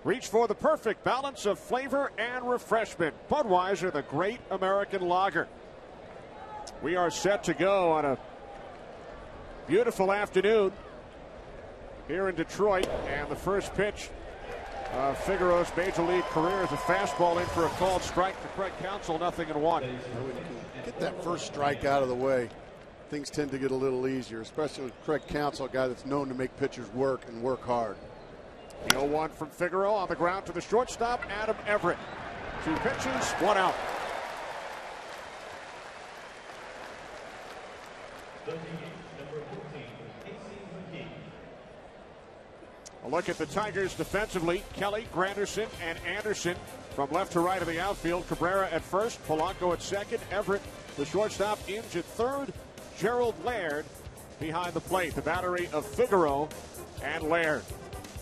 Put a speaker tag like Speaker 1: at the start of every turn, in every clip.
Speaker 1: Reach for the perfect balance of flavor and refreshment. Budweiser, the great American lager. We are set to go on a beautiful afternoon here in Detroit, and the first pitch of Figaro's major league career is a fastball in for a called strike to Craig Counsell, 0-1.
Speaker 2: Get that first strike out of the way, things tend to get a little easier, especially with Craig Counsell, a guy that's known to make pitchers work and work hard.
Speaker 1: The 0-1 from Figaro on the ground to the shortstop, Adam Everett. 2 pitches, 1 out. A look at the Tigers defensively. Kelly, Granderson, and Anderson from left to right of the outfield. Cabrera at first, Polanco at second, Everett, the shortstop, Inge at third, Gerald Laird behind the plate. The battery of Figaro and Laird.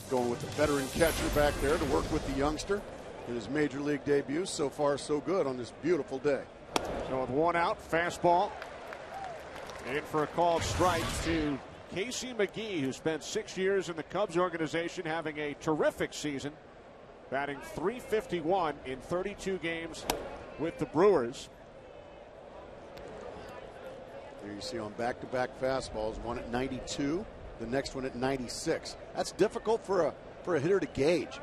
Speaker 2: Going with the veteran catcher back there to work with the youngster in his major league debut. So far, so good on this beautiful day.
Speaker 1: So with 1 out, fastball. In for a called strike to Casey McGee, who spent 6 years in the Cubs organization, having a terrific season, batting .351 in 32 games with the Brewers.
Speaker 2: Here you see on back-to-back fastballs, one at 92, the next one at 96. That's difficult for a hitter to gauge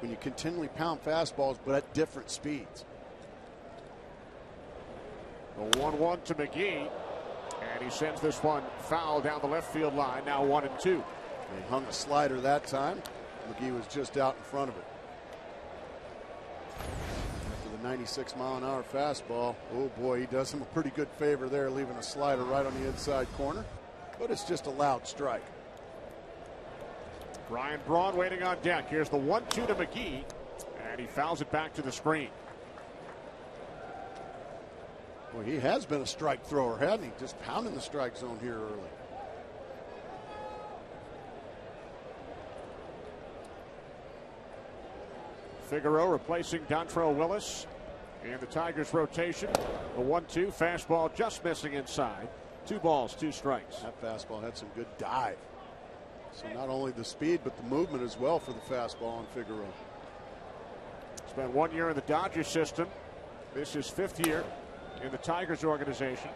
Speaker 2: when you continually pound fastballs, but at different speeds.
Speaker 1: The 1-1 to McGee. And he sends this one foul down the left field line. Now 1-2.
Speaker 2: He hung a slider that time. McGee was just out in front of it. After the 96-mile-an-hour fastball, oh boy, he does him a pretty good favor there, leaving a slider right on the inside corner. But it's just a loud strike.
Speaker 1: Brian Braun waiting on deck. Here's the 1-2 to McGee, and he fouls it back to the screen.
Speaker 2: Well, he has been a strike thrower, hasn't he? Just pounding the strike zone here early.
Speaker 1: Figaro replacing Dontrell Willis in the Tigers rotation. The 1-2 fastball just missing inside. 2 balls, 2 strikes.
Speaker 2: That fastball had some good dive. So not only the speed, but the movement as well for the fastball on Figaro.
Speaker 1: Spent 1 year in the Dodgers system. This is 5th year in the Tigers organization.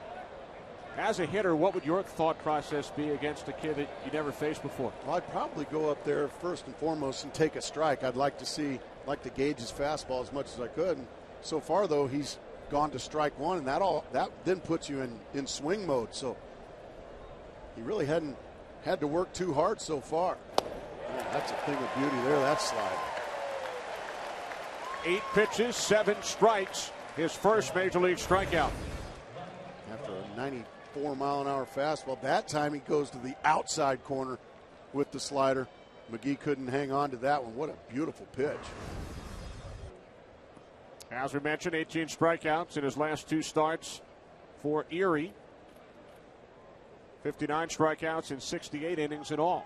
Speaker 1: As a hitter, what would your thought process be against a kid that you never faced before?
Speaker 2: Well, I'd probably go up there first and foremost and take a strike. I'd like to gauge his fastball as much as I could. And so far, though, he's gone to strike 1, and that then puts you in swing mode. So he really hadn't had to work too hard so far. Man, that's a thing of beauty there, that slide.
Speaker 1: 8 pitches, 7 strikes. His first major league strikeout.
Speaker 2: After a 94-mile-an-hour fastball, that time he goes to the outside corner with the slider. McGee couldn't hang on to that one. What a beautiful pitch.
Speaker 1: As we mentioned, 18 strikeouts in his last 2 starts for Erie. 59 strikeouts in 68 innings in all.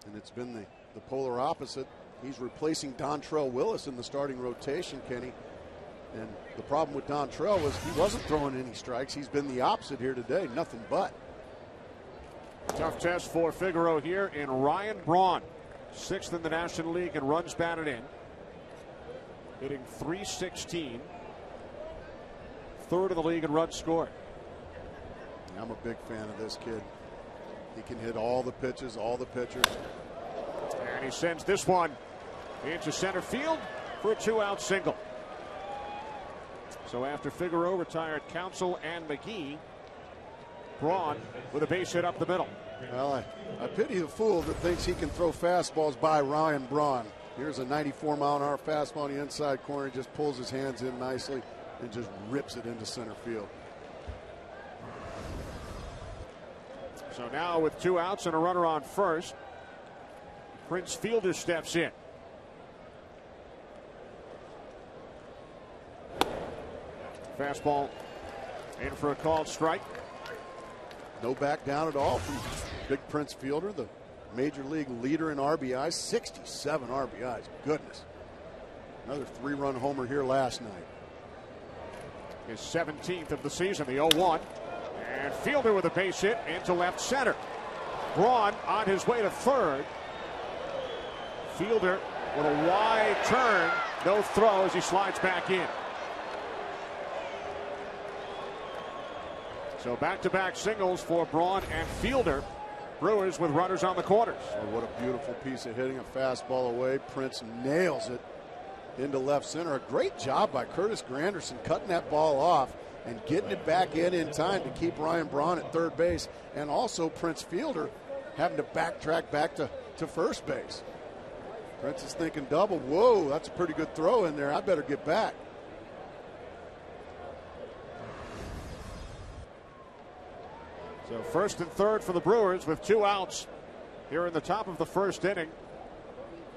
Speaker 2: And it's been the polar opposite. He's replacing Dontrell Willis in the starting rotation, Kenny. And the problem with Dontrell was he wasn't throwing any strikes. He's been the opposite here today, nothing but.
Speaker 1: Tough test for Figaro here in Ryan Braun, 6th in the National League in runs batted in, hitting .316, 3rd in the league in runs scored.
Speaker 2: I'm a big fan of this kid. He can hit all the pitches, all the pitchers.
Speaker 1: And he sends this one into center field for a 2-out single. So after Figaro retired Counsell and McGee, Braun with a base hit up the middle.
Speaker 2: Well, I pity the fool that thinks he can throw fastballs by Ryan Braun. Here's a 94-mile-an-hour fastball on the inside corner. He just pulls his hands in nicely and just rips it into center field.
Speaker 1: So now with 2 outs and a runner on first, Prince Fielder steps in. Fastball in for a called strike.
Speaker 2: No back down at all from big Prince Fielder, the major league leader in RBIs, 67 RBIs. Goodness. Another 3-run homer here last night.
Speaker 1: His 17th of the season, the 0-1. And Fielder with a base hit into left center. Braun on his way to third. Fielder with a wide turn. No throw as he slides back in. So back-to-back singles for Braun and Fielder. Brewers with runners on the corners.
Speaker 2: Oh, what a beautiful piece of hitting. A fastball away. Prince nails it into left center. A great job by Curtis Granderson cutting that ball off and getting it back in time to keep Ryan Braun at third base. And also Prince Fielder having to backtrack back to first base. Prince is thinking double. Whoa, that's a pretty good throw in there. I better get back.
Speaker 1: So first and third for the Brewers with 2 outs here in the top of the first inning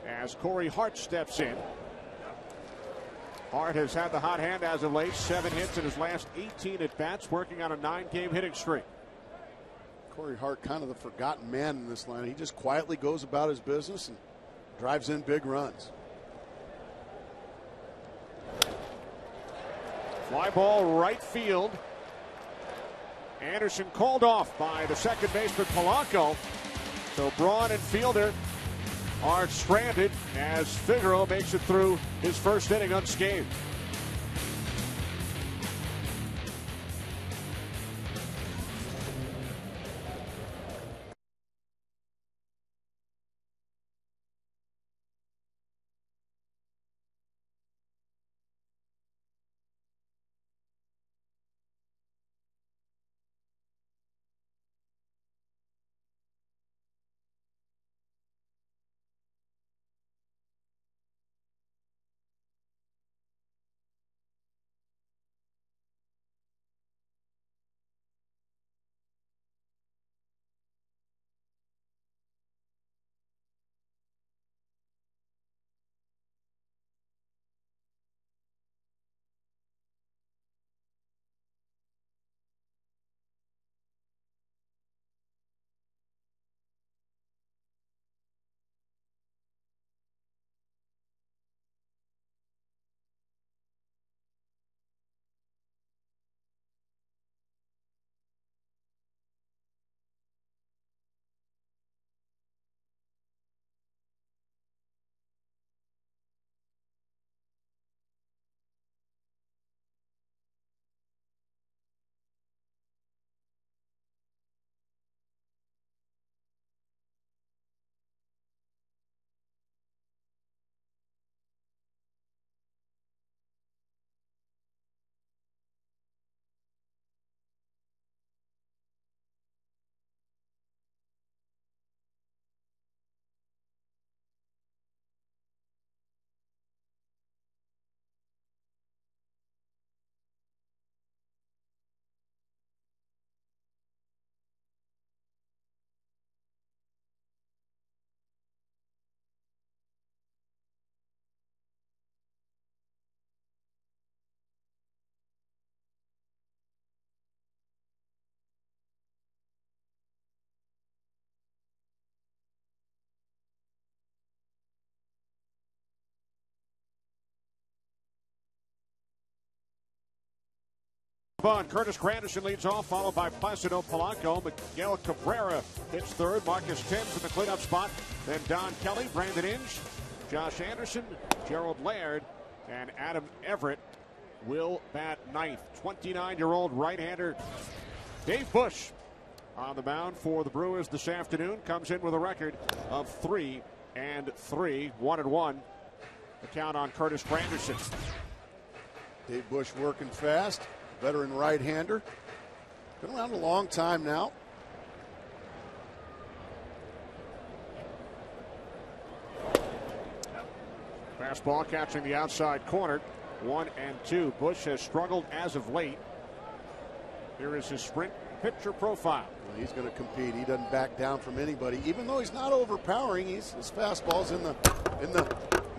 Speaker 1: as Corey Hart steps in. Hart has had the hot hand as of late. 7 hits in his last 18 at bats, working on a 9-game hitting streak.
Speaker 2: Corey Hart, kind of the forgotten man in this line. He just quietly goes about his business and drives in big runs.
Speaker 1: Fly ball right field. Anderson called off by the second baseman Polanco. So Braun and Fielder are stranded as Figaro makes it through his first inning unscathed. Curtis Granderson leads off, followed by Placido Polanco. Miguel Cabrera hits third. Marcus Timms in the cleanup spot. Then Don Kelly, Brandon Inge, Josh Anderson, Gerald Laird, and Adam Everett will bat ninth. 29-year-old right-hander Dave Bush on the mound for the Brewers this afternoon. Comes in with a record of 3-3, 1-1. The count on Curtis Granderson.
Speaker 2: Dave Bush working fast. Veteran right-hander. Been around a long time now.
Speaker 1: Fastball catching the outside corner. 1-2. Bush has struggled as of late. Here is his sprint pitcher profile.
Speaker 2: Well, he's going to compete. He doesn't back down from anybody. Even though he's not overpowering, his fastball's in the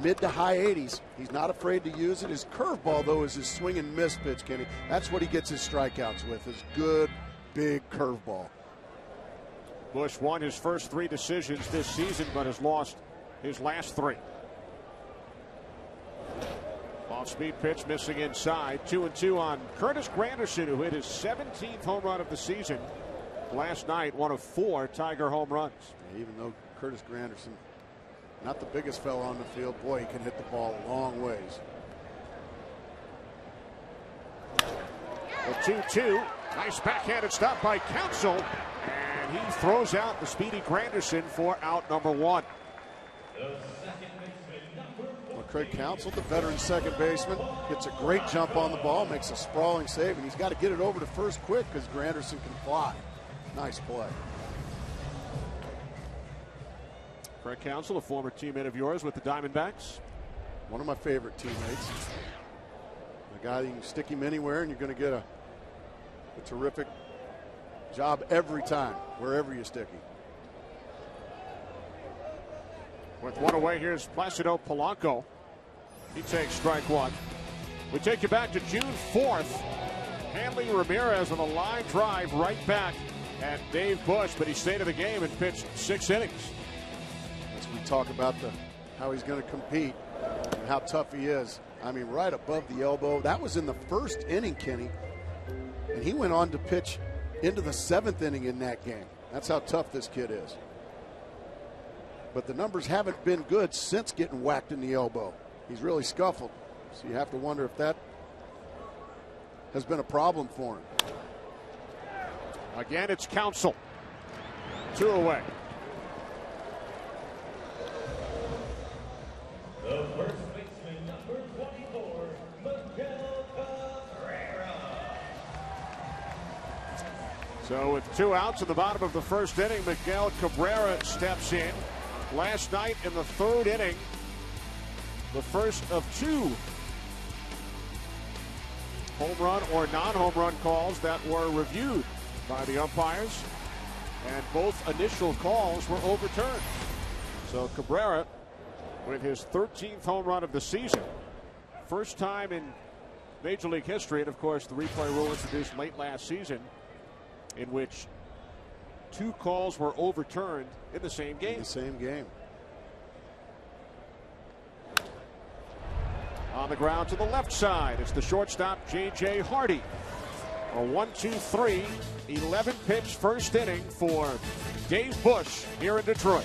Speaker 2: mid to high 80s. He's not afraid to use it. His curveball, though, is his swing and miss pitch, Kenny. That's what he gets his strikeouts with, his good, big curveball.
Speaker 1: Bush won his first 3 decisions this season, but has lost his last 3. Off-speed pitch missing inside. 2-2 on Curtis Granderson, who hit his 17th home run of the season last night. One of 4 Tiger home runs.
Speaker 2: Even though Curtis Granderson Not the biggest fella on the field. Boy, he can hit the ball a long ways.
Speaker 1: The 2-2. Nice backhanded stop by Counsell. And he throws out the speedy Granderson for out number 1.
Speaker 2: Well, Craig Counsell, the veteran second baseman, gets a great jump on the ball, makes a sprawling save, and he's got to get it over to first quick because Granderson can fly. Nice play.
Speaker 1: Craig Counsell, a former teammate of yours with the Diamondbacks.
Speaker 2: One of my favorite teammates. A guy, you can stick him anywhere and you're going to get a terrific job every time, wherever you stick him.
Speaker 1: With one away, here's Placido Polanco. He takes strike 1. We take you back to June 4th. Hanley Ramirez with a line drive right back at Dave Bush, but he stayed in the game and pitched 6 innings.
Speaker 2: As we talk about how he's going to compete and how tough he is. I mean, right above the elbow. That was in the first inning, Kenny. And he went on to pitch into the 7th inning in that game. That's how tough this kid is. But the numbers haven't been good since getting whacked in the elbow. He's really scuffled. So you have to wonder if that has been a problem for him.
Speaker 1: Again, it's Counsell. 2 away.
Speaker 3: The first baseman, number 24, Miguel Cabrera.
Speaker 1: So with 2 outs in the bottom of the first inning, Miguel Cabrera steps in. Last night in the 3rd inning, the first of 2 home run or non-home run calls that were reviewed by the umpires, and both initial calls were overturned. So Cabrera with his 13th home run of the season. First time in Major League history, and of course the replay rule introduced late last season, in which 2 calls were overturned in the same game.
Speaker 2: In the same game.
Speaker 1: On the ground to the left side, it's the shortstop J.J. Hardy. A 1-2-3, 11 pitch first inning for Dave Bush here in Detroit.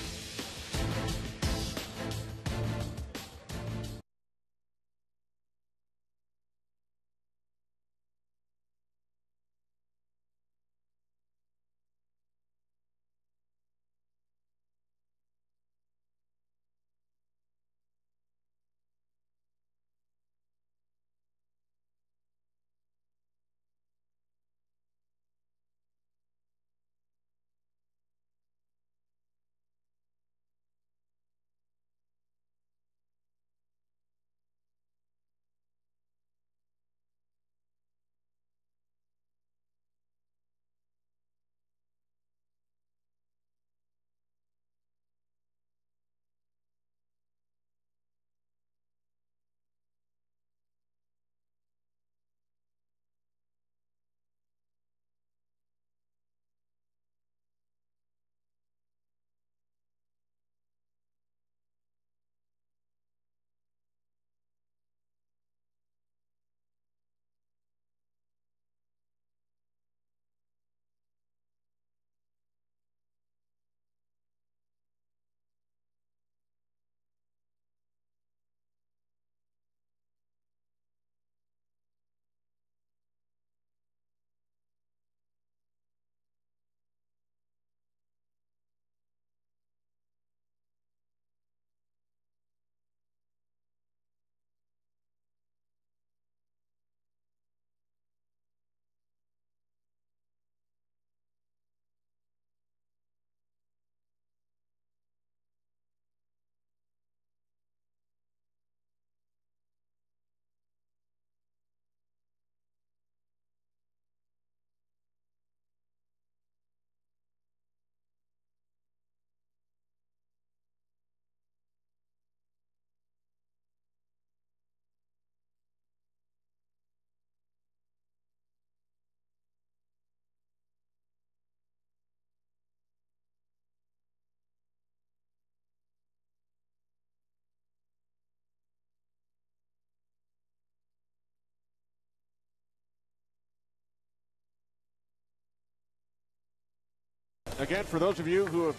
Speaker 1: Again, for those of you who have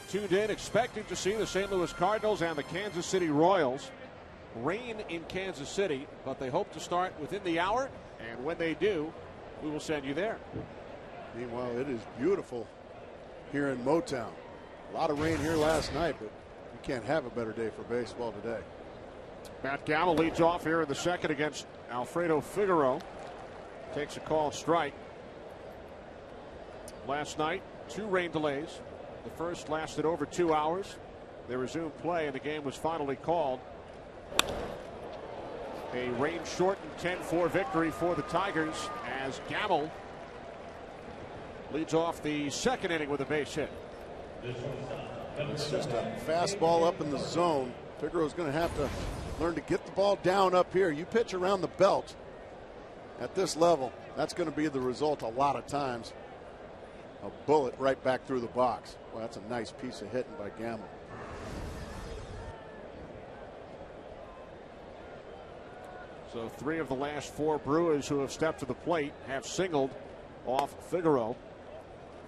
Speaker 1: tuned in expecting to see the St. Louis Cardinals and the Kansas City Royals. Rain in Kansas City, but they hope to start within the hour, and when they do, we will send you there.
Speaker 2: Meanwhile, it is beautiful here in Motown. A lot of rain here last night, but you can't have a better day for baseball today.
Speaker 1: Matt Gamble leads off here in the second against Alfredo Figaro. Takes a called strike. Last night, 2 rain delays. The first lasted over 2 hours. They resumed play, and the game was finally called. A rain-shortened 10-4 victory for the Tigers as Gamble leads off the second inning with a base hit.
Speaker 2: It's just a fastball up in the zone. Figaro's going to have to learn to get the ball down up here. You pitch around the belt at this level, that's going to be the result a lot of times. A bullet right back through the box. Well, that's a nice piece of hitting by Gamble.
Speaker 1: So 3 of the last 4 Brewers who have stepped to the plate have singled off Figaro.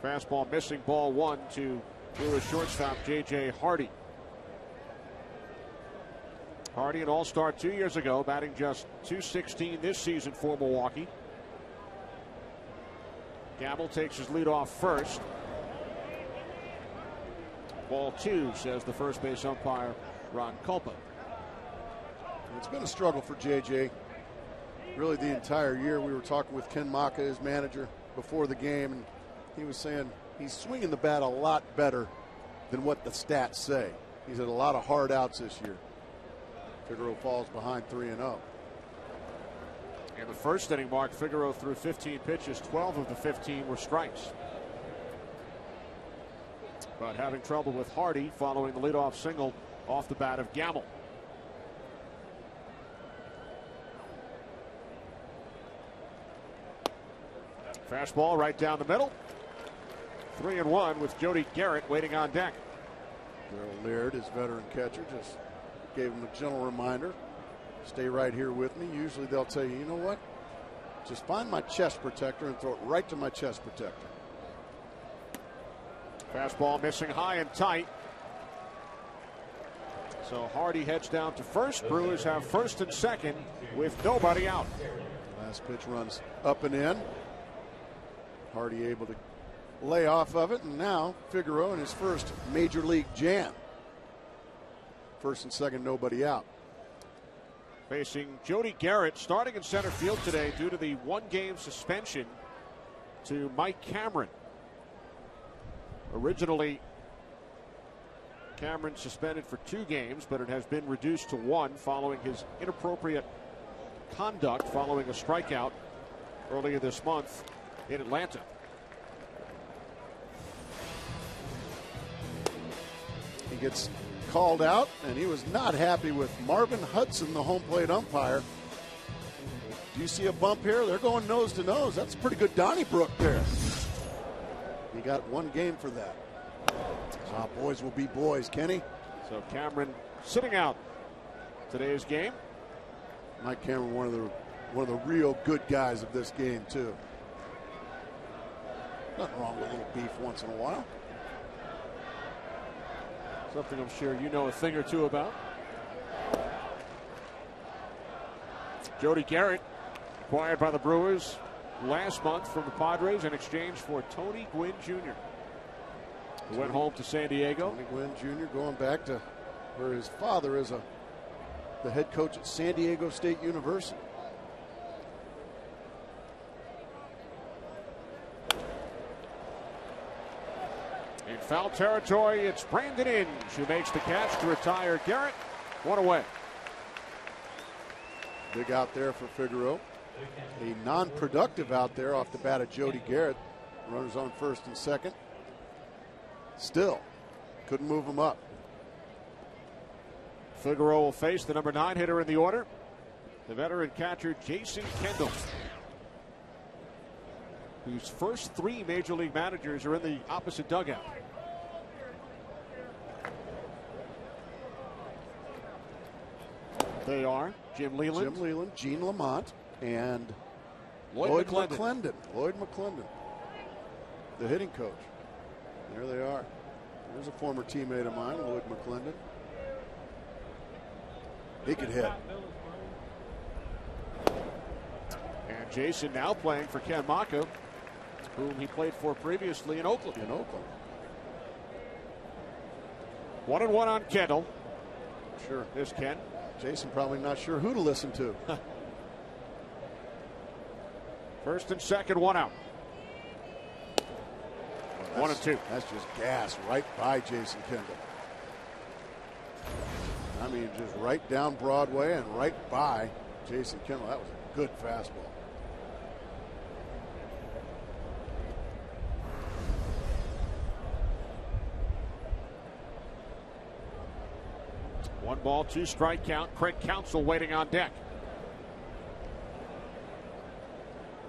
Speaker 1: Fastball missing, ball 1 to Brewers shortstop J.J. Hardy. Hardy, an all-star 2 years ago, batting just .216 this season for Milwaukee. Gamble takes his lead off first. Ball 2, says the first base umpire, Ron Culpa.
Speaker 2: It's been a struggle for JJ really the entire year. We were talking with Ken Maka, his manager, before the game, and he was saying he's swinging the bat a lot better than what the stats say. He's had a lot of hard outs this year. Figaro falls behind 3-0.
Speaker 1: In the first inning, Mark, Figaro threw 15 pitches. 12 of the 15 were strikes. But having trouble with Hardy following the leadoff single off the bat of Gamble. Fastball right down the middle. 3-1 with Jody Garrett waiting on deck.
Speaker 2: Darryl Laird, his veteran catcher, just gave him a gentle reminder. Stay right here with me. Usually they'll tell you, you know what? Just find my chest protector and throw it right to my chest protector.
Speaker 1: Fastball missing high and tight. So Hardy heads down to first. Brewers have first and second with nobody out.
Speaker 2: Last pitch runs up and in. Hardy able to lay off of it, and now Figaro in his first major league jam. First and second, nobody out.
Speaker 1: Facing Jody Garrett, starting in center field today due to the 1-game suspension to Mike Cameron. Originally, Cameron suspended for 2 games, but it has been reduced to 1 following his inappropriate conduct following a strikeout earlier this month in Atlanta.
Speaker 2: He gets called out, and he was not happy with Marvin Hudson, the home plate umpire. Do you see a bump here? They're going nose to nose. That's a pretty good Donnybrook there. He got 1 game for that. Boys will be boys, Kenny.
Speaker 1: So Cameron sitting out today's game.
Speaker 2: Mike Cameron, one of the real good guys of this game too. Nothing wrong with a little beef once in a while.
Speaker 1: Something I'm sure you know a thing or two about. Jody Garrett acquired by the Brewers last month from the Padres in exchange for Tony Gwynn Jr., who went home to San Diego.
Speaker 2: Tony Gwynn Jr. going back to where his father is the head coach at San Diego State University.
Speaker 1: In foul territory, it's Brandon Inge who makes the catch to retire Garrett. 1 away.
Speaker 2: Big out there for Figaro. A non-productive out there off the bat of Jody Garrett. Runners on first and second. Still couldn't move him up.
Speaker 1: Figaro will face the number 9 hitter in the order, the veteran catcher Jason Kendall, whose first 3 major league managers are in the opposite dugout. They are Jim Leland,
Speaker 2: Gene Lamont, and
Speaker 1: Lloyd
Speaker 2: McClendon. Lloyd McClendon, the hitting coach. There they are. There's a former teammate of mine, Lloyd McClendon. He could hit.
Speaker 1: And Jason now playing for Ken Maka, whom he played for previously in Oakland. 1-1 on Kendall.
Speaker 2: Sure.
Speaker 1: There's Ken.
Speaker 2: Jason probably not sure who to listen to.
Speaker 1: First and second, 1 out.
Speaker 2: Well,
Speaker 1: 1-2.
Speaker 2: That's just gas right by Jason Kendall. I mean, just right down Broadway and right by Jason Kendall. That was a good fastball.
Speaker 1: One ball, 2 strike count. Craig Counsell waiting on deck.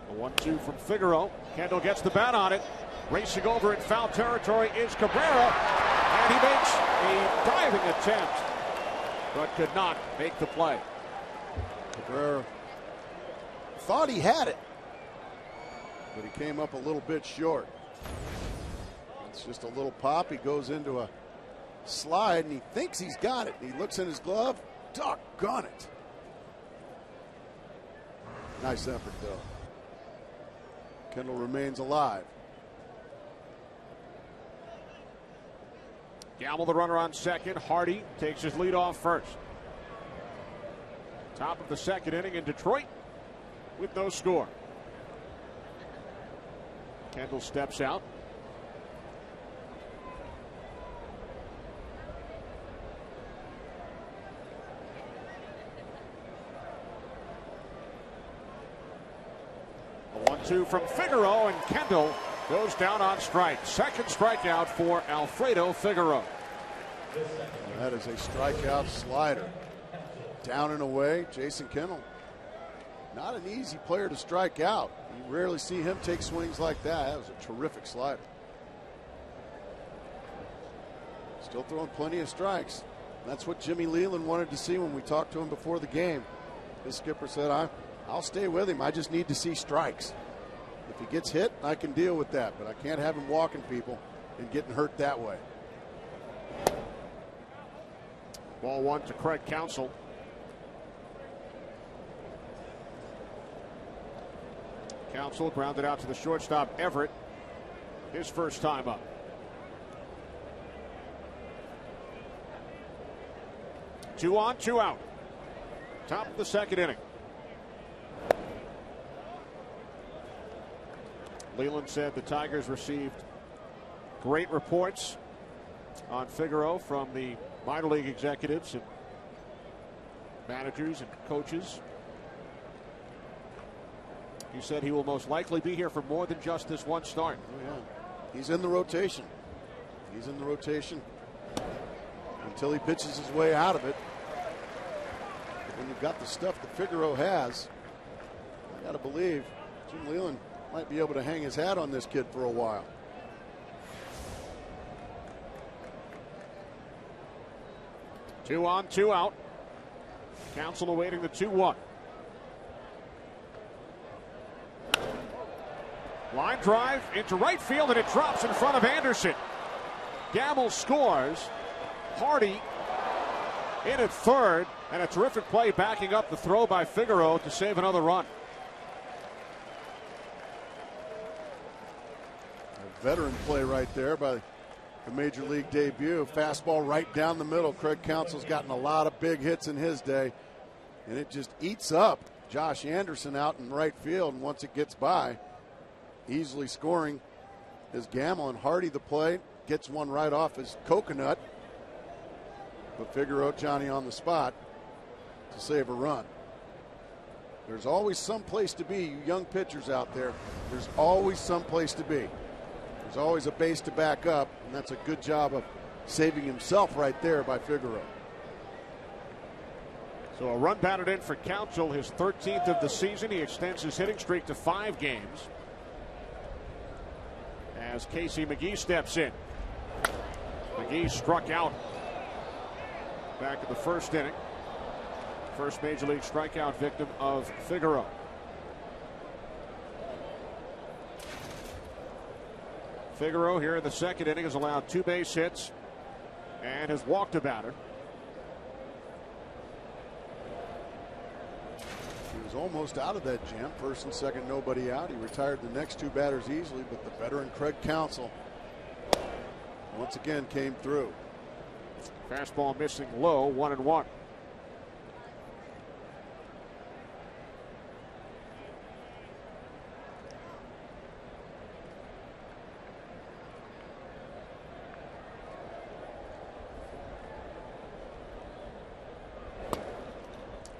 Speaker 1: A 1-2 from Figaro. Kendall gets the bat on it. Racing over in foul territory is Cabrera. And he makes a diving attempt, but could not make the play.
Speaker 2: Cabrera thought he had it, but he came up a little bit short. It's just a little pop. He goes into a slide and he thinks he's got it. He looks in his glove. Doggone it. Nice effort, though. Kendall remains alive.
Speaker 1: Gamble the runner on second. Hardy takes his lead off first. Top of the second inning in Detroit with no score. Kendall steps out. A 1-2 from Figaro, and Kendall goes down on strike. Second strikeout for Alfredo Figaro.
Speaker 2: That is a strikeout slider. Down and away, Jason Kendall. Not an easy player to strike out. You rarely see him take swings like that. That was a terrific slider. Still throwing plenty of strikes. That's what Jimmy Leland wanted to see when we talked to him before the game. His skipper said, I'll stay with him. I just need to see strikes. If he gets hit, I can deal with that, but I can't have him walking people and getting hurt that way.
Speaker 1: Ball 1 to Craig Counsell. Counsell grounded out to the shortstop Everett. His first time up. Two on, 2 out. Top of the second inning. Leland said the Tigers received great reports on Figaro from the minor league executives and managers and coaches. He said he will most likely be here for more than just this one start.
Speaker 2: Oh, yeah. He's in the rotation. He's in the rotation until he pitches his way out of it. But when you've got the stuff that Figaro has, I got to believe Jim Leland might be able to hang his hat on this kid for a while.
Speaker 1: Two on, 2 out. Counsell awaiting the 2-1. Line drive into right field, and it drops in front of Anderson. Gamble scores. Hardy in at third, and a terrific play backing up the throw by Figaro to save another run.
Speaker 2: A veteran play right there by the major league debut. Fastball right down the middle. Craig Counsell's gotten a lot of big hits in his day, and it just eats up Josh Anderson out in right field. And once it gets by, easily scoring is Gamble, and Hardy the play gets one right off his coconut. But Figaro, Johnny on the spot to save a run. There's always some place to be, you young pitchers out there. There's always some place to be. There's always a base to back up, and that's a good job of saving himself right there by Figaro.
Speaker 1: So a run batted in for Counsell, his 13th of the season. He extends his hitting streak to 5 games. As Casey McGee steps in. McGee struck out back in the first inning. First major league strikeout victim of Figaro. Figaro here in the second inning has allowed 2 base hits and has walked a batter.
Speaker 2: He was almost out of that jam. First and second, nobody out. He retired the next 2 batters easily, but the veteran Craig Counsell once again came through.
Speaker 1: Fastball missing low, 1-1.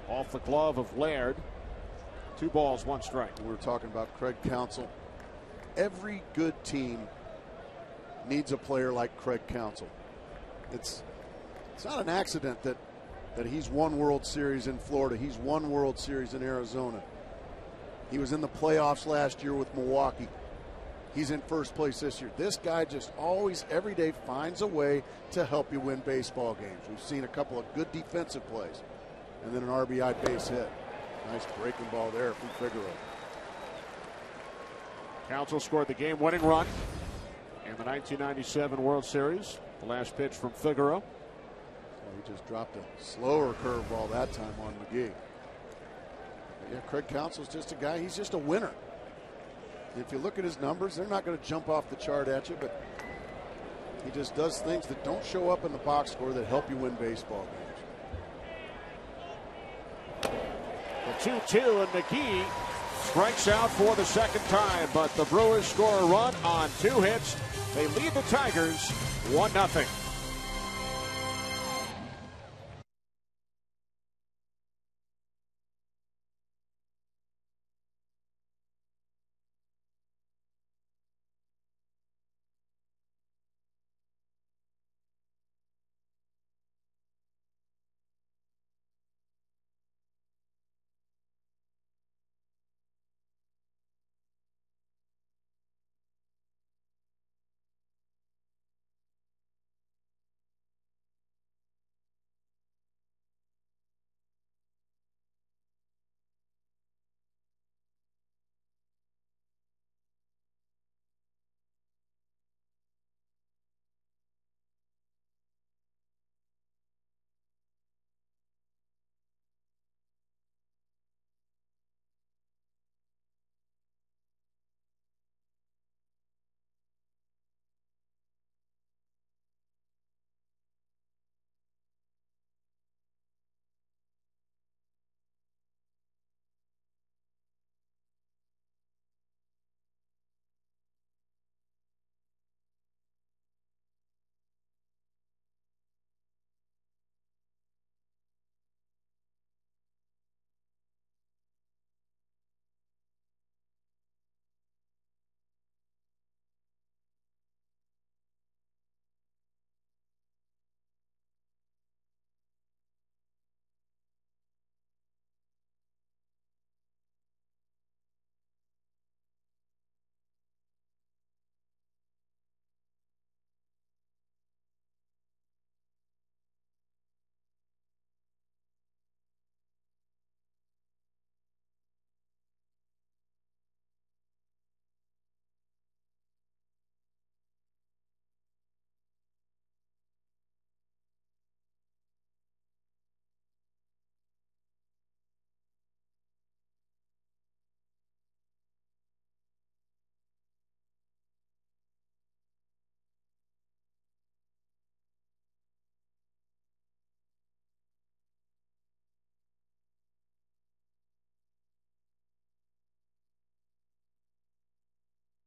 Speaker 1: Off the glove of Laird. 2 balls, 1 strike.
Speaker 2: We were talking about Craig Counsell. Every good team needs a player like Craig Counsell. It's not an accident that he's won World Series in Florida. He's won World Series in Arizona. He was in the playoffs last year with Milwaukee. He's in first place this year. This guy just always, every day, finds a way to help you win baseball games. We've seen a couple of good defensive plays and then an RBI base hit. Nice breaking ball there from Figaro.
Speaker 1: Counsell scored the game-winning run in the 1997 World Series. The last pitch from Figaro.
Speaker 2: So he just dropped a slower curveball that time on McGee. But yeah, Craig Counsell's just a guy. He's just a winner. If you look at his numbers, they're not going to jump off the chart at you, but he just does things that don't show up in the box score that help you win baseball games.
Speaker 1: The 2-2, and McGee strikes out for the second time, but the Brewers score a run on 2 hits. They lead the Tigers 1-0.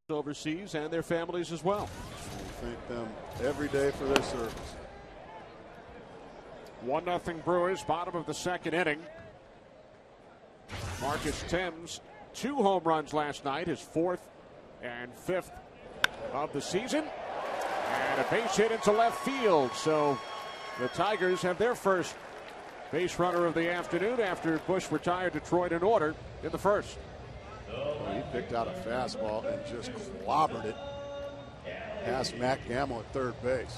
Speaker 1: Overseas and their families as well.
Speaker 2: We thank them every day for their service.
Speaker 1: 1-0 Brewers, bottom of the second inning. Marcus Thames, 2 home runs last night, his 4th and 5th of the season, and a base hit into left field. So the Tigers have their first base runner of the afternoon after Bush retired Detroit in order in the first.
Speaker 2: He picked out a fastball and just clobbered it past Matt Gamble at third base.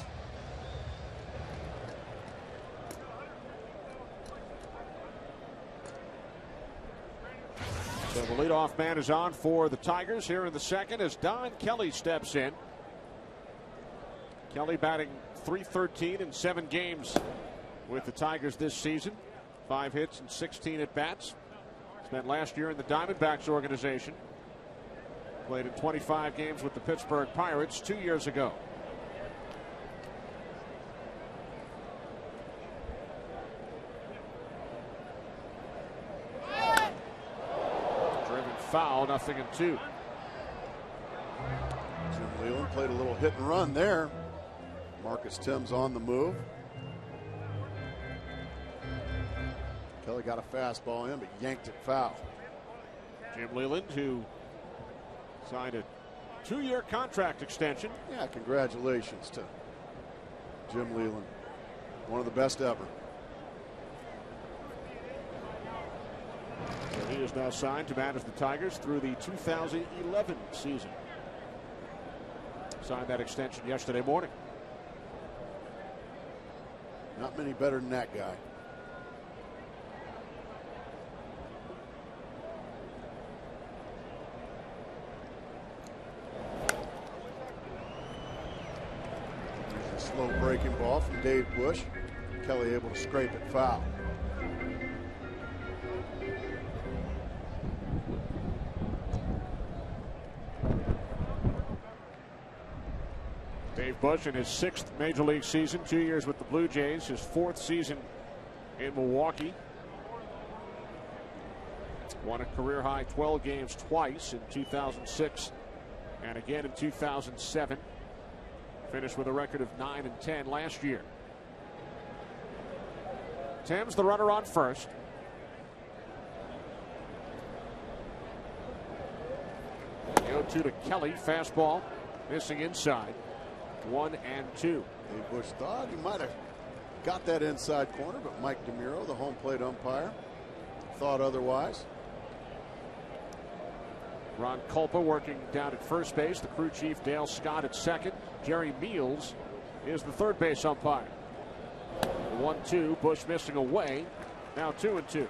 Speaker 1: So the leadoff man is on for the Tigers here in the second as Don Kelly steps in. Kelly batting .313 in 7 games with the Tigers this season. 5 hits and 16 at bats. Spent last year in the Diamondbacks organization. Played in 25 games with the Pittsburgh Pirates 2 years ago. Driven foul, 0-2.
Speaker 2: Jim Leland played a little hit and run there. Marcus Timms on the move. Kelly got a fastball in, but yanked it foul.
Speaker 1: Jim Leland, who signed a 2-year contract extension.
Speaker 2: Yeah, congratulations to Jim Leland. One of the best ever.
Speaker 1: So he is now signed to manage the Tigers through the 2011 season. Signed that extension yesterday morning.
Speaker 2: Not many better than that guy. There's a slow breaking ball from Dave Bush. Kelly able to scrape it foul.
Speaker 1: Dave Bush in his 6th major league season, 2 years with the Blue Jays, his 4th season in Milwaukee. Won a career high 12 games twice in 2006 and again in 2007. Finished with a record of 9-10 last year. Timms the runner on first. The 0-2 to Kelly, fastball missing inside. 1-2.
Speaker 2: Dave Bush thought he might have got that inside corner, but Mike DeMuro, the home plate umpire, thought otherwise.
Speaker 1: Ron Culpa working down at first base. The crew chief Dale Scott at second. Jerry Meals is the third base umpire. 1-2. Bush missing away. Now 2-2.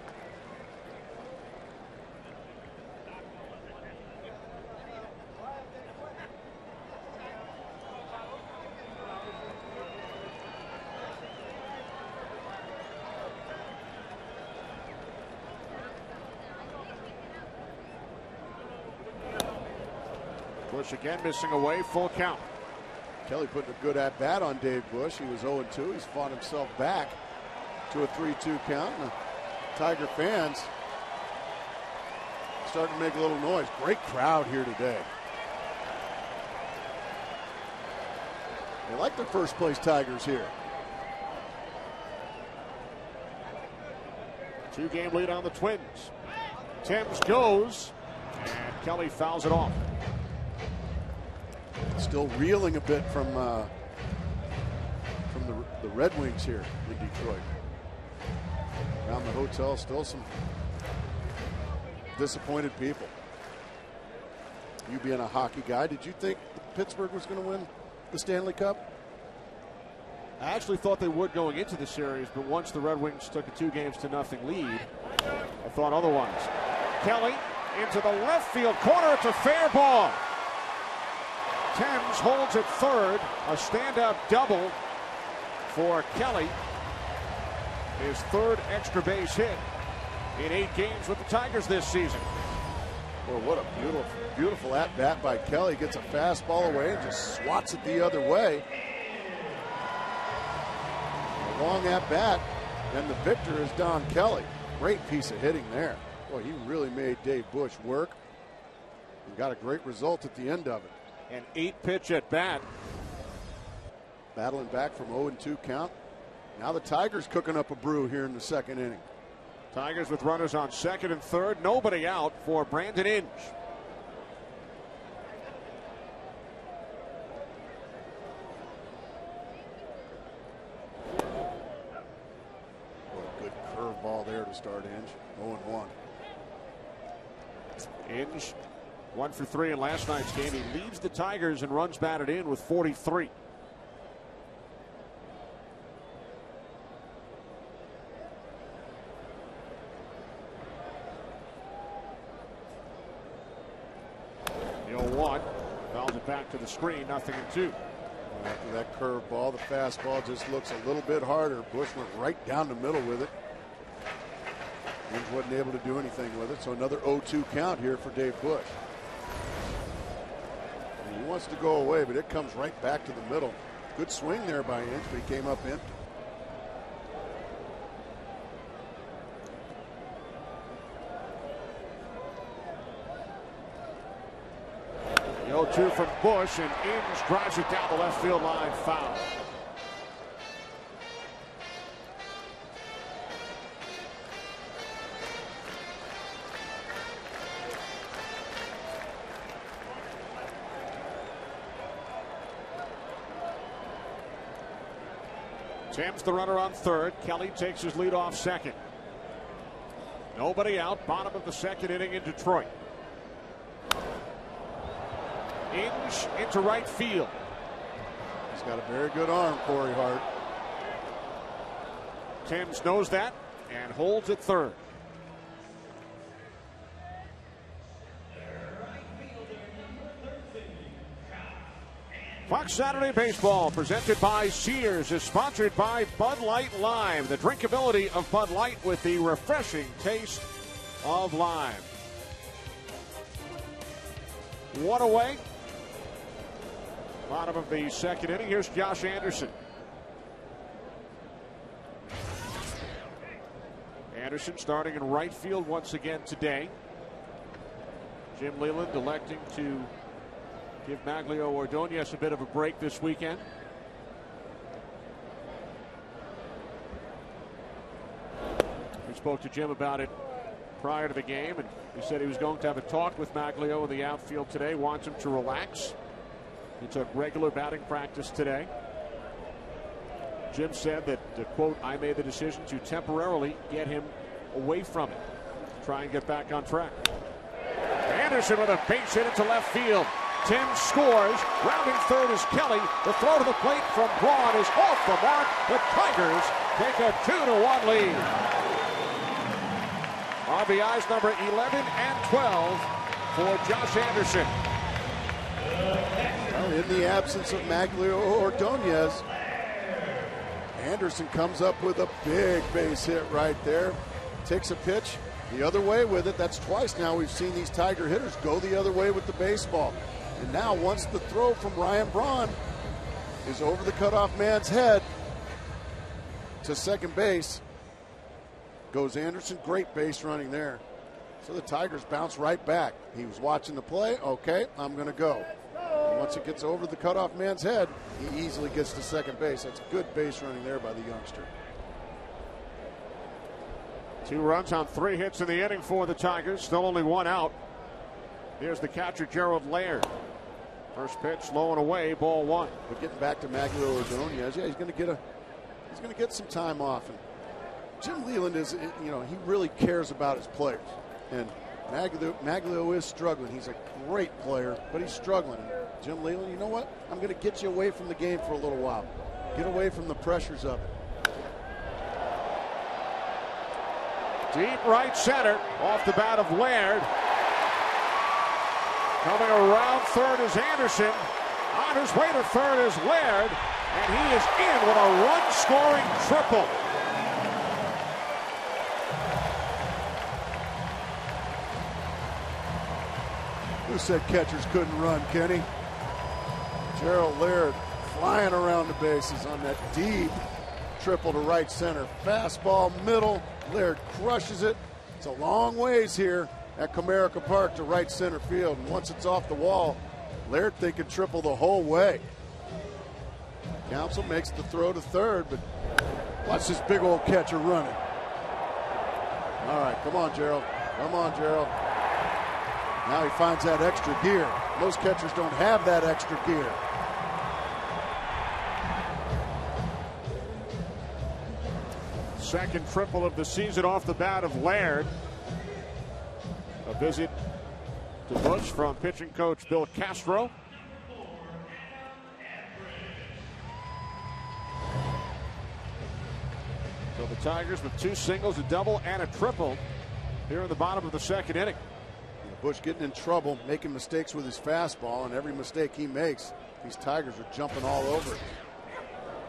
Speaker 1: Bush again missing away, full count.
Speaker 2: Kelly putting a good at bat on Dave Bush. He was 0-2. He's fought himself back to a 3-2 count. And the Tiger fans starting to make a little noise. Great crowd here today. They like the first place Tigers here.
Speaker 1: 2-game lead on the Twins. Timms goes, and Kelly fouls it off.
Speaker 2: Still reeling a bit from the Red Wings here in Detroit. Around the hotel, still some disappointed people. You being a hockey guy, did you think Pittsburgh was going to win the Stanley Cup?
Speaker 1: I actually thought they would going into the series, but once the Red Wings took a 2-0 lead, I thought otherwise. Kelly into the left field corner. It's a fair ball. Timms holds at third. A stand-up double for Kelly. His 3rd extra base hit in 8 games with the Tigers this season.
Speaker 2: Well, what a beautiful at-bat by Kelly. Gets a fastball away and just swats it the other way. A long at-bat, and the victor is Don Kelly. Great piece of hitting there. Boy, he really made Dave Bush work and got a great result at the end of it.
Speaker 1: An 8-pitch at bat.
Speaker 2: Battling back from 0-2 count. Now the Tigers cooking up a brew here in the 2nd inning.
Speaker 1: Tigers with runners on 2nd and 3rd. Nobody out for Brandon Inge.
Speaker 2: What a good curveball there to start Inge. 0-1.
Speaker 1: Inge 1 for 3 in last night's game. He leads the Tigers in runs batted in with 43. The 0-1 fouls it back to the screen. 0-2.
Speaker 2: After that curveball, the fastball just looks a little bit harder. Bush went right down the middle with it. Hinge wasn't able to do anything with it, so another 0-2 count here for Dave Bush. And he wants to go away, but it comes right back to the middle. Good swing there by Hinge, but he came up empty.
Speaker 1: The 0-2 from Bush, and Inge drives it down the left field line, foul. Tim's the runner on third. Kelly takes his lead off second. Nobody out. Bottom of the second inning in Detroit. Inge into right field.
Speaker 2: He's got a very good arm, Corey Hart.
Speaker 1: Timms knows that and holds at third. Fox Saturday Baseball, presented by Sears, is sponsored by Bud Light Lime. The drinkability of Bud Light with the refreshing taste of lime. One away. Bottom of the second inning. Here's Josh Anderson. Anderson starting in right field once again today. Jim Leland electing to give Maglio Ordonez a bit of a break this weekend. We spoke to Jim about it prior to the game, and he said he was going to have a talk with Maglio in the outfield today, wants him to relax. He took regular batting practice today. Jim said that, quote, I made the decision to temporarily get him away from it, try and get back on track. Anderson with a base hit into left field. Tim scores. Rounding third is Kelly. The throw to the plate from Braun is off the mark. The Tigers take a 2-1 lead. RBIs number 11 and 12 for Josh Anderson.
Speaker 2: Well, in the absence of Maglio Ordonez, Anderson comes up with a big base hit right there. Takes a pitch the other way with it. That's twice now we've seen these Tiger hitters go the other way with the baseball. And now once the throw from Ryan Braun is over the cutoff man's head to second base, goes Anderson. Great base running there. So the Tigers bounce right back. He was watching the play. Okay, I'm going to go. And once it gets over the cutoff man's head, he easily gets to second base. That's good base running there by the youngster.
Speaker 1: 2 runs on 3 hits in the inning for the Tigers. Still only 1 out. Here's the catcher, Gerald Laird. First pitch, low and away, ball 1.
Speaker 2: But getting back to Maglio Ordonez, yeah, he's going to get some time off. And Jim Leland is, he really cares about his players. And Maglio is struggling. He's a great player, but he's struggling. And Jim Leland, you know what? I'm going to get you away from the game for a little while. Get away from the pressures of it.
Speaker 1: Deep right center, off the bat of Laird. Coming around third is Anderson. On his way to third is Laird. And he is in with a run-scoring triple.
Speaker 2: Who said catchers couldn't run, Kenny? Gerald Laird flying around the bases on that deep triple to right center. Fastball middle. Laird crushes it. It's a long ways here at Comerica Park to right center field. And once it's off the wall, Laird thinking triple the whole way. Counsell makes the throw to third, but watch this big old catcher running. All right, come on, Gerald. Come on, Gerald. Now he finds that extra gear. Most catchers don't have that extra gear.
Speaker 1: Second triple of the season off the bat of Laird. A visit to Bush from pitching coach Bill Castro. So the Tigers with 2 singles, a double, and a triple here in the bottom of the second inning.
Speaker 2: Bush getting in trouble, making mistakes with his fastball, and every mistake he makes, these Tigers are jumping all over it.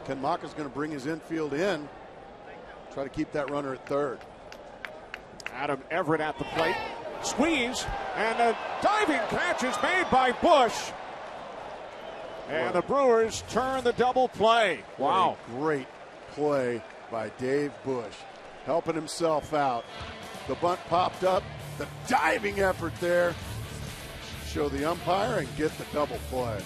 Speaker 2: Ken Maka's going to bring his infield in, try to keep that runner at third.
Speaker 1: Adam Everett at the plate. Squeeze, and a diving catch is made by Bush. And the Brewers turn the double play. Wow.
Speaker 2: What a great play by Dave Bush, helping himself out. The bunt popped up, the diving effort there. Show the umpire and get the double play.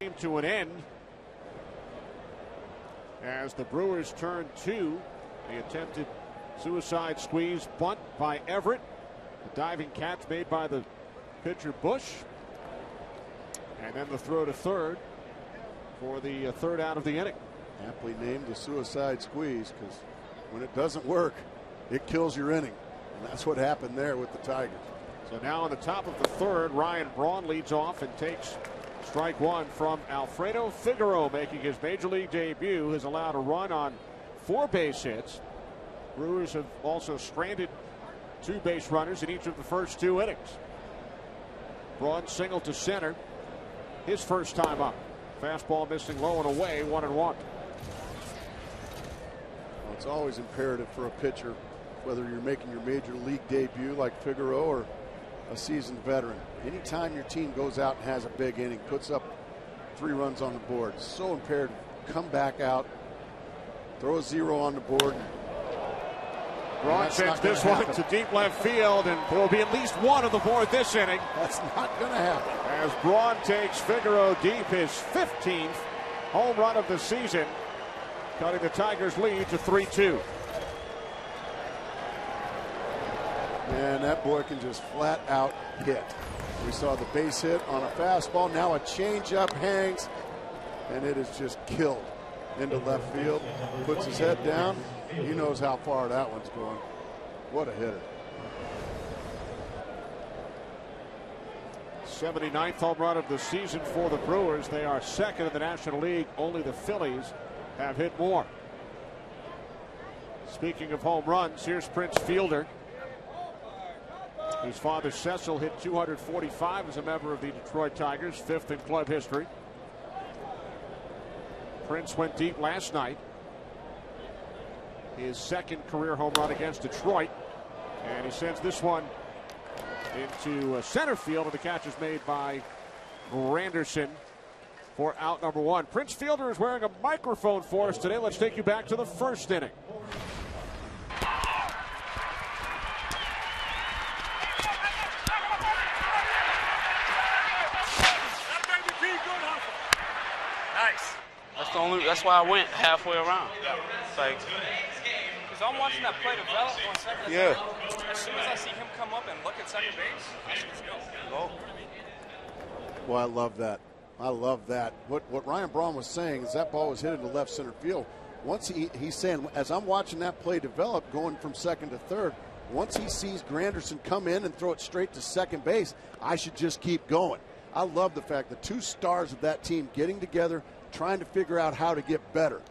Speaker 1: Came to an end as the Brewers turn two. The attempted suicide squeeze bunt by Everett. The diving catch made by the pitcher Bush. And then the throw to third for the third out of the inning.
Speaker 2: Aptly named the suicide squeeze, because when it doesn't work, it kills your inning. And that's what happened there with the Tigers.
Speaker 1: So now in the top of the third, Ryan Braun leads off and takes strike one from Alfredo Figaro, making his major league debut. Has allowed a run on 4 base hits. Brewers have also stranded 2 base runners in each of the first 2 innings. Braun single to center, his first time up. Fastball missing low and away, 1-1.
Speaker 2: Well, it's always imperative for a pitcher, whether you're making your major league debut like Figaro or a seasoned veteran. Anytime your team goes out and has a big inning, puts up 3 runs on the board, it's so imperative. Come back out, throw a 0 on the board.
Speaker 1: Braun sends this one to deep left field, and there will be at least 1 on the board this inning.
Speaker 2: That's not going to happen.
Speaker 1: As Braun takes Figaro deep, his 15th home run of the season, cutting the Tigers' lead to 3-2.
Speaker 2: And that boy can just flat out hit. We saw the base hit on a fastball. Now a changeup hangs, and it is just killed into left field. Puts his head down. He knows how far that one's going. What a hitter.
Speaker 1: 79th home run of the season for the Brewers. They are second in the National League. Only the Phillies have hit more. Speaking of home runs, here's Prince Fielder. His father Cecil hit 245 as a member of the Detroit Tigers, 5th in club history. Prince went deep last night. His 2nd career home run against Detroit. And he sends this one into center field, and the catch is made by Granderson for out number 1. Prince Fielder is wearing a microphone for us today. Let's take you back to the 1st inning.
Speaker 4: Nice. That's why I went halfway around. It's like, because I'm watching that play develop on second.
Speaker 5: Yeah.
Speaker 4: As soon as I see him come up and look at second base, I should just go.
Speaker 2: Well, I love that. I love that. What Ryan Braun was saying is that ball was hit into left center field. Once he's saying, as I'm watching that play develop, going from second to third, once he sees Granderson come in and throw it straight to second base, I should just keep going. I love the fact the 2 stars of that team getting together, trying to figure out how to get better.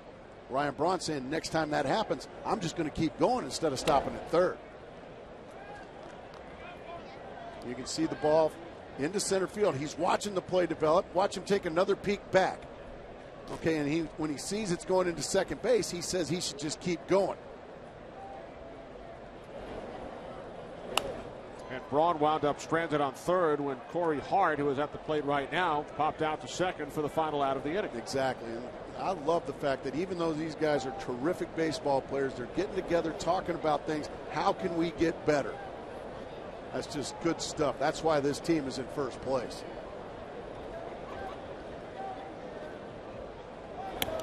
Speaker 2: Ryan Braun saying next time that happens, I'm just going to keep going instead of stopping at third. You can see the ball into center field. He's watching the play develop. Watch him take another peek back. Okay, and when he sees it's going into second base, he says he should just keep going.
Speaker 1: And Braun wound up stranded on third when Corey Hart, who is at the plate right now, popped out to second for the final out of the inning.
Speaker 2: Exactly. And I love the fact that even though these guys are terrific baseball players, they're getting together, talking about things. How can we get better? That's just good stuff. That's why this team is in first place.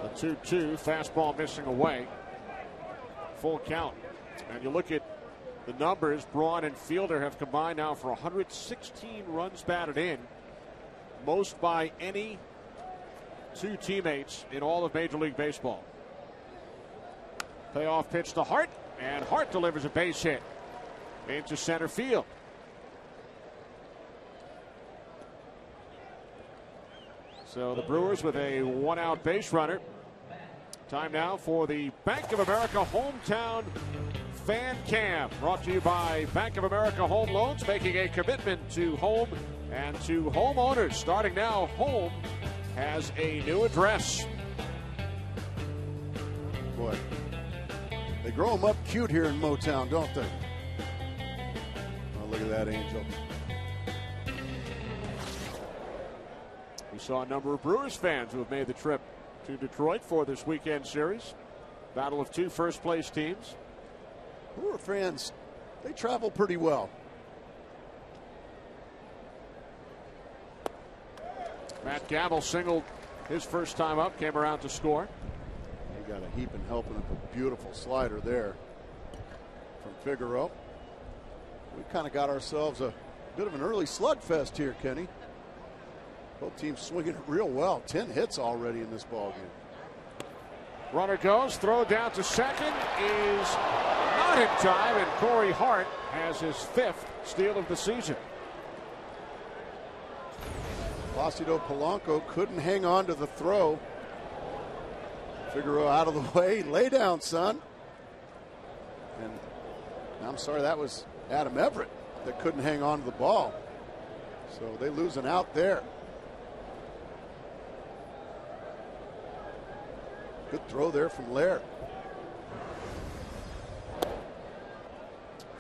Speaker 1: The 2-2, fastball missing away. Full count. And you look at the numbers, Braun and Fielder have combined now for 116 runs batted in, most by any 2 teammates in all of Major League Baseball. Payoff pitch to Hart, and Hart delivers a base hit into center field. So the Brewers with a 1-out base runner. Time now for the Bank of America Hometown Fan Cam, brought to you by Bank of America Home Loans, making a commitment to home and to homeowners. Starting now, Home has a new address.
Speaker 2: Boy, they grow them up cute here in Motown, don't they? Oh, look at that angel.
Speaker 1: We saw a number of Brewers fans who have made the trip to Detroit for this weekend series. Battle of 2 first-place teams.
Speaker 2: Brewer fans, they travel pretty well.
Speaker 1: Matt Gamble singled his first time up, came around to score.
Speaker 2: He got a heap and helping up a beautiful slider there from Figaro. We kind of got ourselves a bit of an early slugfest here, Kenny. Both teams swinging it real well. 10 hits already in this ballgame.
Speaker 1: Runner goes, throw down to second is not in time, and Corey Hart has his 5th steal of the season.
Speaker 2: Placido Polanco couldn't hang on to the throw. Figaro out of the way. Lay down, son. And I'm sorry, that was Adam Everett that couldn't hang on to the ball. So they lose an out there. Good throw there from Laird.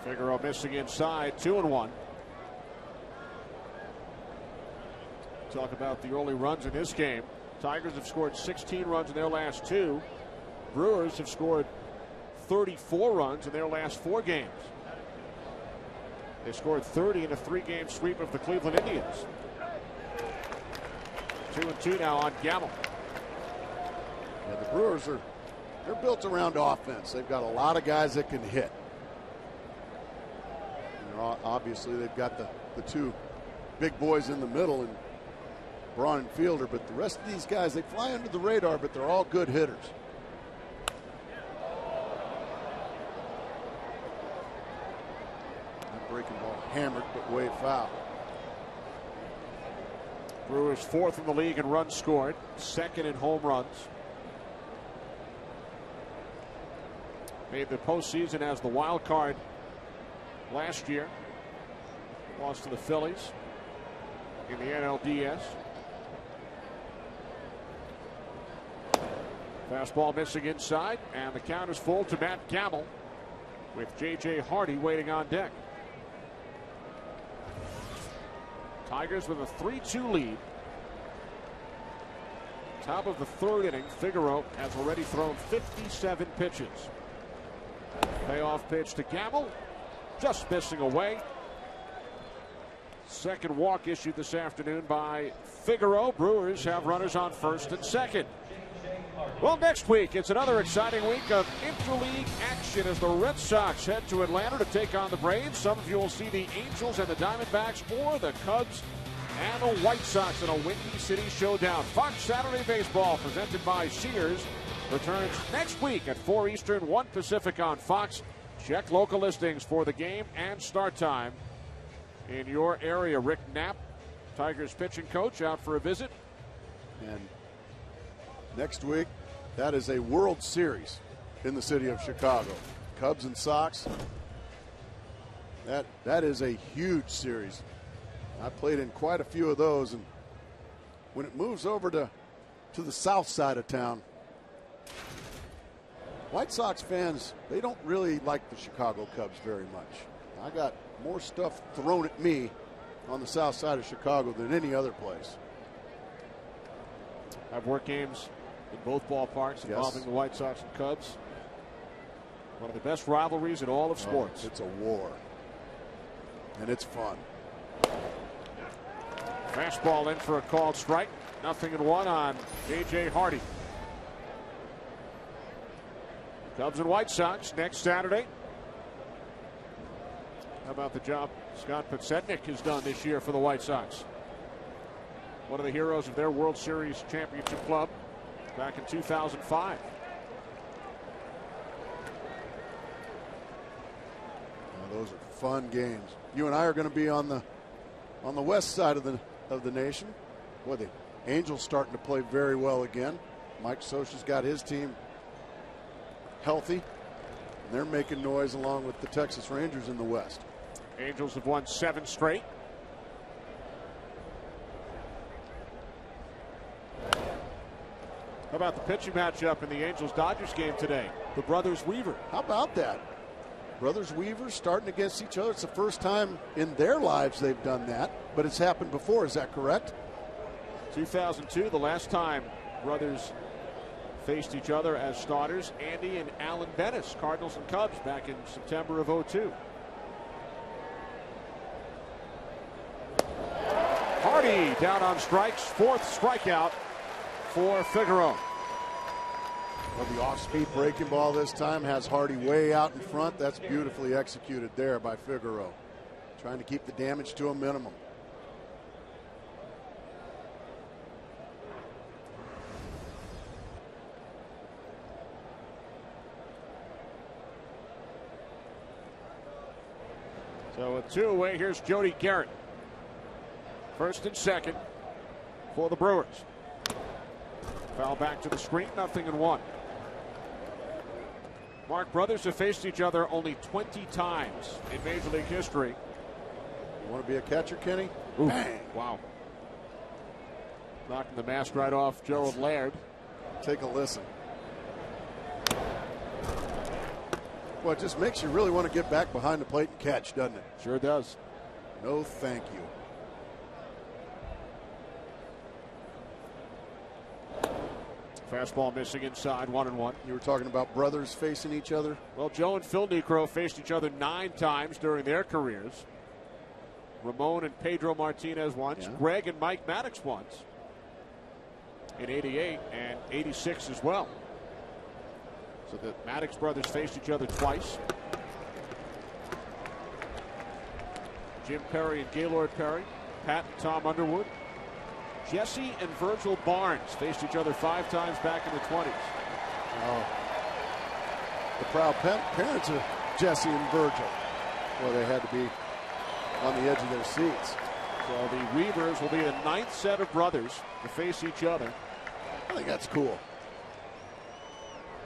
Speaker 1: Figaro missing inside, 2-1. Talk about the early runs in this game. Tigers have scored 16 runs in their last 2. Brewers have scored 34 runs in their last 4 games. They scored 30 in a 3-game sweep of the Cleveland Indians. 2-2 now on Gamble.
Speaker 2: Yeah, the Brewers they're built around offense. They've got a lot of guys that can hit. And obviously they've got the 2 big boys in the middle and Braun and Fielder, but the rest of these guys, they fly under the radar, but they're all good hitters. That breaking ball hammered, but way foul.
Speaker 1: Brewers 4th in the league in runs scored, 2nd in home runs. Made the postseason as the wild card last year. Lost to the Phillies in the NLDS. Fastball missing inside, and the count is full to Matt Gamble with J.J. Hardy waiting on deck. Tigers with a 3-2 lead. Top of the third inning, Figaro has already thrown 57 pitches. Payoff pitch to Gamble, just missing away. Second walk issued this afternoon by Figaro. Brewers have runners on first and second. Well, next week, it's another exciting week of interleague action as the Red Sox head to Atlanta to take on the Braves. Some of you will see the Angels and the Diamondbacks, or the Cubs and the White Sox in a Windy City showdown. Fox Saturday Baseball, presented by Sears, returns next week at 4 Eastern, 1 Pacific on Fox. Check local listings for the game and start time in your area. Rick Knapp, Tigers pitching coach, out for a visit.
Speaker 2: And next week, that is a World Series in the city of Chicago. Cubs and Sox. That is a huge series. I played in quite a few of those, and when it moves over to the south side of town, White Sox fans, they don't really like the Chicago Cubs very much. I got more stuff thrown at me on the south side of Chicago than any other place.
Speaker 1: I've worked games in both ballparks involving the White Sox and Cubs. One of the best rivalries in all of sports.
Speaker 2: It's a war, and it's fun.
Speaker 1: Fastball in for a called strike. 0-1 on J.J. Hardy. Cubs and White Sox next Saturday. How about the job Scott Podsednik has done this year for the White Sox? One of the heroes of their World Series championship club back in 2005.
Speaker 2: Those are fun games. You and I are going to be on the west side of the nation. Boy, the Angels starting to play very well again. Mike Scioscia's got his team healthy, and they're making noise along with the Texas Rangers in the west.
Speaker 1: Angels have won 7 straight. How about the pitching matchup in the Angels-Dodgers game today? The brothers Weaver.
Speaker 2: How about that? Brothers Weaver starting against each other. It's the first time in their lives they've done that, but it's happened before. Is that correct?
Speaker 1: 2002, the last time brothers faced each other as starters. Andy and Alan Bennis, Cardinals and Cubs, back in September of 2002. Hardy down on strikes. 4th strikeout for Figaro.
Speaker 2: Well, the off-speed breaking ball this time has Hardy way out in front. That's beautifully executed there by Figaro. Trying to keep the damage to a minimum.
Speaker 1: So with 2 away, here's Jody Garrett. First and second for the Brewers. Foul back to the screen, 0-1. Mark, brothers have faced each other only 20 times in Major League history.
Speaker 2: You want to be a catcher, Kenny?
Speaker 1: Ooh, bang. Wow. Knocking the mask right off Gerald Laird.
Speaker 2: Take a listen. Well, it just makes you really want to get back behind the plate and catch, doesn't it?
Speaker 1: Sure does.
Speaker 2: No, thank you.
Speaker 1: Fastball missing inside, 1-1.
Speaker 2: You were talking about brothers facing each other?
Speaker 1: Well, Joe and Phil Niekro faced each other 9 times during their careers. Ramon and Pedro Martinez once. Yeah. Greg and Mike Maddox once. In 88 and 86 as well. So the Maddox brothers faced each other twice. Jim Perry and Gaylord Perry. Pat and Tom Underwood. Jesse and Virgil Barnes faced each other 5 times back in the 20s.
Speaker 2: Oh. The proud parents of Jesse and Virgil. Well, they had to be on the edge of their seats.
Speaker 1: So the Weavers will be the 9th set of brothers to face each other.
Speaker 2: I think that's cool.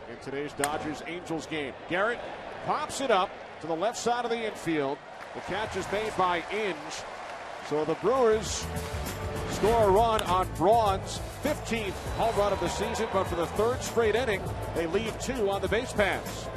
Speaker 1: In today's Dodgers-Angels game. Garrett pops it up to the left side of the infield. The catch is made by Inge. So the Brewers score a run on Braun's 15th home run of the season, but for the third straight inning, they leave 2 on the base paths.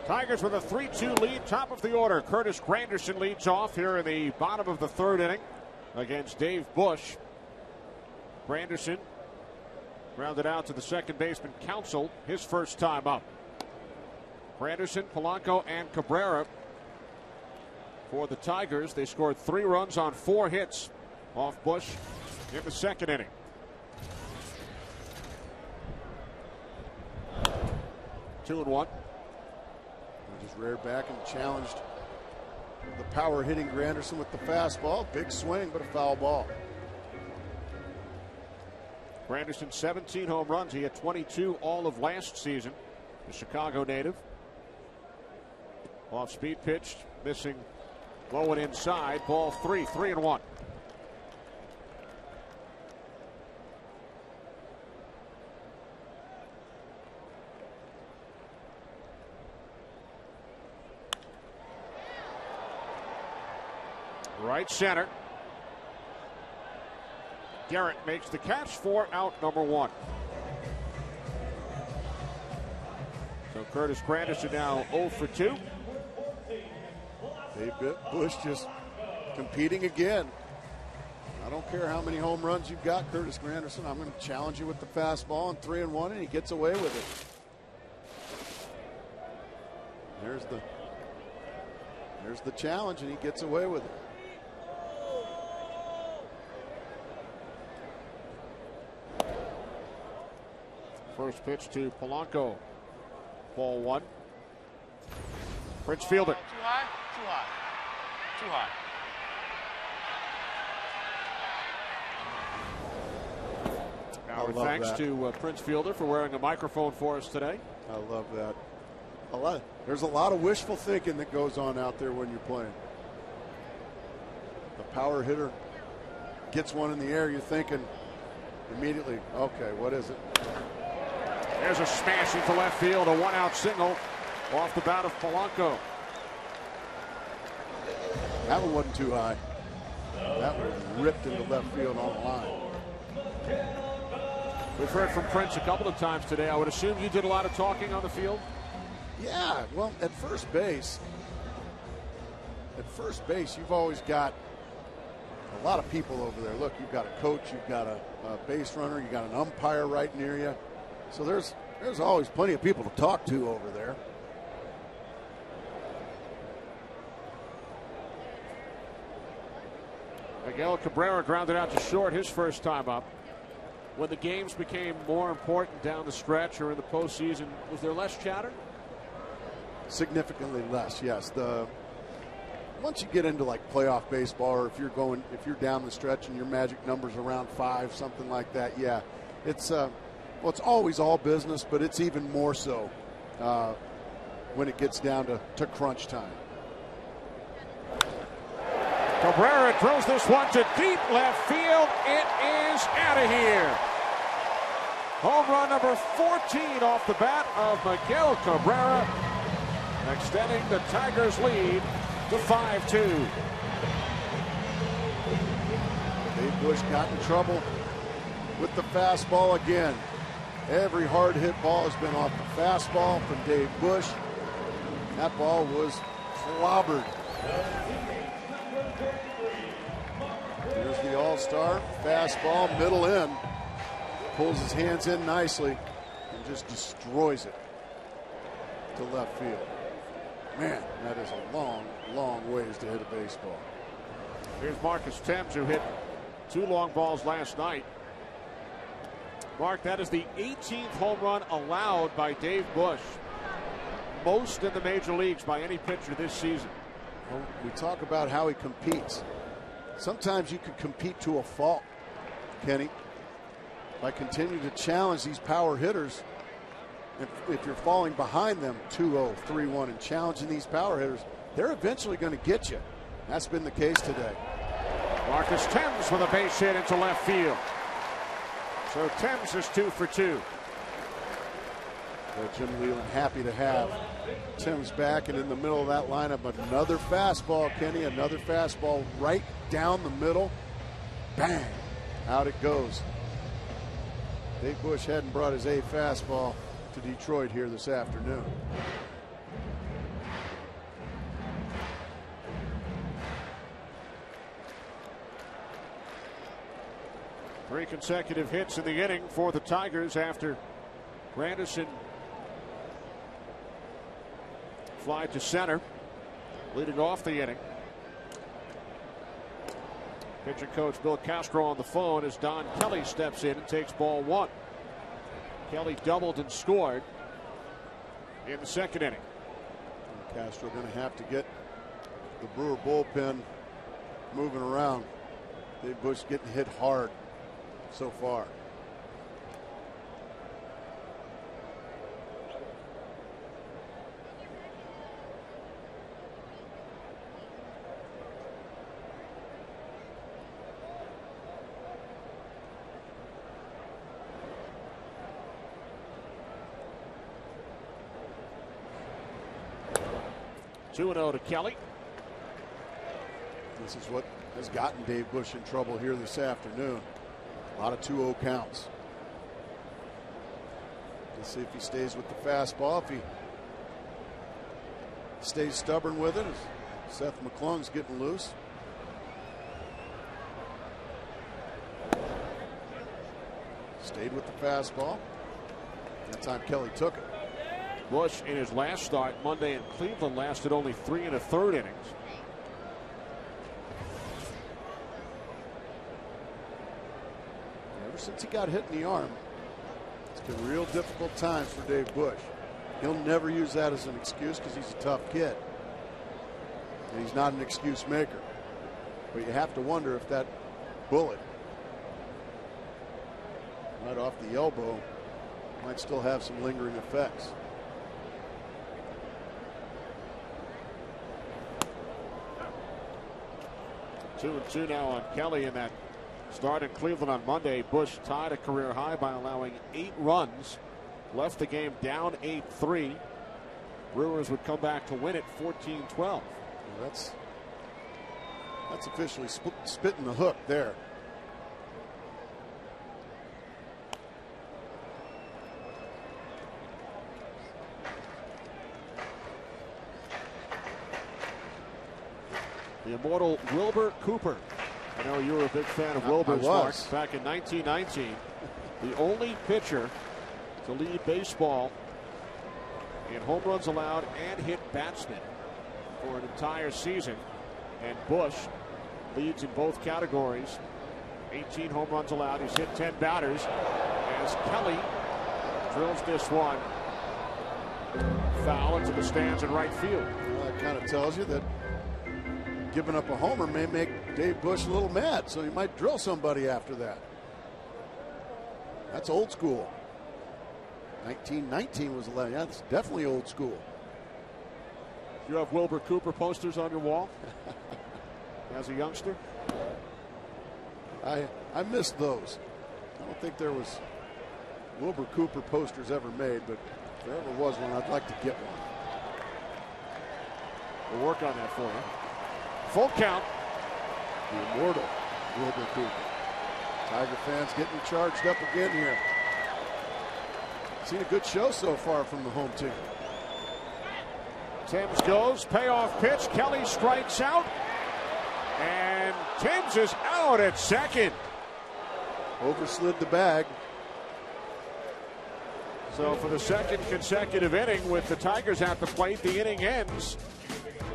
Speaker 1: Tigers with a 3-2 lead, top of the order. Curtis Granderson leads off here in the bottom of the third inning against Dave Bush. Granderson grounded out to the second baseman Counsell, his first time up. Granderson, Polanco, and Cabrera for the Tigers. They scored 3 runs on 4 hits off Bush in the second inning. Two and one.
Speaker 2: Just reared back and challenged the power hitting Granderson with the fastball. Big swing, but a foul ball.
Speaker 1: Granderson 17 home runs. He had 22 all of last season. The Chicago native. Off speed pitch, missing low and inside. Ball 3, 3-1. Right center. Garrett makes the catch for out number 1. So Curtis Granderson now 0 for 2.
Speaker 2: Dave Bush just competing again. I don't care how many home runs you've got, Curtis Granderson. I'm going to challenge you with the fastball and 3-1, and he gets away with it. There's the challenge, and he gets away with it.
Speaker 1: First pitch to Polanco. Ball 1. Prince fielder.
Speaker 4: Too high? Too high. Too high.
Speaker 1: Our thanks to Prince Fielder for wearing a microphone for us today.
Speaker 2: I love that. There's a lot of wishful thinking that goes on out there when you're playing. The power hitter gets one in the air, you're thinking immediately, okay, what is it?
Speaker 1: There's a smash into left field, a 1-out single off the bat of Polanco.
Speaker 2: That one wasn't too high. That one ripped into left field on the line.
Speaker 1: We've heard from Prince a couple of times today. I would assume you did a lot of talking on the field?
Speaker 2: Yeah, well, at first base, you've always got a lot of people over there. Look, you've got a coach, you've got a base runner, you've got an umpire right near you. So there's always plenty of people to talk to over there.
Speaker 1: Miguel Cabrera grounded out to short his first time up. When the games became more important down the stretch or in the postseason, was there less chatter?
Speaker 2: Significantly less, yes. Once you get into like playoff baseball, or if you're down the stretch and your magic number's around 5, something like that, yeah, it's it's always all business, but it's even more so when it gets down to crunch time.
Speaker 1: Cabrera throws this one to deep left field. It is out of here. Home run number 14 off the bat of Miguel Cabrera, extending the Tigers' lead to 5-2.
Speaker 2: Dave Bush got in trouble with the fastball again. Every hard hit ball has been off the fastball from Dave Bush. That ball was clobbered. Here's the all-star fastball, middle in. Pulls his hands in nicely and just destroys it to left field. Man, that is a long, long ways to hit a baseball.
Speaker 1: Here's Marcus Thames, who hit 2 long balls last night. Mark, that is the 18th home run allowed by Dave Bush. Most in the major leagues by any pitcher this season.
Speaker 2: Well, we talk about how he competes. Sometimes you can compete to a fault, Kenny, by continuing to challenge these power hitters. If you're falling behind them 2-0, 3-1 and challenging these power hitters, they're eventually going to get you. That's been the case today.
Speaker 1: Marcus Thames with a base hit into left field. So Thames is 2 for 2.
Speaker 2: Jim Leyland happy to have Thames back, and in the middle of that lineup, another fastball, Kenny, another fastball right down the middle. Bang! Out it goes. Dave Bush hadn't brought his A fastball to Detroit here this afternoon.
Speaker 1: Three consecutive hits in the inning for the Tigers after Granderson fly to center, leading off the inning. Pitching coach Bill Castro on the phone as Don Kelly steps in and takes ball 1. Kelly doubled and scored in the second inning.
Speaker 2: Castro going to have to get the Brewer bullpen moving around. Dave Bush getting hit hard so far.
Speaker 1: Two 2-0 to Kelly.
Speaker 2: This is what has gotten Dave Bush in trouble here this afternoon. A lot of 2-0 counts. Let's see if he stays with the fastball. If he stays stubborn with it, Seth McClung's getting loose. Stayed with the fastball. That time Kelly took it.
Speaker 1: Bush in his last start Monday in Cleveland lasted only 3 1/3 innings.
Speaker 2: Ever since he got hit in the arm, it's been real difficult times for Dave Bush. He'll never use that as an excuse because he's a tough kid. And he's not an excuse maker. But you have to wonder if that bullet right off the elbow might still have some lingering effects.
Speaker 1: 2-2 now on Kelly in that start in Cleveland on Monday. Bush tied a career high by allowing 8 runs. Left the game down 8-3. Brewers would come back to win it 14-12.
Speaker 2: Well, that's officially spitting the hook there.
Speaker 1: The immortal Wilbur Cooper. I know you were a big fan of Wilbur's, Mark, back in 1919. The only pitcher to lead baseball in home runs allowed and hit batsmen for an entire season. And Bush leads in both categories. 18 home runs allowed. He's hit 10 batters as Kelly drills this one foul into the stands in right field.
Speaker 2: Well, that kind of tells you that giving up a homer may make Dave Bush a little mad, so he might drill somebody after that. That's old school. 1919 was 11. Yeah, that's definitely old school.
Speaker 1: You have Wilbur Cooper posters on your wall as a youngster?
Speaker 2: I missed those. I don't think there was Wilbur Cooper posters ever made, but if there ever was one, I'd like to get one.
Speaker 1: We'll work on that for you. Full count.
Speaker 2: The immortal Wilbur Cooper. Tiger fans getting charged up again here. Seen a good show so far from the home team.
Speaker 1: Timms goes, payoff pitch. Kelly strikes out. And Timms is out at second.
Speaker 2: Overslid the bag.
Speaker 1: So for the second consecutive inning with the Tigers at the plate, the inning ends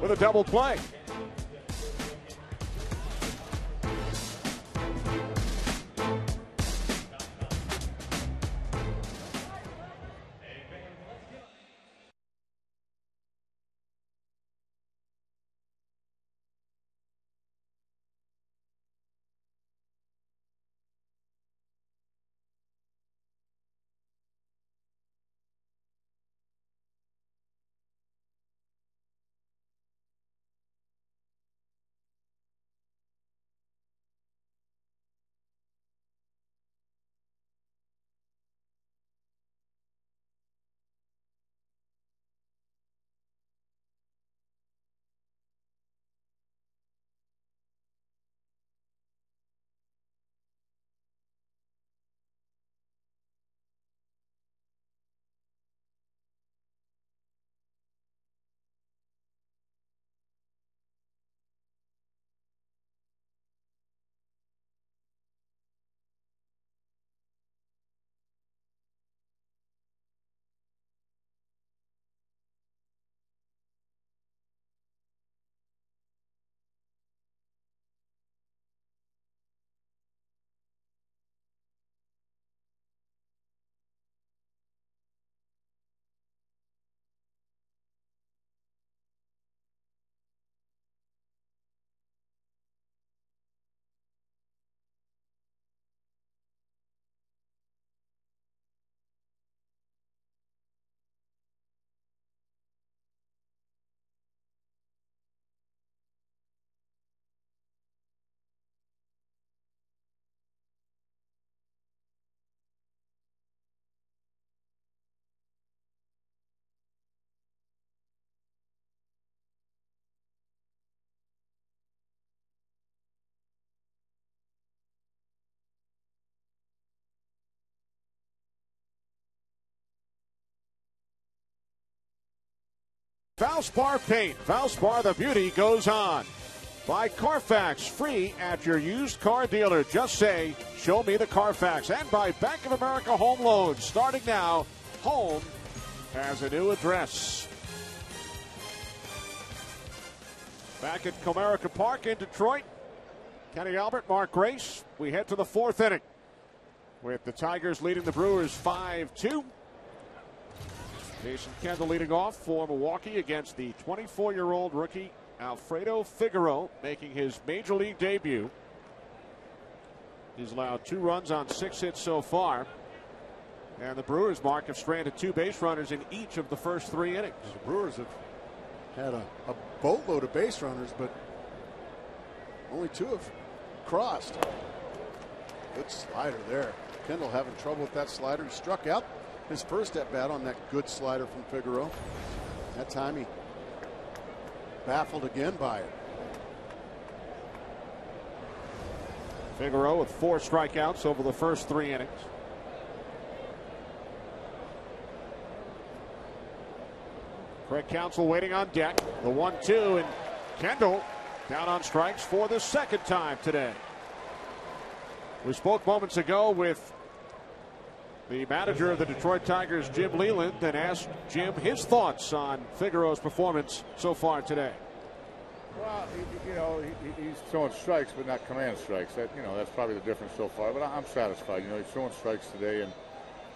Speaker 1: with a double play. Valspar Paint. Valspar the beauty goes on. Buy Carfax free at your used car dealer. Just say, show me the Carfax. And by Bank of America Home Loans. Starting now, home has a new address. Back at Comerica Park in Detroit. Kenny Albert, Mark Grace. We head to the fourth inning with the Tigers leading the Brewers 5-2. Jason Kendall leading off for Milwaukee against the 24-year-old rookie Alfredo Figaro, making his major league debut. He's allowed 2 runs on 6 hits so far. And the Brewers, Mark, have stranded 2 base runners in each of the first 3 innings.
Speaker 2: The Brewers have had a boatload of base runners, but only 2 have crossed. Good slider there. Kendall having trouble with that slider. He struck out his first at bat on that good slider from Figaro. That time he baffled again by it.
Speaker 1: Figaro with 4 strikeouts over the first 3 innings. Craig Counsell waiting on deck. The 1-2, and Kendall Down on strikes for the second time today. We spoke moments ago with the manager of the Detroit Tigers, Jim Leland, and asked Jim his thoughts on Figaro's performance so far today.
Speaker 5: Well, he's throwing strikes, but not command strikes. That's probably the difference so far. But I'm satisfied. He's throwing strikes today, and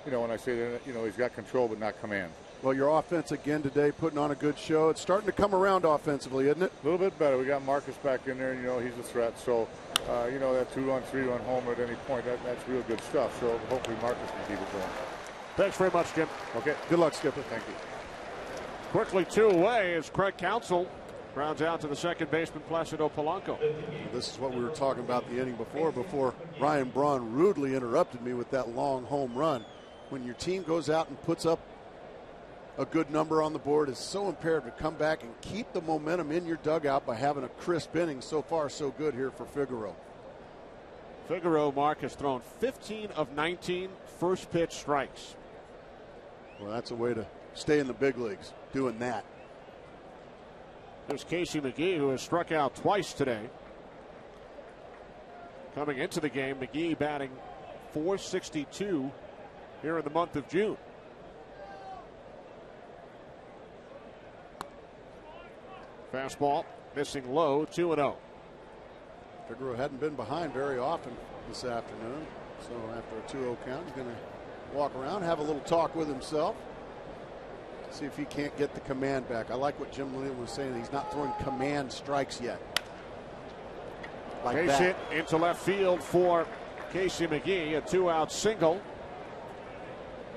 Speaker 5: when I say that, he's got control, but not command.
Speaker 2: Well, your offense again today, putting on a good show. It's starting to come around offensively, isn't it?
Speaker 5: A little bit better. We got Marcus back in there, and he's a threat. So, that 2-run, 3-run homer at any point, that's real good stuff. So hopefully Marcus can keep it going.
Speaker 1: Thanks very much, Jim.
Speaker 5: Okay.
Speaker 2: Good luck, Skipper.
Speaker 5: Thank you.
Speaker 1: Quickly 2 away as Craig Counsell grounds out to the second baseman, Placido Polanco.
Speaker 2: This is what we were talking about the inning before Ryan Braun rudely interrupted me with that long home run. When your team goes out and puts up a good number on the board, it's so imperative to come back and keep the momentum in your dugout by having a crisp inning. So far, so good here for Figaro.
Speaker 1: Figaro, Mark, has thrown 15 of 19 first pitch strikes.
Speaker 2: Well, that's a way to stay in the big leagues, doing that.
Speaker 1: There's Casey McGee, who has struck out twice today. Coming into the game, McGee batting .462 here in the month of June. Fastball missing low, 2-0.
Speaker 2: Figaro hadn't been behind very often this afternoon. So after a 2-0 count, he's going to walk around, have a little talk with himself, see if he can't get the command back. I like what Jim Leland was saying. He's not throwing command strikes yet.
Speaker 1: Base hit into left field for Casey McGee, a 2-out single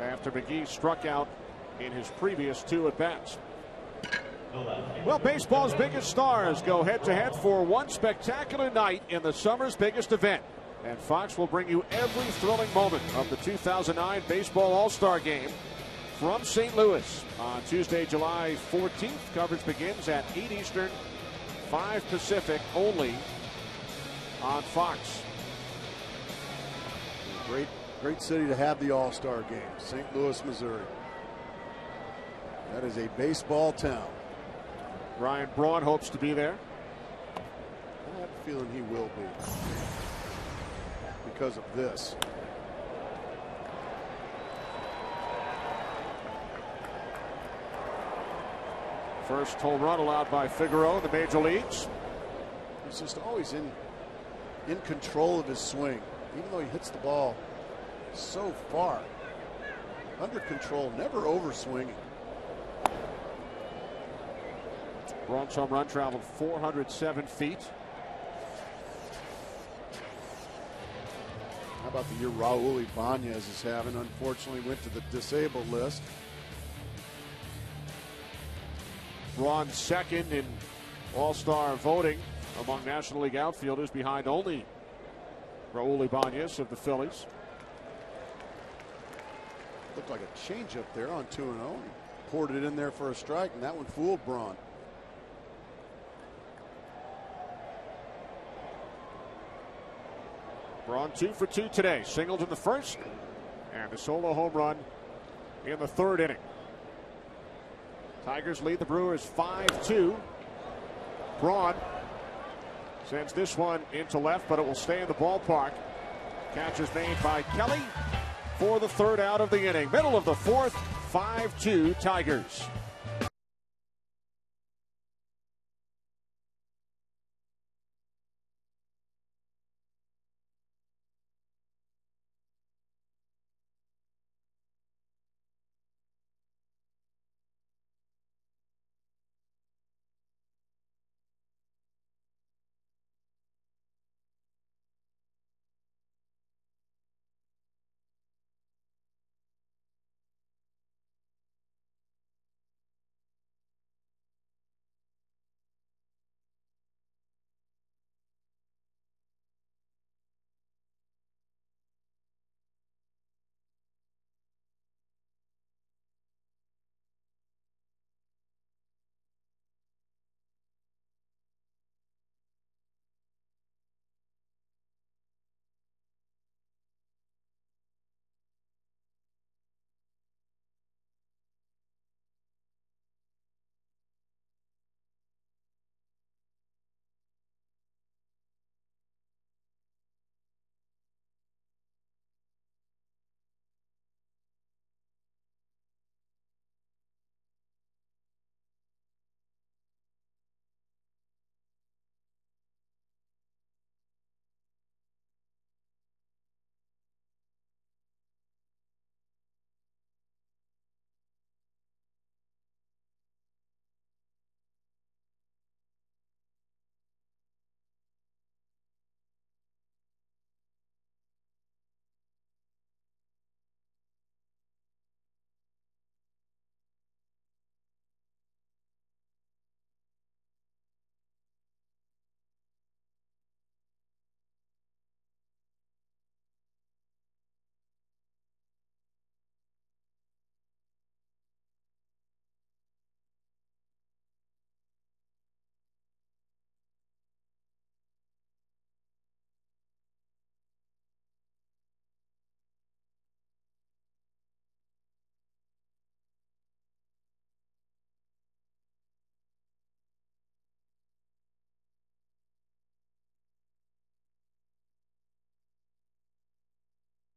Speaker 1: after McGee struck out in his previous 2 at-bats. Well, baseball's biggest stars go head-to-head for one spectacular night in the summer's biggest event. And Fox will bring you every thrilling moment of the 2009 Baseball All-Star Game from St. Louis on Tuesday, July 14th. Coverage begins at 8 Eastern, 5 Pacific, only on Fox.
Speaker 2: Great city to have the All-Star Game, St. Louis, Missouri. That is a baseball town.
Speaker 1: Ryan Braun hopes to be there.
Speaker 2: I have a feeling he will be because of this.
Speaker 1: First home run allowed by Figaro in the major leagues.
Speaker 2: He's just always in control of his swing, even though he hits the ball so far. Under control, never over swinging.
Speaker 1: Braun's home run traveled 407 feet.
Speaker 2: How about the year Raul Ibanez is having? Unfortunately, went to the disabled list.
Speaker 1: Braun second in All-Star voting among National League outfielders, behind only Raul Ibanez of the Phillies.
Speaker 2: Looked like a changeup there on 2-0. Poured it in there for a strike, and that one fooled Braun.
Speaker 1: Braun 2 for 2 today. Singled in the first and a solo home run in the third inning. Tigers lead the Brewers 5-2. Braun sends this one into left, but it will stay in the ballpark. Catch is made by Kelly for the third out of the inning. Middle of the fourth, 5-2 Tigers.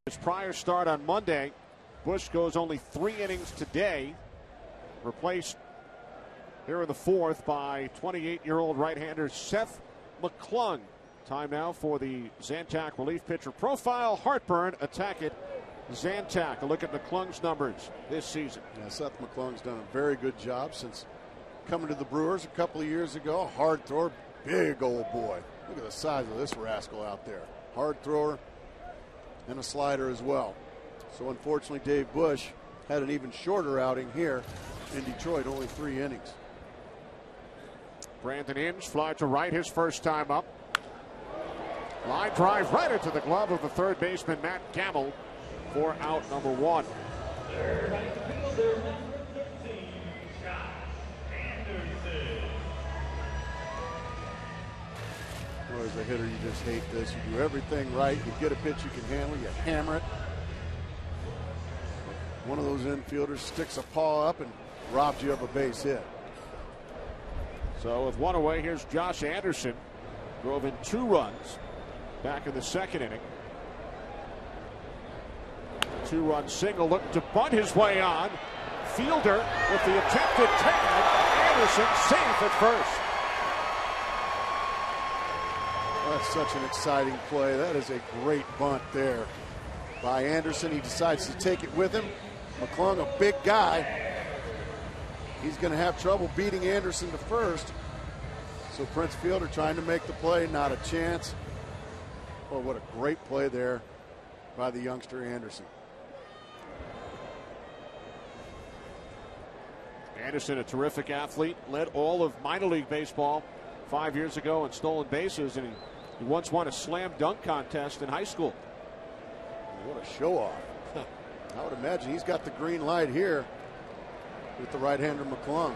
Speaker 1: His prior start on Monday, Bush goes only 3 innings today. Replaced here in the 4th by 28-year-old right-hander Seth McClung. Time now for the Zantac relief pitcher profile. Heartburn, attack it. Zantac, a look at McClung's numbers this season.
Speaker 2: Yeah, Seth McClung's done a very good job since coming to the Brewers a couple of years ago. Hard thrower, big old boy. Look at the size of this rascal out there. Hard thrower and a slider as well. So unfortunately, Dave Bush had an even shorter outing here in Detroit, only 3 innings.
Speaker 1: Brandon Inge fly to right his first time up. Line drive right into the glove of the third baseman Matt Gamble for out number 1.
Speaker 2: Well, as a hitter, you just hate this. You do everything right. You get a pitch you can handle. You hammer it. One of those infielders sticks a paw up and robs you of a base hit.
Speaker 1: So with 1 away, here's Josh Anderson. Drove in 2 runs back in the 2nd inning. 2-run single, looking to bunt his way on. Fielder with the attempted tag. Anderson safe at first.
Speaker 2: That's such an exciting play. That is a great bunt there by Anderson. He decides to take it with him. McClung, a big guy. He's going to have trouble beating Anderson to first. So Prince Fielder trying to make the play, not a chance. Oh, what a great play there by the youngster Anderson.
Speaker 1: Anderson, a terrific athlete, led all of minor league baseball 5 years ago in stolen bases, and he once won a slam dunk contest in high school.
Speaker 2: What a show off. I would imagine he's got the green light here with the right-hander McClung.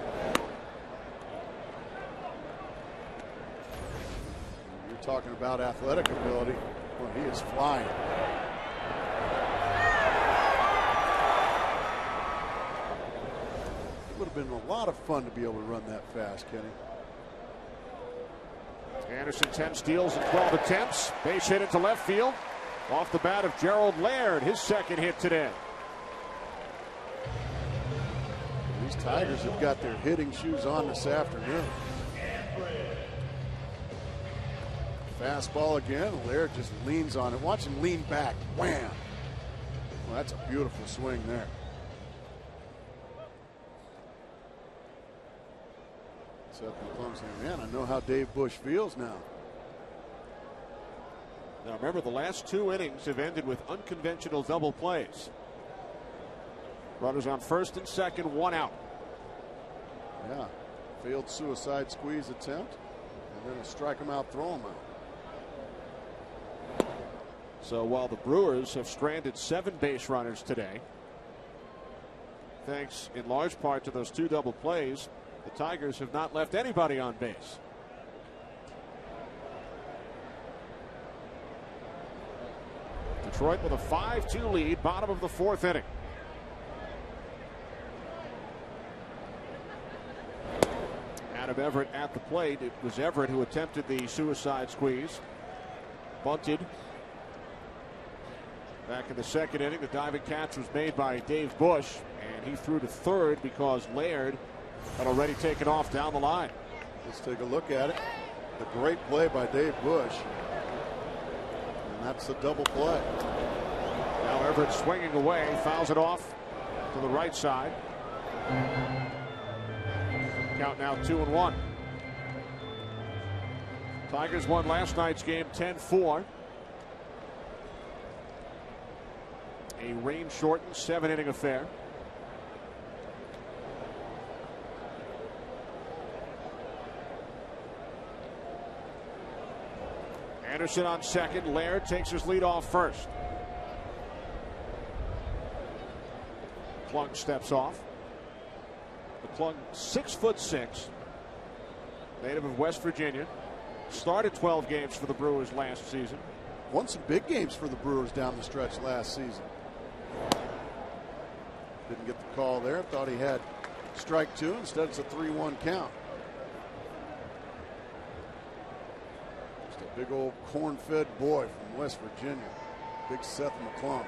Speaker 2: You're talking about athletic ability. Well, he is flying. It would have been a lot of fun to be able to run that fast, Kenny.
Speaker 1: Anderson 10 steals and 12 attempts. Base hit into left field. Off the bat of Gerald Laird, his 2nd hit today.
Speaker 2: These Tigers have got their hitting shoes on this afternoon. Fastball again. Laird just leans on it. Watch him lean back. Wham! Well, that's a beautiful swing there. Seth McClung saying, man, I know how Dave Bush feels now.
Speaker 1: Now remember, the last 2 innings have ended with unconventional double plays. Runners on first and second, 1 out.
Speaker 2: Yeah, failed suicide squeeze attempt, and then a strike him out, throw him out.
Speaker 1: So while the Brewers have stranded 7 base runners today, thanks in large part to those 2 double plays, the Tigers have not left anybody on base. Detroit with a 5-2 lead, bottom of the 4th inning. Adam Everett at the plate. It was Everett who attempted the suicide squeeze. Bunted. Back in the 2nd inning, the diving catch was made by Dave Bush, and he threw to third because Laird had already taken off down the line.
Speaker 2: Let's take a look at it. The great play by Dave Bush. And that's the double play.
Speaker 1: Now Everett swinging away, fouls it off to the right side. Count now 2-1. Tigers won last night's game 10-4. A rain-shortened 7-inning affair. Anderson on second. Laird takes his lead off first. McClung steps off. McClung 6'6", native of West Virginia. Started 12 games for the Brewers last season.
Speaker 2: Won some big games for the Brewers down the stretch last season. Didn't get the call there. Thought he had strike 2. Instead, it's a 3-1 count. Just a big old corn-fed boy from West Virginia. Big Seth McClung.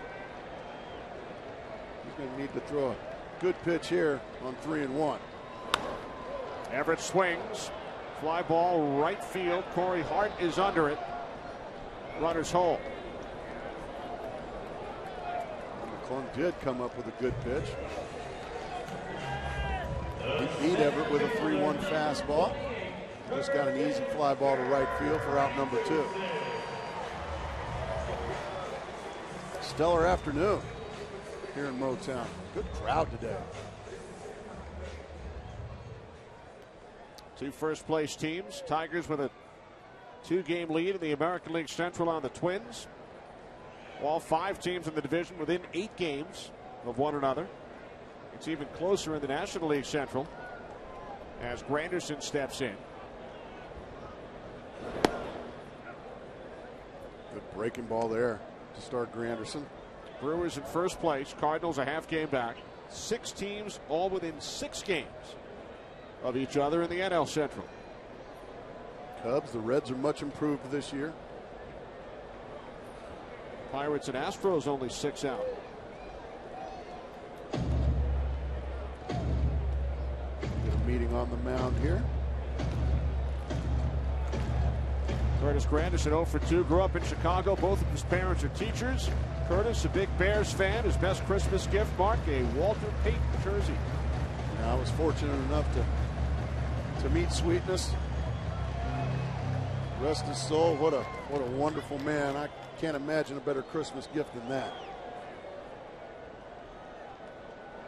Speaker 2: He's going to need to throw a good pitch here on 3-1.
Speaker 1: Everett swings. Fly ball right field. Corey Hart is under it. Runner's home.
Speaker 2: McClung did come up with a good pitch. He beat Everett with a 3-1 fastball. Just got an easy fly ball to right field for out number 2. Stellar afternoon here in Motown. Good crowd today.
Speaker 1: 2 first place teams. Tigers with a 2-game lead in the American League Central on the Twins. All 5 teams in the division within 8 games of one another. It's even closer in the National League Central as Granderson steps in.
Speaker 2: Good breaking ball there to start Granderson.
Speaker 1: Brewers in first place. Cardinals a half game back. 6 teams all within 6 games of each other in the NL Central.
Speaker 2: Cubs, the Reds are much improved this year.
Speaker 1: Pirates and Astros only 6 out.
Speaker 2: Get a meeting on the mound here.
Speaker 1: Curtis Granderson 0 for 2. Grew up in Chicago. Both of his parents are teachers. Curtis, a big Bears fan. His best Christmas gift, Mark, a Walter Payton jersey.
Speaker 2: I was fortunate enough to meet Sweetness. Rest his soul. What a wonderful man. I can't imagine a better Christmas gift than that.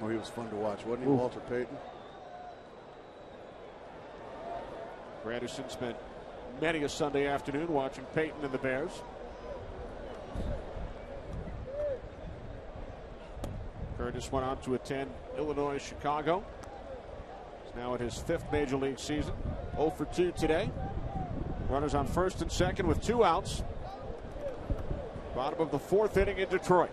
Speaker 2: Oh, he was fun to watch, wasn't he,
Speaker 1: Ooh.
Speaker 2: Walter Payton?
Speaker 1: Granderson spent many a Sunday afternoon watching Payton and the Bears. Curtis went on to attend Illinois, Chicago. He's now in his 5th major league season. 0 for 2 today. Runners on first and second with 2 outs. Bottom of the 4th inning in Detroit.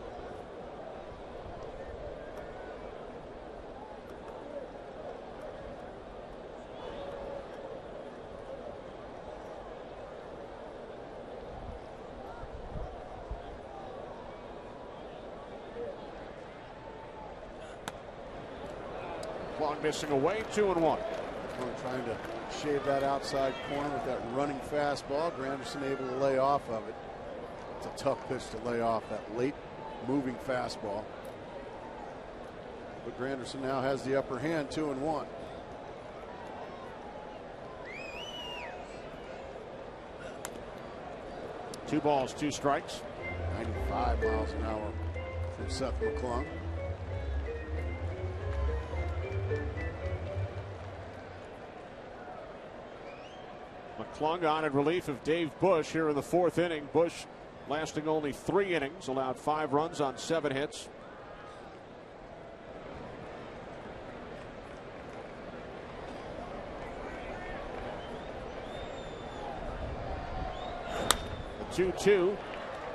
Speaker 1: Long missing away, 2-1.
Speaker 2: Trying to shave that outside corner with that running fastball. Granderson able to lay off of it. It's a tough pitch to lay off, that late moving fastball. But Granderson now has the upper hand, 2-1.
Speaker 1: Two balls, 2 strikes.
Speaker 2: 95 miles an hour from Seth McClung.
Speaker 1: McClung on in relief of Dave Bush here in the 4th inning. Bush lasting only 3 innings, allowed 5 runs on 7 hits. The 2-2.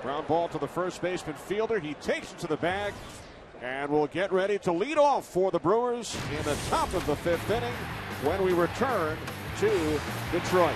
Speaker 1: Ground ball to the first baseman fielder. He takes it to the bag and will get ready to lead off for the Brewers in the top of the 5th inning when we return to Detroit.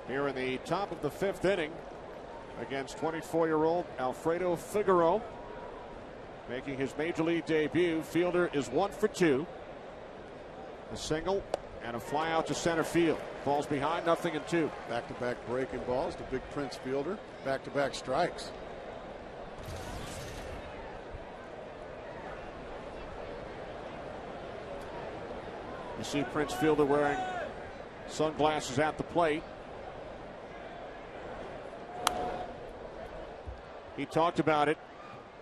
Speaker 1: here in the top of the 5th inning against 24-year-old Alfredo Figaro, making his major league debut. Fielder is 1 for 2. A single and a fly out to center field. Falls behind, 0-2.
Speaker 2: Back-to-back breaking balls to Big Prince Fielder. Back-to-back strikes.
Speaker 1: You see Prince Fielder wearing sunglasses at the plate. He talked about it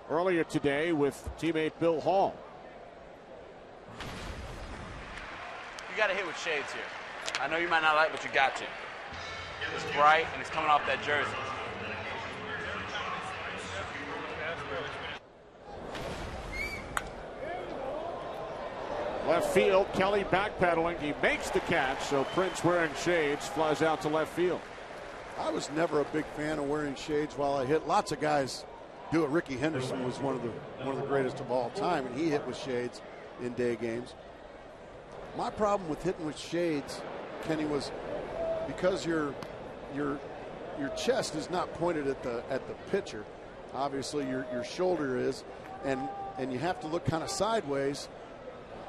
Speaker 1: earlier today with teammate Bill Hall.
Speaker 4: You got to hit with shades here. I know you might not like, but you got to. It's bright and it's coming off that jersey.
Speaker 1: Left field, Kelly backpedaling. He makes the catch, so Prince, wearing shades, flies out to left field.
Speaker 2: I was never a big fan of wearing shades while I hit. Lots of guys do it. Ricky Henderson was one of the greatest of all time, and he hit with shades in day games. My problem with hitting with shades, Kenny, was because your chest is not pointed at the pitcher. Obviously, your shoulder is, and you have to look kind of sideways.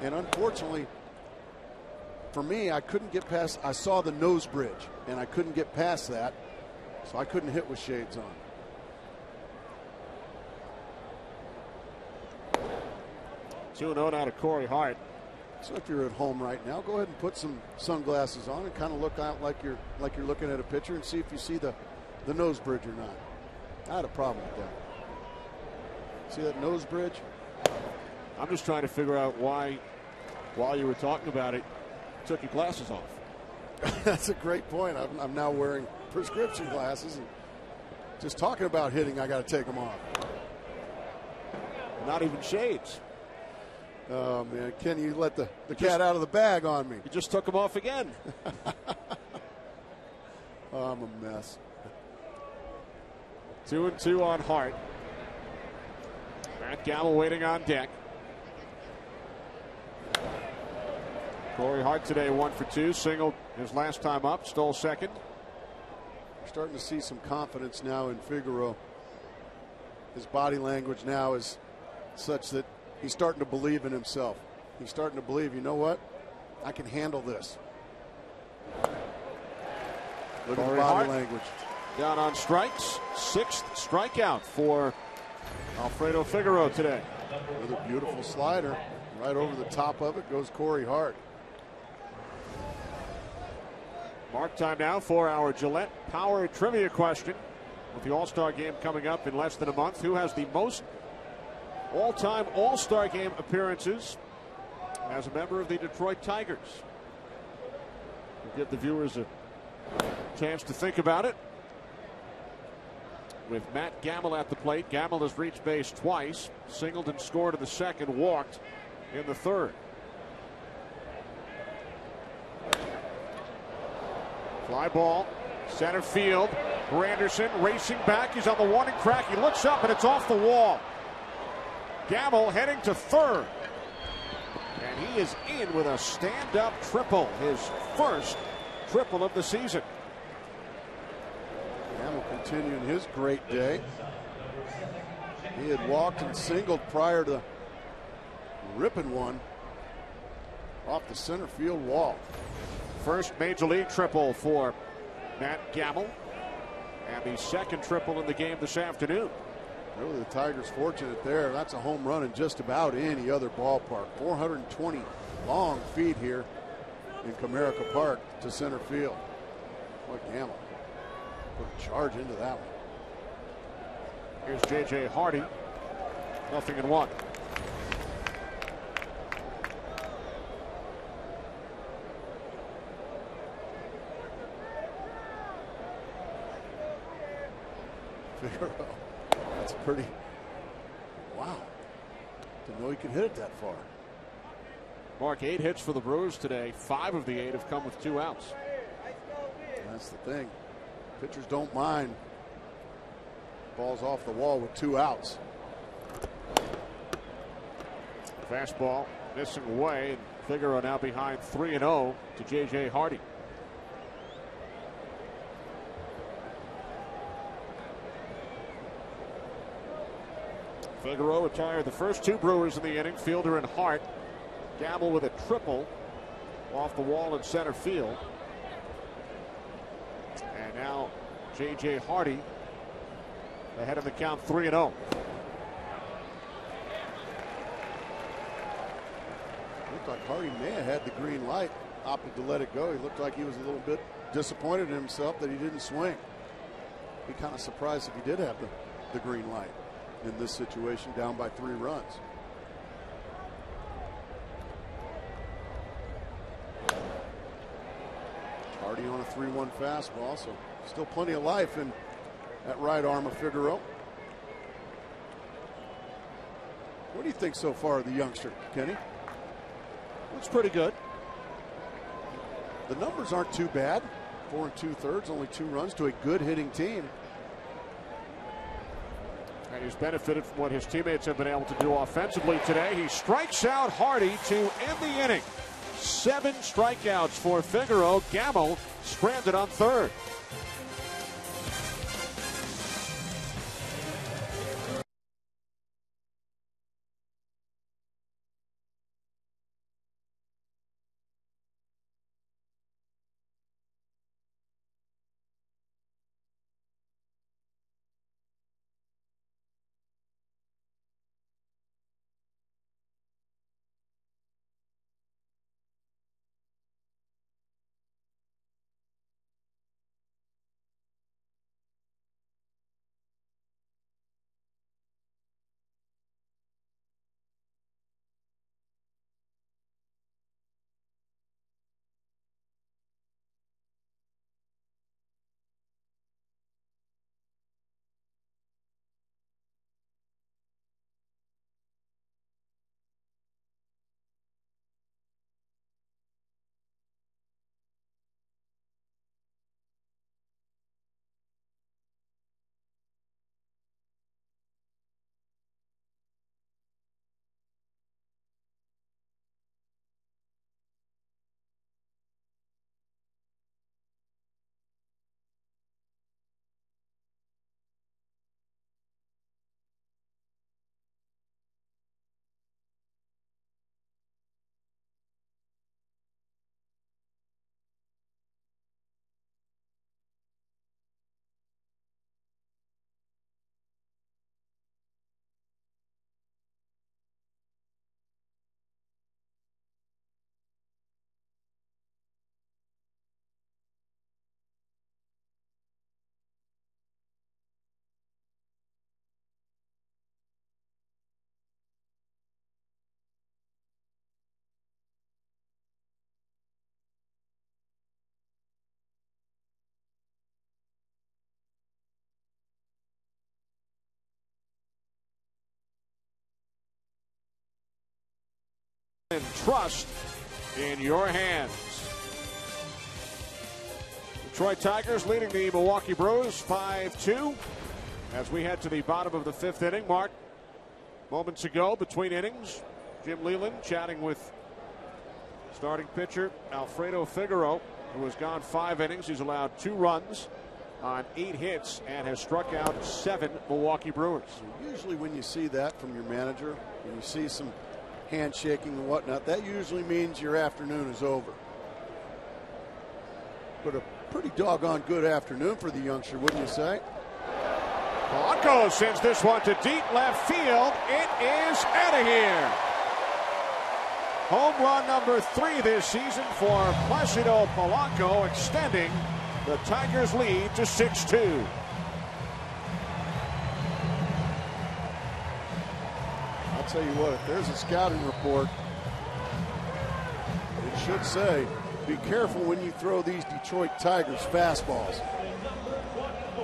Speaker 2: And unfortunately, for me, I couldn't get past. I saw the nose bridge, and I couldn't get past that, so I couldn't hit with shades on.
Speaker 1: 2-0 now to Corey Hart.
Speaker 2: So if you're at home right now, go ahead and put some sunglasses on and kind of look out like you're looking at a pitcher and see if you see the nose bridge or not. I had a problem with that. See that nose bridge?
Speaker 1: I'm just trying to figure out why, while you were talking about it, you took your glasses off.
Speaker 2: That's a great point. I'm now wearing prescription glasses, and just talking about hitting, I got to take them off.
Speaker 1: Not even shades.
Speaker 2: Oh, man. Kenny, you let the cat out of the bag on me.
Speaker 1: You just took them off again.
Speaker 2: Oh, I'm a mess.
Speaker 1: 2-2 on Hart. Matt Gamble waiting on deck. Corey Hart today 1 for 2. Singled his last time up. Stole second.
Speaker 2: We're starting to see some confidence now in Figaro. His body language now is such that he's starting to believe in himself. He's starting to believe, you know what? I can handle this. Look at the body language.
Speaker 1: Down on strikes. 6th strikeout for Alfredo Figaro today.
Speaker 2: Another beautiful slider. Right over the top of it goes Corey Hart.
Speaker 1: Mark time now for our Gillette Power Trivia question. With the All-Star game coming up in less than a month, who has the most all-time All-Star game appearances as a member of the Detroit Tigers? We'll give the viewers a chance to think about it. With Matt Gamble at the plate, Gamble has reached base twice, singled and scored in the second, walked in the third. Fly ball, center field. Granderson racing back. He's on the warning track. He looks up and it's off the wall. Gamble heading to third. And he is in with a stand-up triple. His first triple of the season.
Speaker 2: Gamble continuing his great day. He had walked and singled prior to ripping one off the center field wall.
Speaker 1: First major league triple for Matt Gamble, and the second triple in the game this afternoon.
Speaker 2: Really, the Tigers fortunate there. That's a home run in just about any other ballpark. 420 long feet here in Comerica Park to center field. Boy, Gamble put a charge into that one.
Speaker 1: Here's J.J. Hardy. 0-1.
Speaker 2: Figaro. That's pretty. Wow. Didn't know he could hit it that far.
Speaker 1: Mark, 8 hits for the Brewers today. 5 of the 8 have come with 2 outs.
Speaker 2: That's the thing. Pitchers don't mind balls off the wall with 2 outs.
Speaker 1: Fastball missing away, and Figaro now behind 3-0 to J.J. Hardy. Figaro retired the first two Brewers in the inning, Fielder and Hart. Gamble with a triple off the wall in center field. And now J.J. Hardy ahead of the count 3-0.
Speaker 2: Looked like Hardy may have had the green light, opted to let it go. He looked like he was a little bit disappointed in himself that he didn't swing. Be kind of surprised if he did have the green light in this situation, down by 3 runs. Hardy on a 3-1 fastball, so still plenty of life in that right arm of Figaro. What do you think so far of the youngster, Kenny?
Speaker 1: Looks pretty good.
Speaker 2: The numbers aren't too bad. 4 2/3, only 2 runs to a good hitting team.
Speaker 1: And he's benefited from what his teammates have been able to do offensively today. He strikes out Hardy to end the inning. 7 strikeouts for Figaro. Gamble stranded on third. And trust in your hands. Detroit Tigers leading the Milwaukee Brewers 5-2 as we head to the bottom of the 5th inning. Mark, moments ago between innings, Jim Leyland chatting with starting pitcher Alfredo Figaro, who has gone 5 innings. He's allowed 2 runs on 8 hits and has struck out 7 Milwaukee Brewers.
Speaker 2: Usually when you see that from your manager, when you see some handshaking and whatnot, that usually means your afternoon is over. But a pretty doggone good afternoon for the youngster, wouldn't you say?
Speaker 1: Polanco sends this one to deep left field. It is out of here. Home run number 3 this season for Placido Polanco, extending the Tigers' lead to 6-2.
Speaker 2: I'll tell you what, if there's a scouting report, it should say, be careful when you throw these Detroit Tigers fastballs.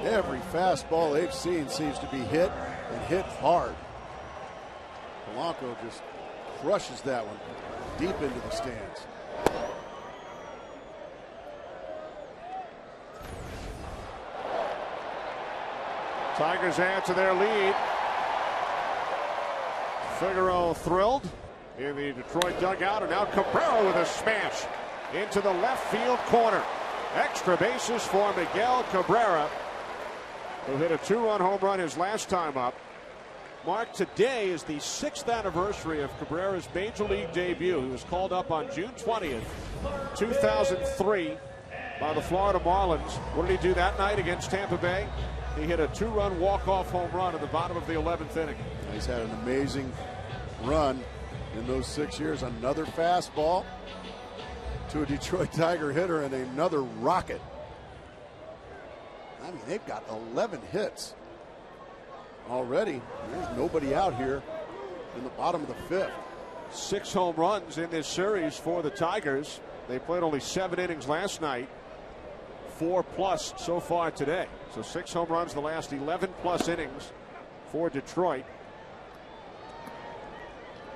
Speaker 2: Every fastball they've seen seems to be hit and hit hard. Polanco just crushes that one deep into the stands.
Speaker 1: Tigers add to their lead. Figaro thrilled in the Detroit dugout, and now Cabrera with a smash into the left field corner. Extra bases for Miguel Cabrera, who hit a 2-run home run his last time up. Mark, today is the 6th anniversary of Cabrera's Major League debut. He was called up on June 20th, 2003 by the Florida Marlins. What did he do that night against Tampa Bay? He hit a 2-run walk-off home run at the bottom of the 11th inning.
Speaker 2: He's had an amazing run in those 6 years. Another fastball to a Detroit Tiger hitter and another rocket. I mean, they've got 11 hits already. There's nobody out here in the bottom of the 5th.
Speaker 1: 6 home runs in this series for the Tigers. They played only 7 innings last night. 4+ so far today. So 6 home runs the last 11+ innings for Detroit.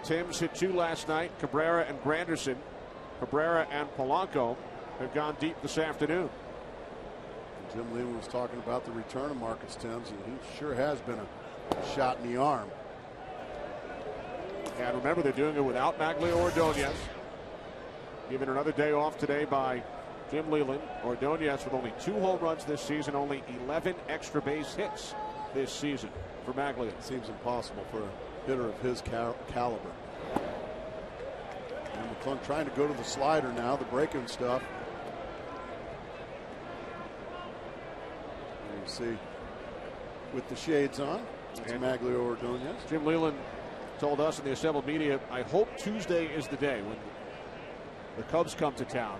Speaker 1: Timms hit 2 last night. Cabrera and Granderson. Cabrera and Polanco have gone deep this afternoon.
Speaker 2: Jim Lehman was talking about the return of Marcus Timms, and he sure has been a shot in the arm.
Speaker 1: And remember, they're doing it without Magglio Ordonez. Given another day off today by Jim Leyland. Ordonez with only 2 home runs this season, only 11 extra base hits this season for Magglio.
Speaker 2: It seems impossible for a hitter of his caliber. And McClung trying to go to the slider now, the breaking stuff. And you see with the shades on, it's Magglio Ordonez.
Speaker 1: Jim Leyland told us in the assembled media, I hope Tuesday is the day when the Cubs come to town.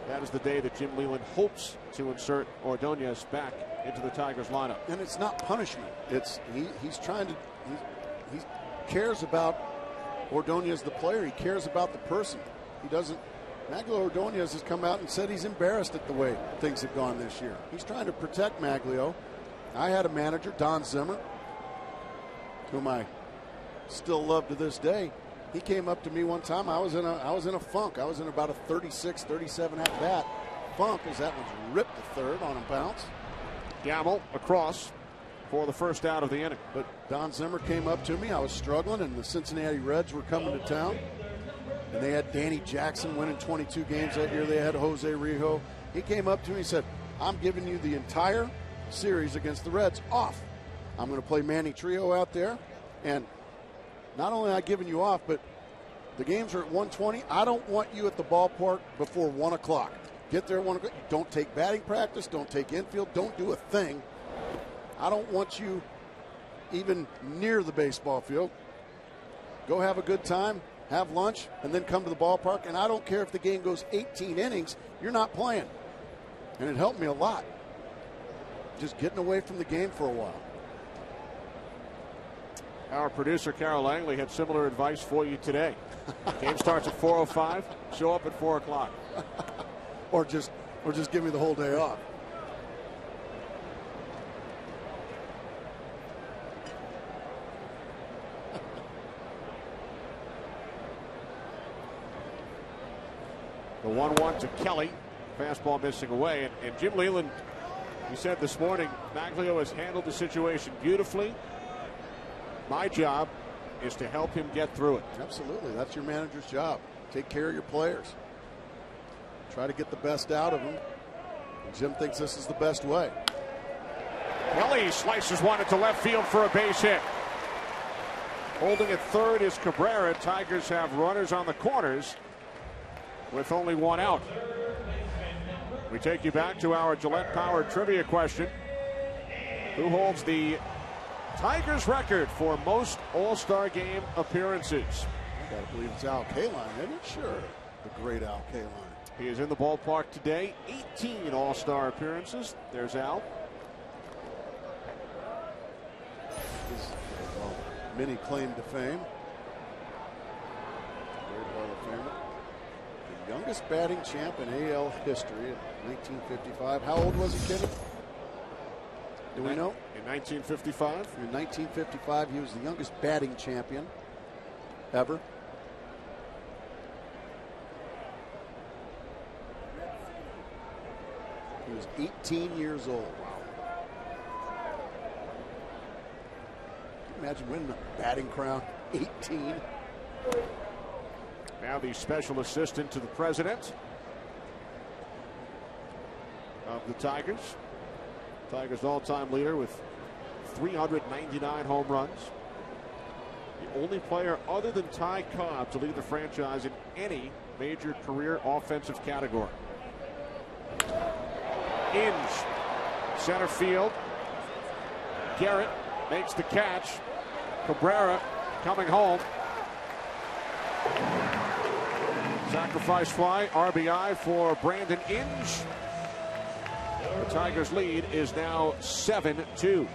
Speaker 1: That is the day that Jim Leyland hopes to insert Ordonez back into the Tigers lineup.
Speaker 2: And it's not punishment. It's he's trying to he cares about Ordonez the player. He cares about the person. He doesn't. Magglio Ordonez has come out and said he's embarrassed at the way things have gone this year. He's trying to protect Magglio. I had a manager, Don Zimmer, whom I still love to this day. He came up to me one time. I was in a funk. I was in about a 36, 37 at bat funk as that one's ripped to third on a bounce.
Speaker 1: Gamble across for the first out of the inning.
Speaker 2: But Don Zimmer came up to me. I was struggling, and the Cincinnati Reds were coming to town. And they had Danny Jackson winning 22 games that year. They had Jose Rijo. He came up to me and said, I'm giving you the entire series against the Reds off. I'm going to play Manny Trio out there. And not only am I giving you off, but the games are at 1:20. I don't want you at the ballpark before 1 o'clock. Get there at 1 o'clock. Don't take batting practice. Don't take infield. Don't do a thing. I don't want you even near the baseball field. Go have a good time, have lunch, and then come to the ballpark. And I don't care if the game goes 18 innings. You're not playing. And it helped me a lot. Just getting away from the game for a while.
Speaker 1: Our producer, Carol Langley, had similar advice for you today. Game starts at 4:05. Show up at 4 o'clock.
Speaker 2: or just give me the whole day off.
Speaker 1: The 1-1 to Kelly. Fastball missing away. And Jim Leyland, he said this morning, Magglio has handled the situation beautifully. My job is to help him get through it.
Speaker 2: Absolutely. That's your manager's job. Take care of your players. Try to get the best out of them. And Jim thinks this is the best way.
Speaker 1: Kelly slices one into left field for a base hit. Holding at third is Cabrera. Tigers have runners on the corners with only 1 out. We take you back to our Gillette Power trivia question. Who holds the Tigers record for most All-Star Game appearances?
Speaker 2: I gotta believe it's Al Kaline, isn't it? Sure. The great Al Kaline.
Speaker 1: He is in the ballpark today. 18 All-Star appearances. There's Al.
Speaker 2: His many claim to fame. Great Hall of Famer. The youngest batting champ in AL history in 1955. How old was he, Kenny? Do we know?
Speaker 1: In 1955?
Speaker 2: In 1955, he was the youngest batting champion ever. He was 18 years old. Wow. Can you imagine winning a batting crown? 18.
Speaker 1: Now the special assistant to the president of the Tigers. Tigers all-time leader with 399 home runs. The only player other than Ty Cobb to lead the franchise in any major career offensive category. Inge, center field. Garrett makes the catch. Cabrera coming home. Sacrifice fly, RBI for Brandon Inge. The Tigers' lead is now 7-2.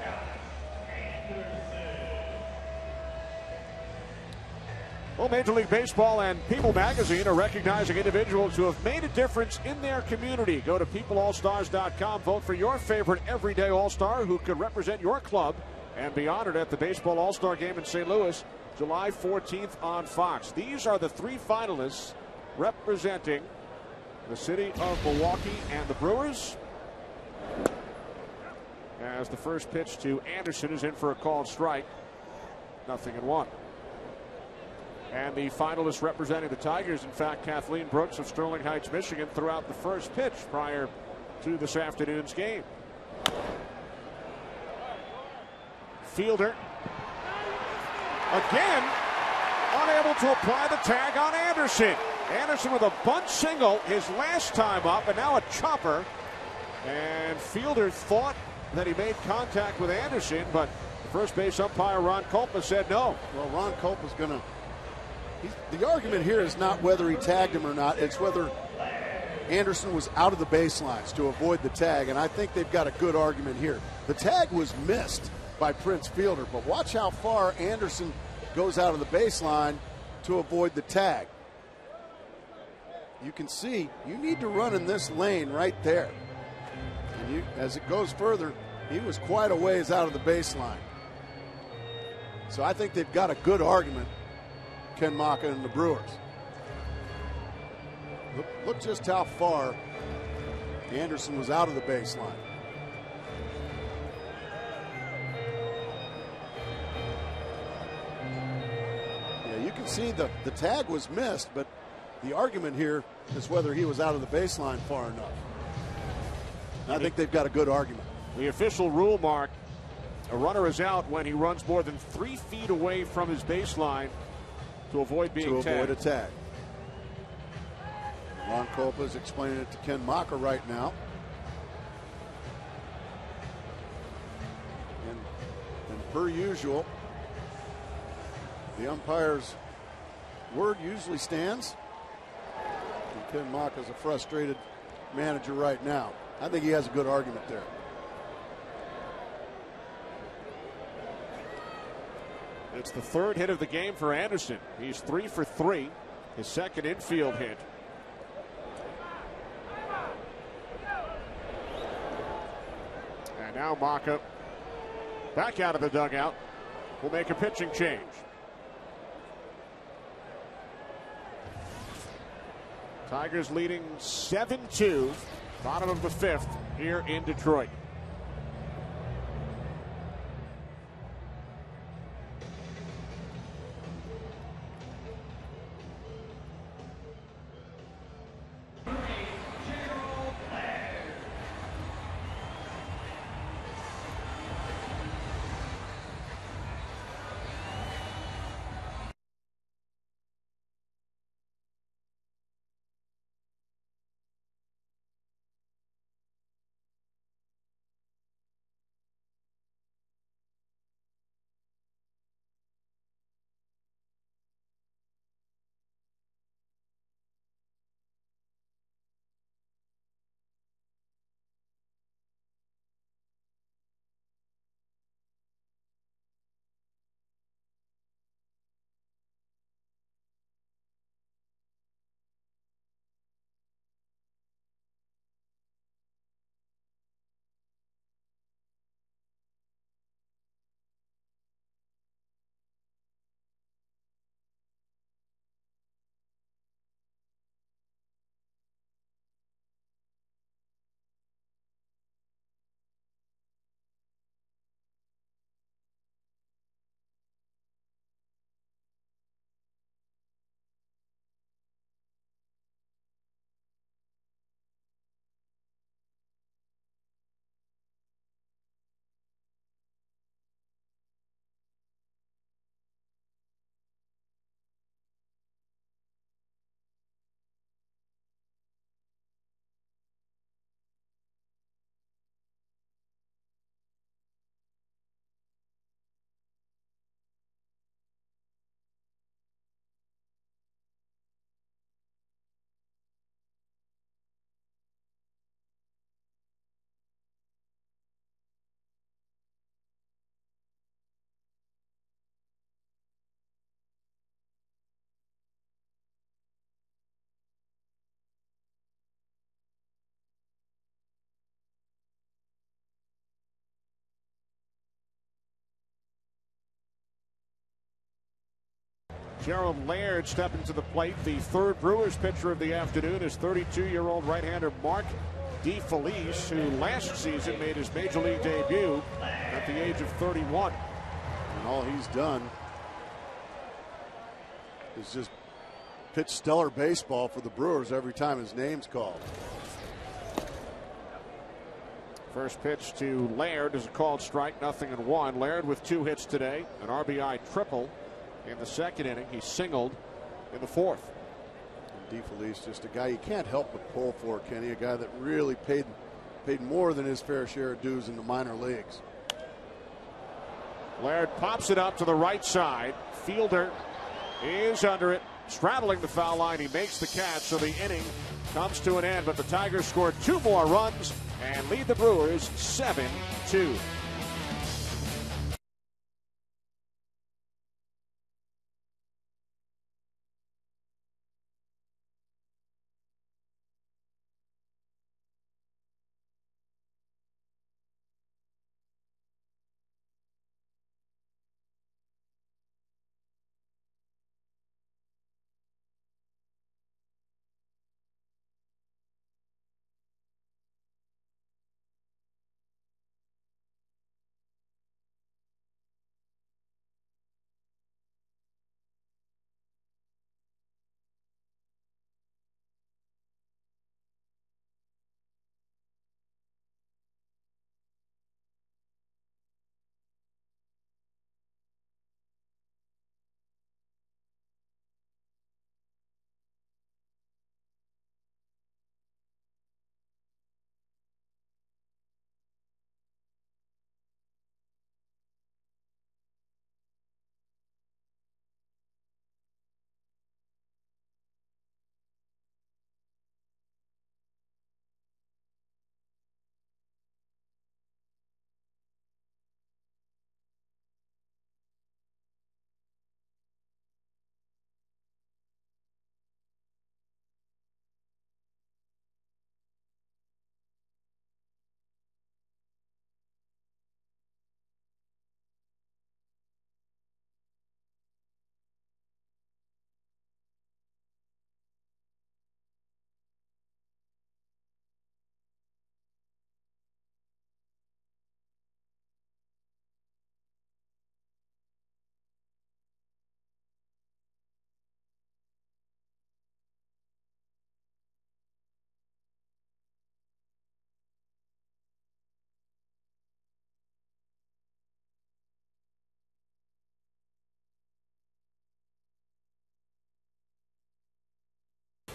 Speaker 1: Well, Major League Baseball and People Magazine are recognizing individuals who have made a difference in their community. Go to peopleallstars.com. Vote for your favorite everyday All-Star who could represent your club and be honored at the Baseball All-Star Game in St. Louis, July 14th on Fox. These are the three finalists representing the city of Milwaukee and the Brewers. As the first pitch to Anderson is in for a called strike. 0-1. And the finalists representing the Tigers, in fact, Kathleen Brooks of Sterling Heights, Michigan, threw out the first pitch prior to this afternoon's game. Fielder again unable to apply the tag on Anderson. Anderson with a bunt single his last time up, and now a chopper. And Fielder thought that he made contact with Anderson, but first base umpire Ron Culpa said no.
Speaker 2: Well, Ron Culpa's going to. The argument here is not whether he tagged him or not. It's whether Anderson was out of the baselines to avoid the tag, and I think they've got a good argument here. The tag was missed by Prince Fielder, but watch how far Anderson goes out of the baseline to avoid the tag. You can see you need to run in this lane right there. And as it goes further, he was quite a ways out of the baseline. So I think they've got a good argument, Ken Maka and the Brewers. Look just how far Anderson was out of the baseline. Yeah, you can see the tag was missed, but the argument here is whether he was out of the baseline far enough. And I think they've got a good argument.
Speaker 1: The official rule, Mark, a runner is out when he runs more than 3 feet away from his baseline to avoid being tagged.
Speaker 2: Avoid a tag. Ron Culpa is explaining it to Ken Maka right now. And per usual, the umpire's word usually stands. And Ken Maka is a frustrated manager right now. I think he has a good argument there.
Speaker 1: It's the third hit of the game for Anderson. He's 3 for 3, his second infield hit. And now Maka back out of the dugout will make a pitching change. Tigers leading 7-2, bottom of the 5th here in Detroit. Gerald Laird stepping to the plate. The third Brewers pitcher of the afternoon is 32-year-old right-hander Mark DeFelice, who last season made his major league debut at the age of 31.
Speaker 2: And all he's done is just pitch stellar baseball for the Brewers every time his name's called.
Speaker 1: First pitch to Laird is a called strike, 0-1. Laird with 2 hits today, an RBI triple in the second inning. He singled in the fourth.
Speaker 2: And DeFelice, just a guy you can't help but pull for, Kenny. A guy that really paid more than his fair share of dues in the minor leagues.
Speaker 1: Laird pops it up to the right side. Fielder is under it, straddling the foul line. He makes the catch, so the inning comes to an end. But the Tigers scored 2 more runs and lead the Brewers 7-2.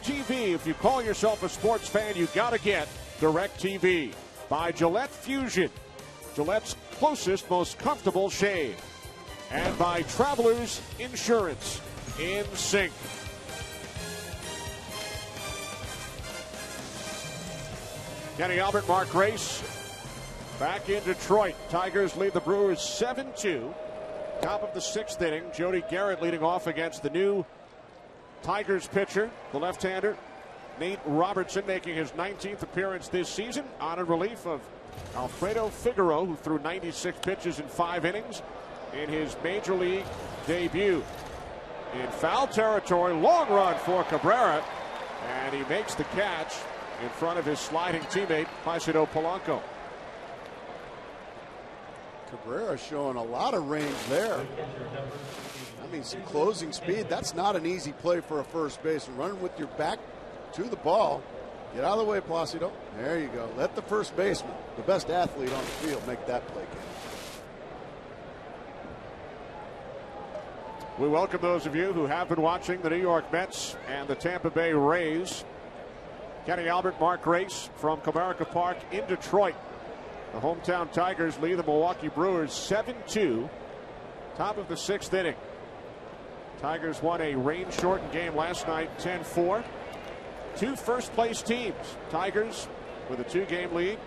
Speaker 1: TV. If you call yourself a sports fan, you got to get DirecTV by Gillette Fusion, Gillette's closest, most comfortable shave, and by Travelers Insurance. In sync. Kenny Albert, Mark Grace back in Detroit. Tigers lead the Brewers 7-2. Top of the 6th inning. Jody Garrett leading off against the new Tigers pitcher, the left-hander Nate Robertson, making his 19th appearance this season, on in relief of Alfredo Figaro, who threw 96 pitches in 5 innings in his major league debut. In foul territory, long run for Cabrera, and he makes the catch in front of his sliding teammate Placido Polanco.
Speaker 2: Cabrera showing a lot of range there. I mean, some closing speed. That's not an easy play for a first baseman. Running with your back to the ball. Get out of the way, Placido. There you go. Let the first baseman, the best athlete on the field, make that play.
Speaker 1: We welcome those of you who have been watching the New York Mets and the Tampa Bay Rays. Kenny Albert, Mark Grace from Comerica Park in Detroit. The hometown Tigers lead the Milwaukee Brewers 7-2. Top of the 6th inning. Tigers won a rain-shortened game last night, 10-4. 2 first-place teams. Tigers with a 2-game lead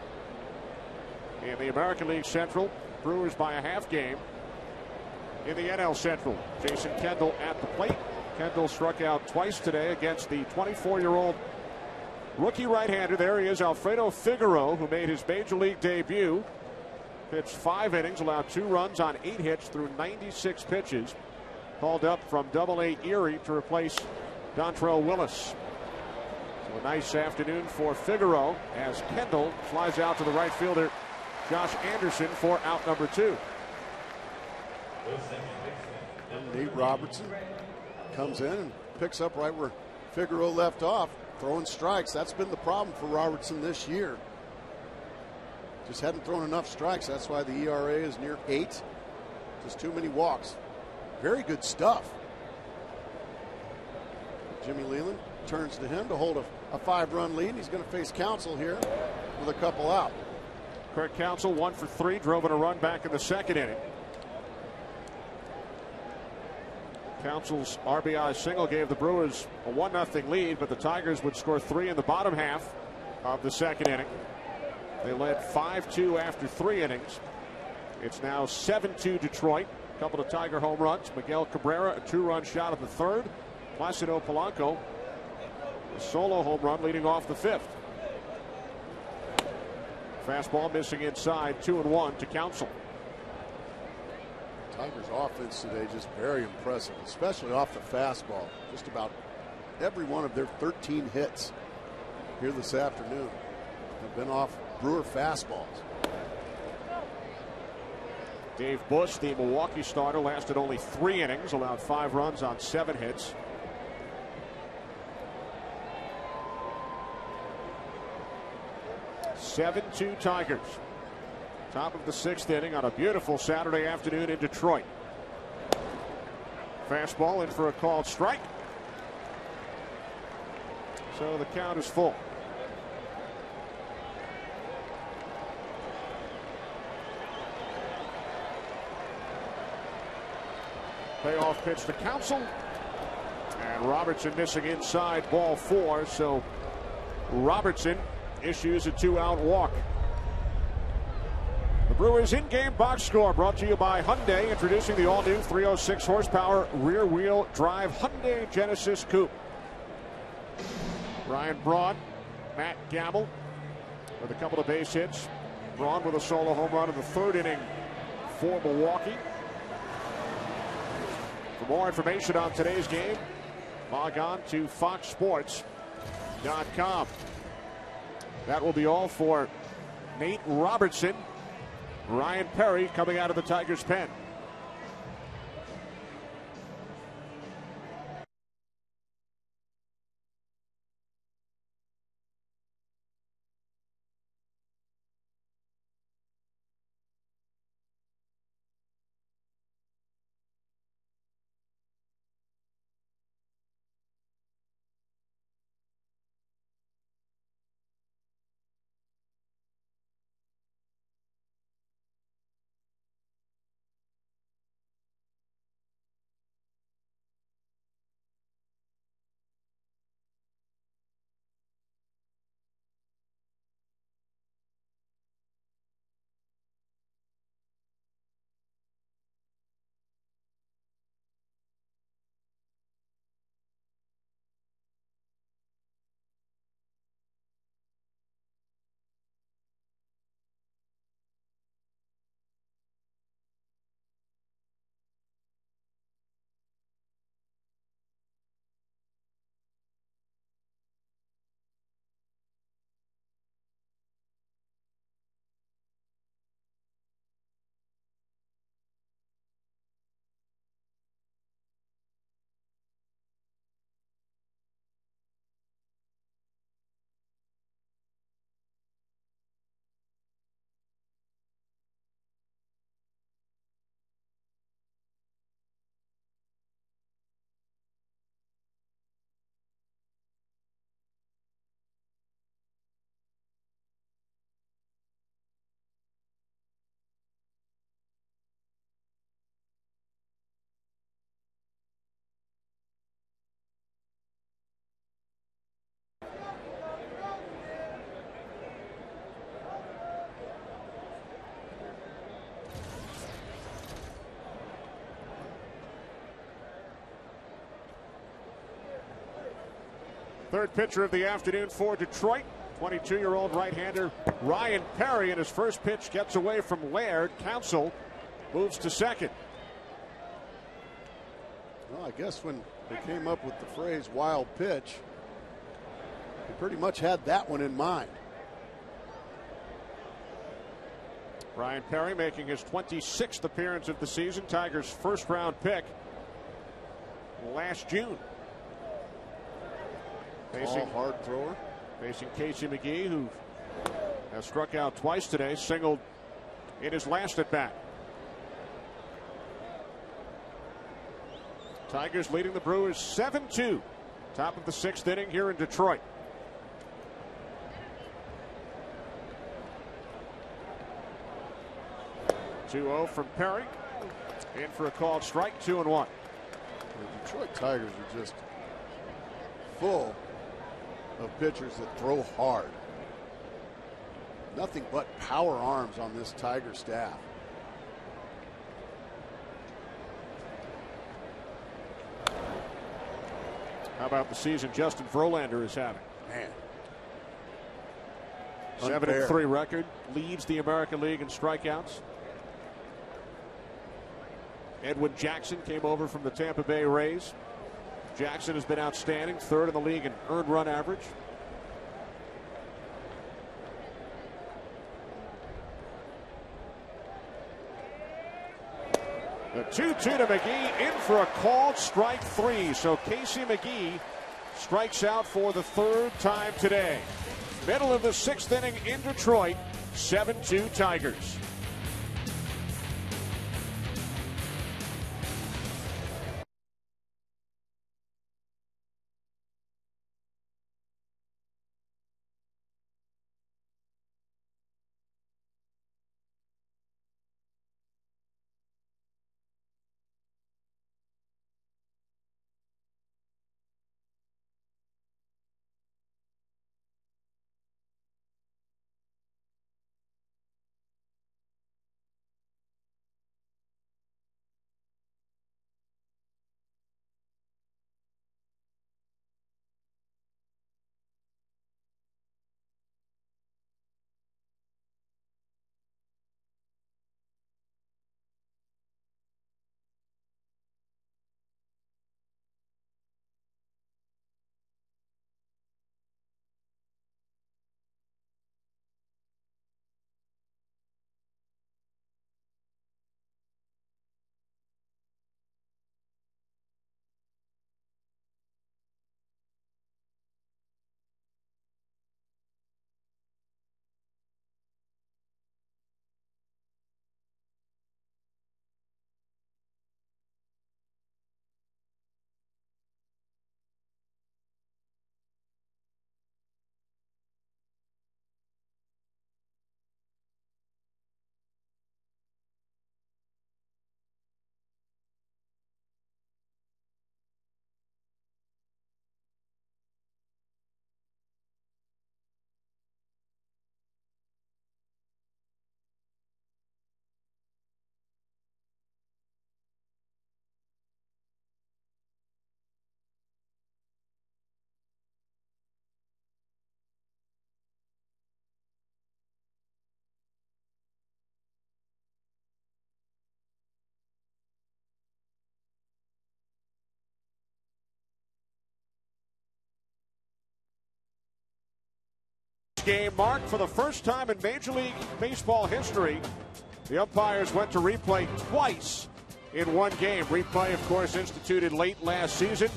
Speaker 1: in the American League Central. Brewers by a half game in the NL Central. Jason Kendall at the plate. Kendall struck out twice today against the 24-year-old rookie right-hander. There he is, Alfredo Figaro, who made his major league debut. Pitched 5 innings, allowed 2 runs on 8 hits through 96 pitches. called up from Double-A Erie to replace Dontrell Willis. So a nice afternoon for Figaro as Kendall flies out to the right fielder Josh Anderson for out number 2.
Speaker 2: Nate Robertson comes in and picks up right where Figaro left off, throwing strikes. That's been the problem for Robertson this year. Just hadn't thrown enough strikes. That's why the ERA is near 8. Just too many walks. Very good stuff. Jimmy Leland turns to him to hold a 5-run lead. He's going to face Counsell here with a couple out.
Speaker 1: Kurt Counsell 1 for 3, drove in a run back in the second inning. Counsell's RBI single gave the Brewers a 1-0 lead, but the Tigers would score 3 in the bottom half of the second inning. They led 5-2 after 3 innings. It's now 7-2 Detroit. A couple of Tiger home runs. Miguel Cabrera, a 2-run shot of the 3rd. Placido Polanco, a solo home run leading off the 5th. Fastball missing inside, 2-1 to Counsell.
Speaker 2: Tigers offense today just very impressive, especially off the fastball. Just about every one of their 13 hits here this afternoon have been off Brewer fastballs.
Speaker 1: Dave Bush, the Milwaukee starter, lasted only 3 innings, allowed 5 runs on 7 hits. (7-2) Tigers. Top of the 6th inning on a beautiful Saturday afternoon in Detroit. Fastball in for a called strike. So the count is full. Payoff pitch to Counsell. And Robertson missing inside, ball 4. So Robertson issues a 2-out walk. The Brewers in-game box score brought to you by Hyundai, introducing the all-new 306 horsepower rear-wheel drive Hyundai Genesis Coupe. Ryan Braun, Matt Gamble with a couple of base hits. Braun with a solo home run in the 3rd inning for Milwaukee. For more information on today's game, log on to foxsports.com. That will be all for Nate Robertson. Ryan Perry coming out of the Tigers' pen. Third pitcher of the afternoon for Detroit, 22-year-old right-hander Ryan Perry, and his first pitch gets away from Laird. Counsell moves to second.
Speaker 2: Well, I guess when they came up with the phrase wild pitch, they pretty much had that one in mind.
Speaker 1: Brian Perry making his 26th appearance of the season. Tigers' first-round pick last June.
Speaker 2: All hard thrower.
Speaker 1: Facing Casey McGee, who has struck out twice today, singled in his last at-bat. Tigers leading the Brewers 7-2. Top of the 6th inning here in Detroit. (2-0) from Perry. In for a called strike, 2-1.
Speaker 2: The Detroit Tigers are just full of pitchers that throw hard. Nothing but power arms on this Tiger staff.
Speaker 1: How about the season Justin Verlander is having?
Speaker 2: Man.
Speaker 1: 7-3 record, leads the American League in strikeouts. Edwin Jackson came over from the Tampa Bay Rays. Jackson has been outstanding, 3rd in the league in earned run average. The 2-2 to McGee, in for a called strike 3. So Casey McGee strikes out for the 3rd time today. Middle of the 6th inning in Detroit, 7-2 Tigers. Game marked for the first time in Major League Baseball history. The umpires went to replay twice in one game. Replay, of course, instituted late last season.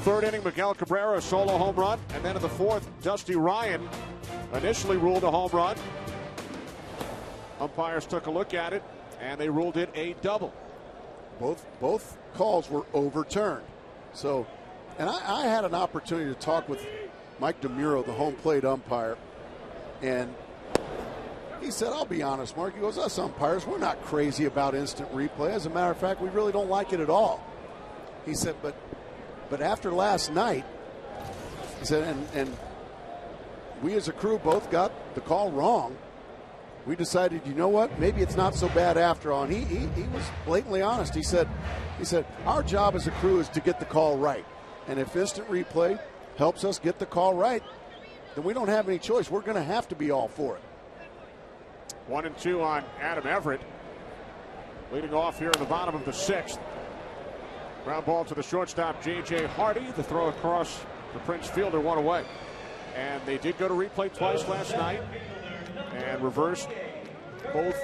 Speaker 1: 3rd inning, Miguel Cabrera, solo home run. And then in the 4th, Dusty Ryan initially ruled a home run. Umpires took a look at it, and they ruled it a double.
Speaker 2: Both calls were overturned. So, and I had an opportunity to talk with Mike DeMuro, the home plate umpire, and he said, I'll be honest, Mark, he goes, us umpires, we're not crazy about instant replay. As a matter of fact, we really don't like it at all. He said, but after last night, he said, and we as a crew both got the call wrong. We decided, you know what, maybe it's not so bad after all. And he was blatantly honest. He said, our job as a crew is to get the call right. And if instant replay helps us get the call right, then we don't have any choice. We're going to have to be all for it.
Speaker 1: 1-2 on Adam Everett. Leading off here in the bottom of the 6th. Ground ball to the shortstop, J.J. Hardy. The throw across the Prince fielder, one away. And they did go to replay twice last night and reversed both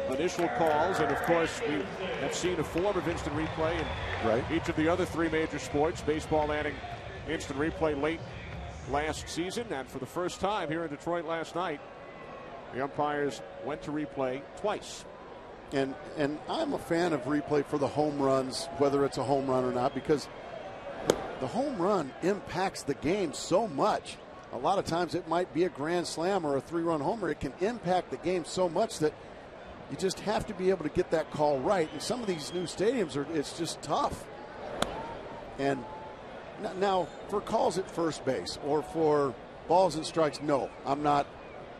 Speaker 1: initial calls. And, of course, we have seen a form of instant replay in each of the other three major sports, baseball adding instant replay late last season. And for the first time here in Detroit last night, the umpires went to replay twice.
Speaker 2: And I'm a fan of replay for the home runs, whether it's a home run or not, because the home run impacts the game so much. A lot of times it might be a grand slam or a 3-run homer. It can impact the game so much that you just have to be able to get that call right. And some of these new stadiums, it's just tough. And now for calls at first base or for balls and strikes, no, I'm not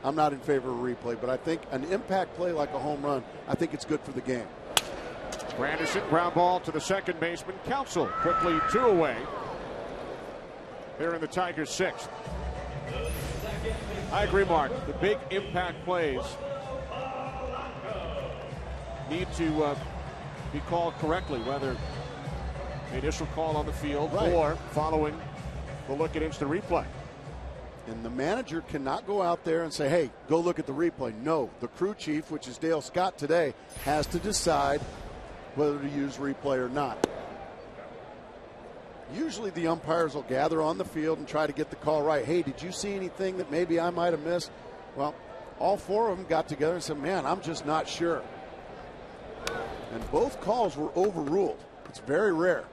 Speaker 2: in favor of replay. But I think an impact play like a home run, I think it's good for the game.
Speaker 1: Granderson, ground ball to the second baseman, Counsell. Quickly 2 away. Here in the Tigers' 6th. I agree, Mark. The big impact plays need to be called correctly, whether the initial call on the field or following the look at instant replay.
Speaker 2: And the manager cannot go out there and say, hey, go look at the replay. No, the crew chief, which is Dale Scott today, has to decide whether to use replay or not. Usually the umpires will gather on the field and try to get the call right. Hey, did you see anything that maybe I might have missed? Well, all 4 of them got together and said, man, I'm just not sure. And both calls were overruled. It's very rare.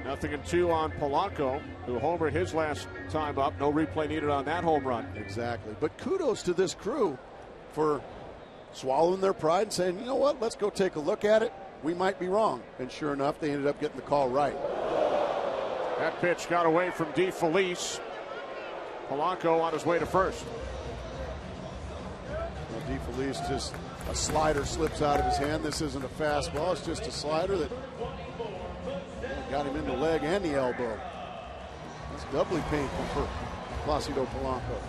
Speaker 1: 0-2 on Polanco, who homered his last time up. No replay needed on that home run.
Speaker 2: Exactly. But kudos to this crew for swallowing their pride and saying, you know what, let's go take a look at it. We might be wrong. And sure enough, they ended up getting the call right.
Speaker 1: That pitch got away from DeFelice. Polanco on his way to first.
Speaker 2: Well, DeFelice, just a slider slips out of his hand. This isn't a fastball. It's just a slider that got him in the leg and the elbow. That's doubly painful for Placido Polanco.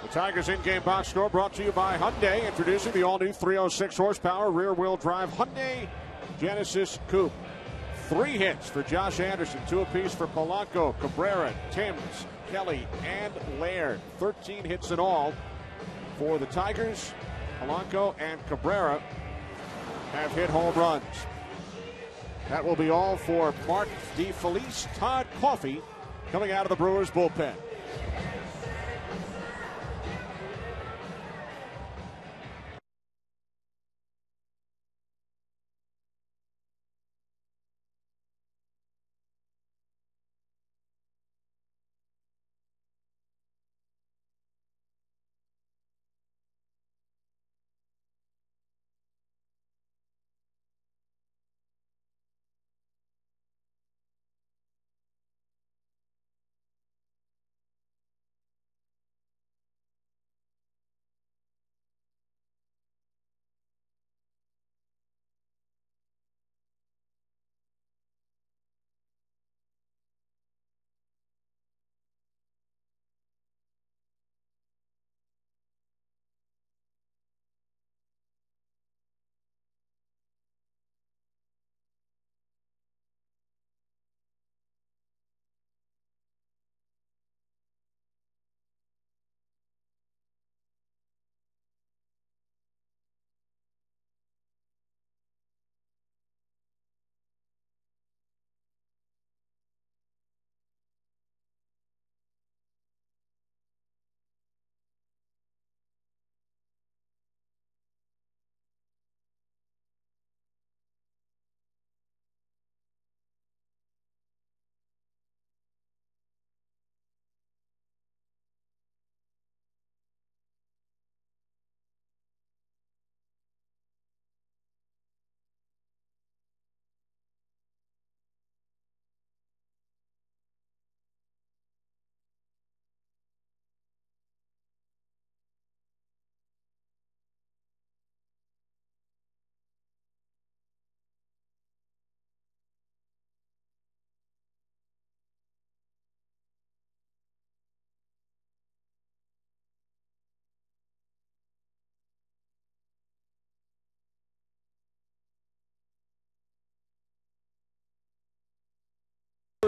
Speaker 1: The Tigers in-game box score brought to you by Hyundai. Introducing the all-new 306 horsepower rear-wheel drive Hyundai Genesis Coupe. 3 hits for Josh Anderson, 2 apiece for Polanco, Cabrera, Timms, Kelly, and Laird. 13 hits in all for the Tigers. Polanco and Cabrera have hit home runs. That will be all for Mark DeFelice. Todd Coffey coming out of the Brewers bullpen.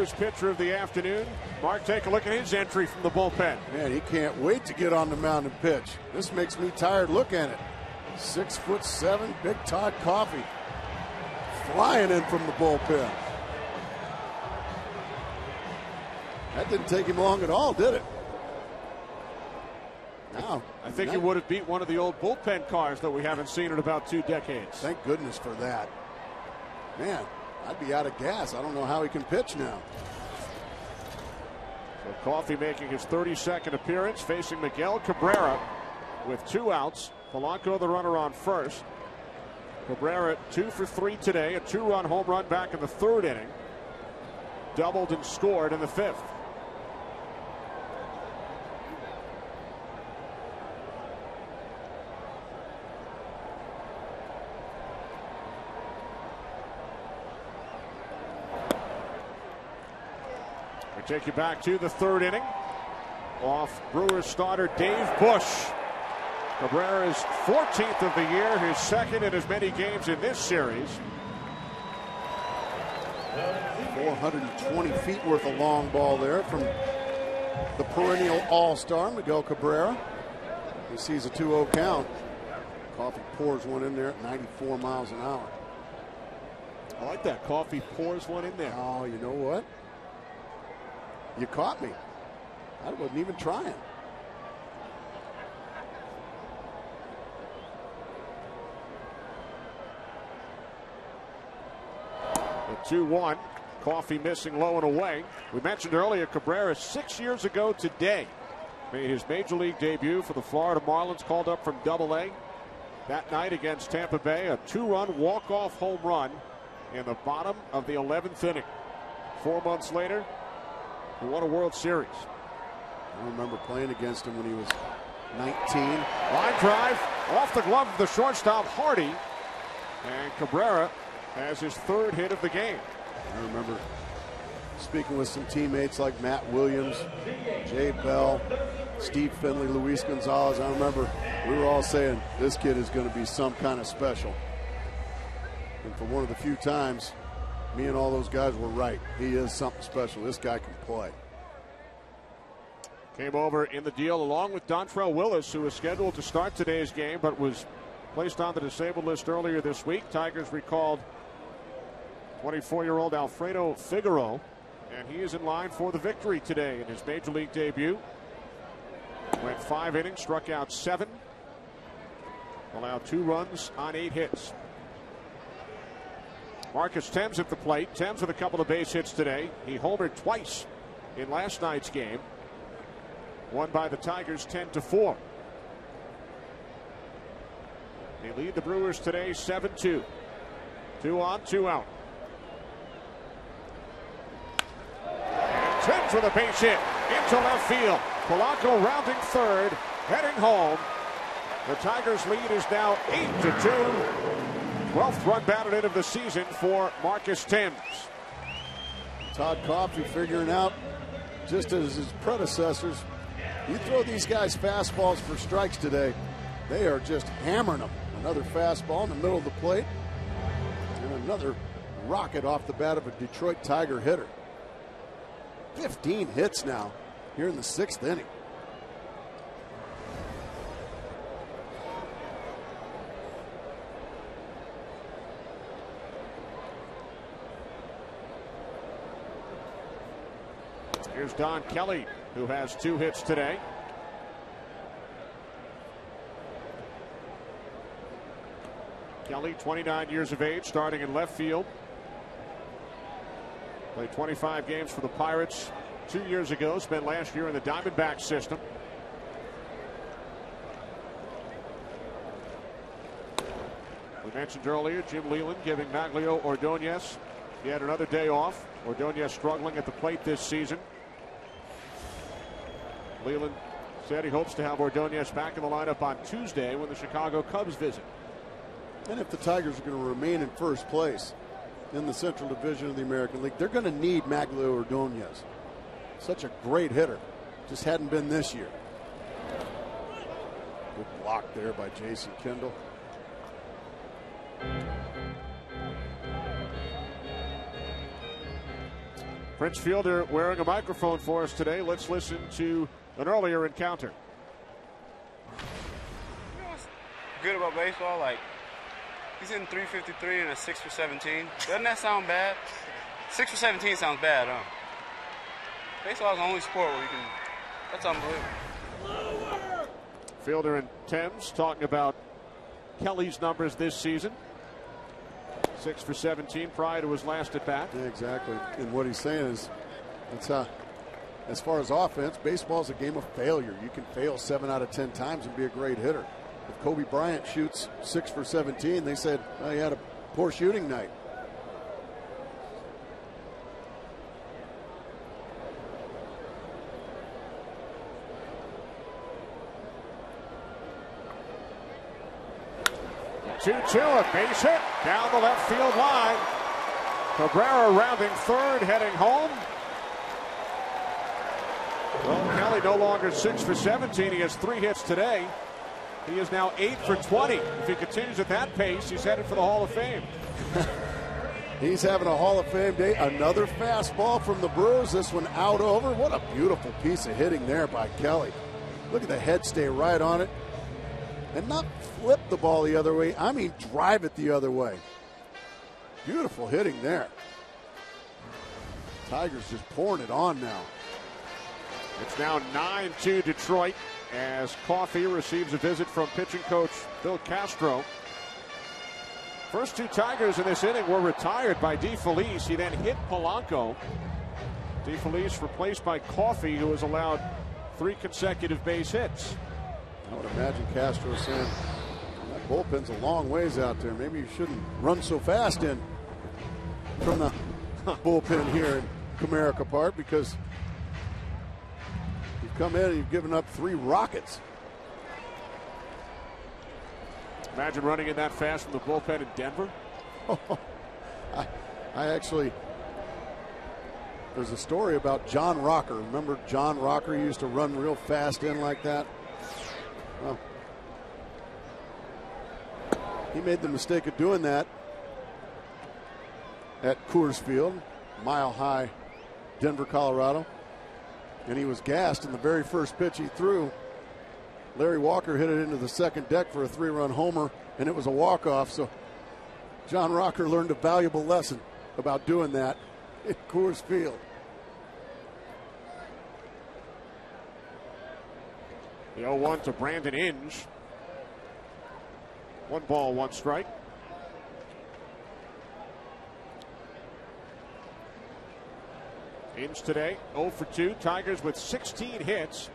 Speaker 1: first pitcher of the afternoon. Mark, take a look at his entry from the bullpen.
Speaker 2: Man, he can't wait to get on the mound and pitch. This makes me tired looking at it. 6'7", Big Todd Coffey flying in from the bullpen. That didn't take him long at all, did it? Now,
Speaker 1: I think he would have beat one of the old bullpen cars that we haven't seen in about 2 decades.
Speaker 2: Thank goodness for that. Man, I'd be out of gas. I don't know how he can pitch now.
Speaker 1: So Coffey making his 32nd appearance, facing Miguel Cabrera with 2 outs. Polanco the runner on first. Cabrera 2 for 3 today, a 2-run home run back in the 3rd inning. Doubled and scored in the 5th. We take you back to the 3rd inning. Off Brewers starter Dave Bush. Cabrera's 14th of the year, his 2nd in as many games in this series.
Speaker 2: 420 feet worth of long ball there from the perennial all-star Miguel Cabrera. He sees a 2-0 count. Coffey pours one in there at 94 miles an hour.
Speaker 1: I like that. Coffey pours one in there.
Speaker 2: Oh, you know what? You caught me. I wasn't even trying.
Speaker 1: The 2-1. Coffey missing low and away. We mentioned earlier Cabrera 6 years ago today made his major league debut for the Florida Marlins, called up from Double-A. That night against Tampa Bay, a 2-run walk-off home run in the bottom of the 11th inning. 4 months later, he won a World Series.
Speaker 2: I remember playing against him when he was 19.
Speaker 1: Line drive off the glove of the shortstop Hardy, and Cabrera has his 3rd hit of the game.
Speaker 2: I remember speaking with some teammates like Matt Williams, Jay Bell, Steve Finley, Luis Gonzalez. I remember we were all saying this kid is going to be some kind of special. And for one of the few times, me and all those guys were right. He is something special. This guy can play.
Speaker 1: Came over in the deal along with Dontrell Willis, who was scheduled to start today's game but was placed on the disabled list earlier this week. Tigers recalled 24-year-old Alfredo Figaro, and he is in line for the victory today in his major league debut. Went 5 innings, struck out 7, allowed 2 runs on 8 hits. Marcus Thames at the plate. Thames with a couple of base hits today. He homered twice in last night's game. Won by the Tigers 10-4. They lead the Brewers today 7-2. 2 on, 2 out. And Thames with a base hit into left field. Polanco rounding 3rd, heading home. The Tigers lead is now 8-2. 12th run batted in of the season for Marcus Thames.
Speaker 2: Todd Coffey figuring out, just as his predecessors, you throw these guys fastballs for strikes today, they are just hammering them. Another fastball in the middle of the plate, and another rocket off the bat of a Detroit Tiger hitter. 15 hits now here in the 6th inning.
Speaker 1: Here's Don Kelly, who has 2 hits today. Kelly, 29 years of age, starting in left field. Played 25 games for the Pirates 2 years ago. Spent last year in the Diamondback system. We mentioned earlier Jim Leyland giving Maglio Ordonez. He had another day off. Ordonez struggling at the plate this season. Leyland said he hopes to have Ordonez back in the lineup on Tuesday when the Chicago Cubs visit.
Speaker 2: And if the Tigers are going to remain in first place in the Central Division of the American League, they're going to need Maglio Ordonez. Such a great hitter. Just hadn't been this year. Good block there by Jason Kendall.
Speaker 1: Prince Fielder wearing a microphone for us today. Let's listen to an earlier encounter.
Speaker 4: You know what's good about baseball? Like, he's hitting 353 and a 6 for 17. Doesn't that sound bad? 6 for 17 sounds bad, huh? Baseball is the only sport where you can. That's unbelievable.
Speaker 1: Fielder and Thames talking about Kelly's numbers this season. 6 for 17 prior to his last at bat.
Speaker 2: Yeah, exactly. And what he's saying is, that's as far as offense, baseball is a game of failure. You can fail 7 out of 10 times and be a great hitter. If Kobe Bryant shoots 6 for 17, they said, well, he had a poor shooting night.
Speaker 1: Two, a base hit down the left field line. Cabrera rounding third, heading home. Well, Kelly no longer 6 for 17. He has 3 hits today. He is now 8 for 20. If he continues at that pace, he's headed for the Hall of Fame.
Speaker 2: He's having a Hall of Fame day. Another fastball from the Brewers. This one out over. What a beautiful piece of hitting there by Kelly. Look at the head stay right on it. And not flip the ball the other way. I mean, drive it the other way. Beautiful hitting there. Tigers just pouring it on now.
Speaker 1: It's now 9-2 Detroit as Coffey receives a visit from pitching coach Bill Castro. First 2 Tigers in this inning were retired by DeFelice. He then hit Polanco. DeFelice replaced by Coffey, who has allowed 3 consecutive base hits.
Speaker 2: I would imagine Castro saying, that bullpen's a long ways out there. Maybe you shouldn't run so fast in from the bullpen here in Comerica Park, because you've come in and you've given up 3 rockets.
Speaker 1: Imagine running in that fast from the bullpen in Denver.
Speaker 2: I actually, there's a story about John Rocker. Remember John Rocker used to run real fast in like that? Well, he made the mistake of doing that at Coors Field, Mile High, Denver, Colorado. And he was gassed in the very first pitch he threw. Larry Walker hit it into the second deck for a 3-run homer, and it was a walk-off. So John Rocker learned a valuable lesson about doing that at Coors Field.
Speaker 1: The 0-1 to Brandon Inge. 1 ball, 1 strike. Inge today 0 for 2. Tigers with 16 hits.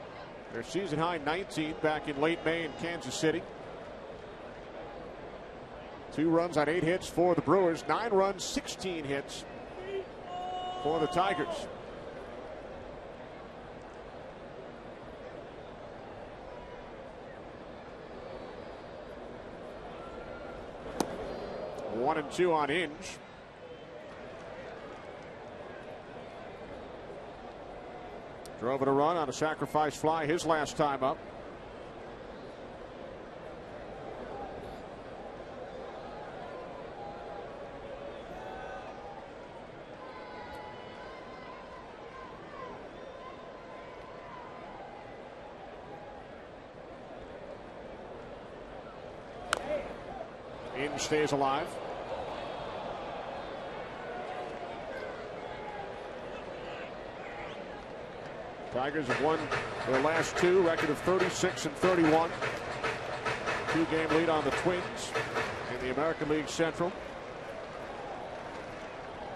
Speaker 1: Their season high 19 back in late May in Kansas City. 2 runs on 8 hits for the Brewers. 9 runs, 16 hits for the Tigers. One and 2 on Inge. Drove it a run on a sacrifice fly his last time up. Inge stays alive. Tigers have won their last 2, record of 36 and 31. 2-game lead on the Twins in the American League Central.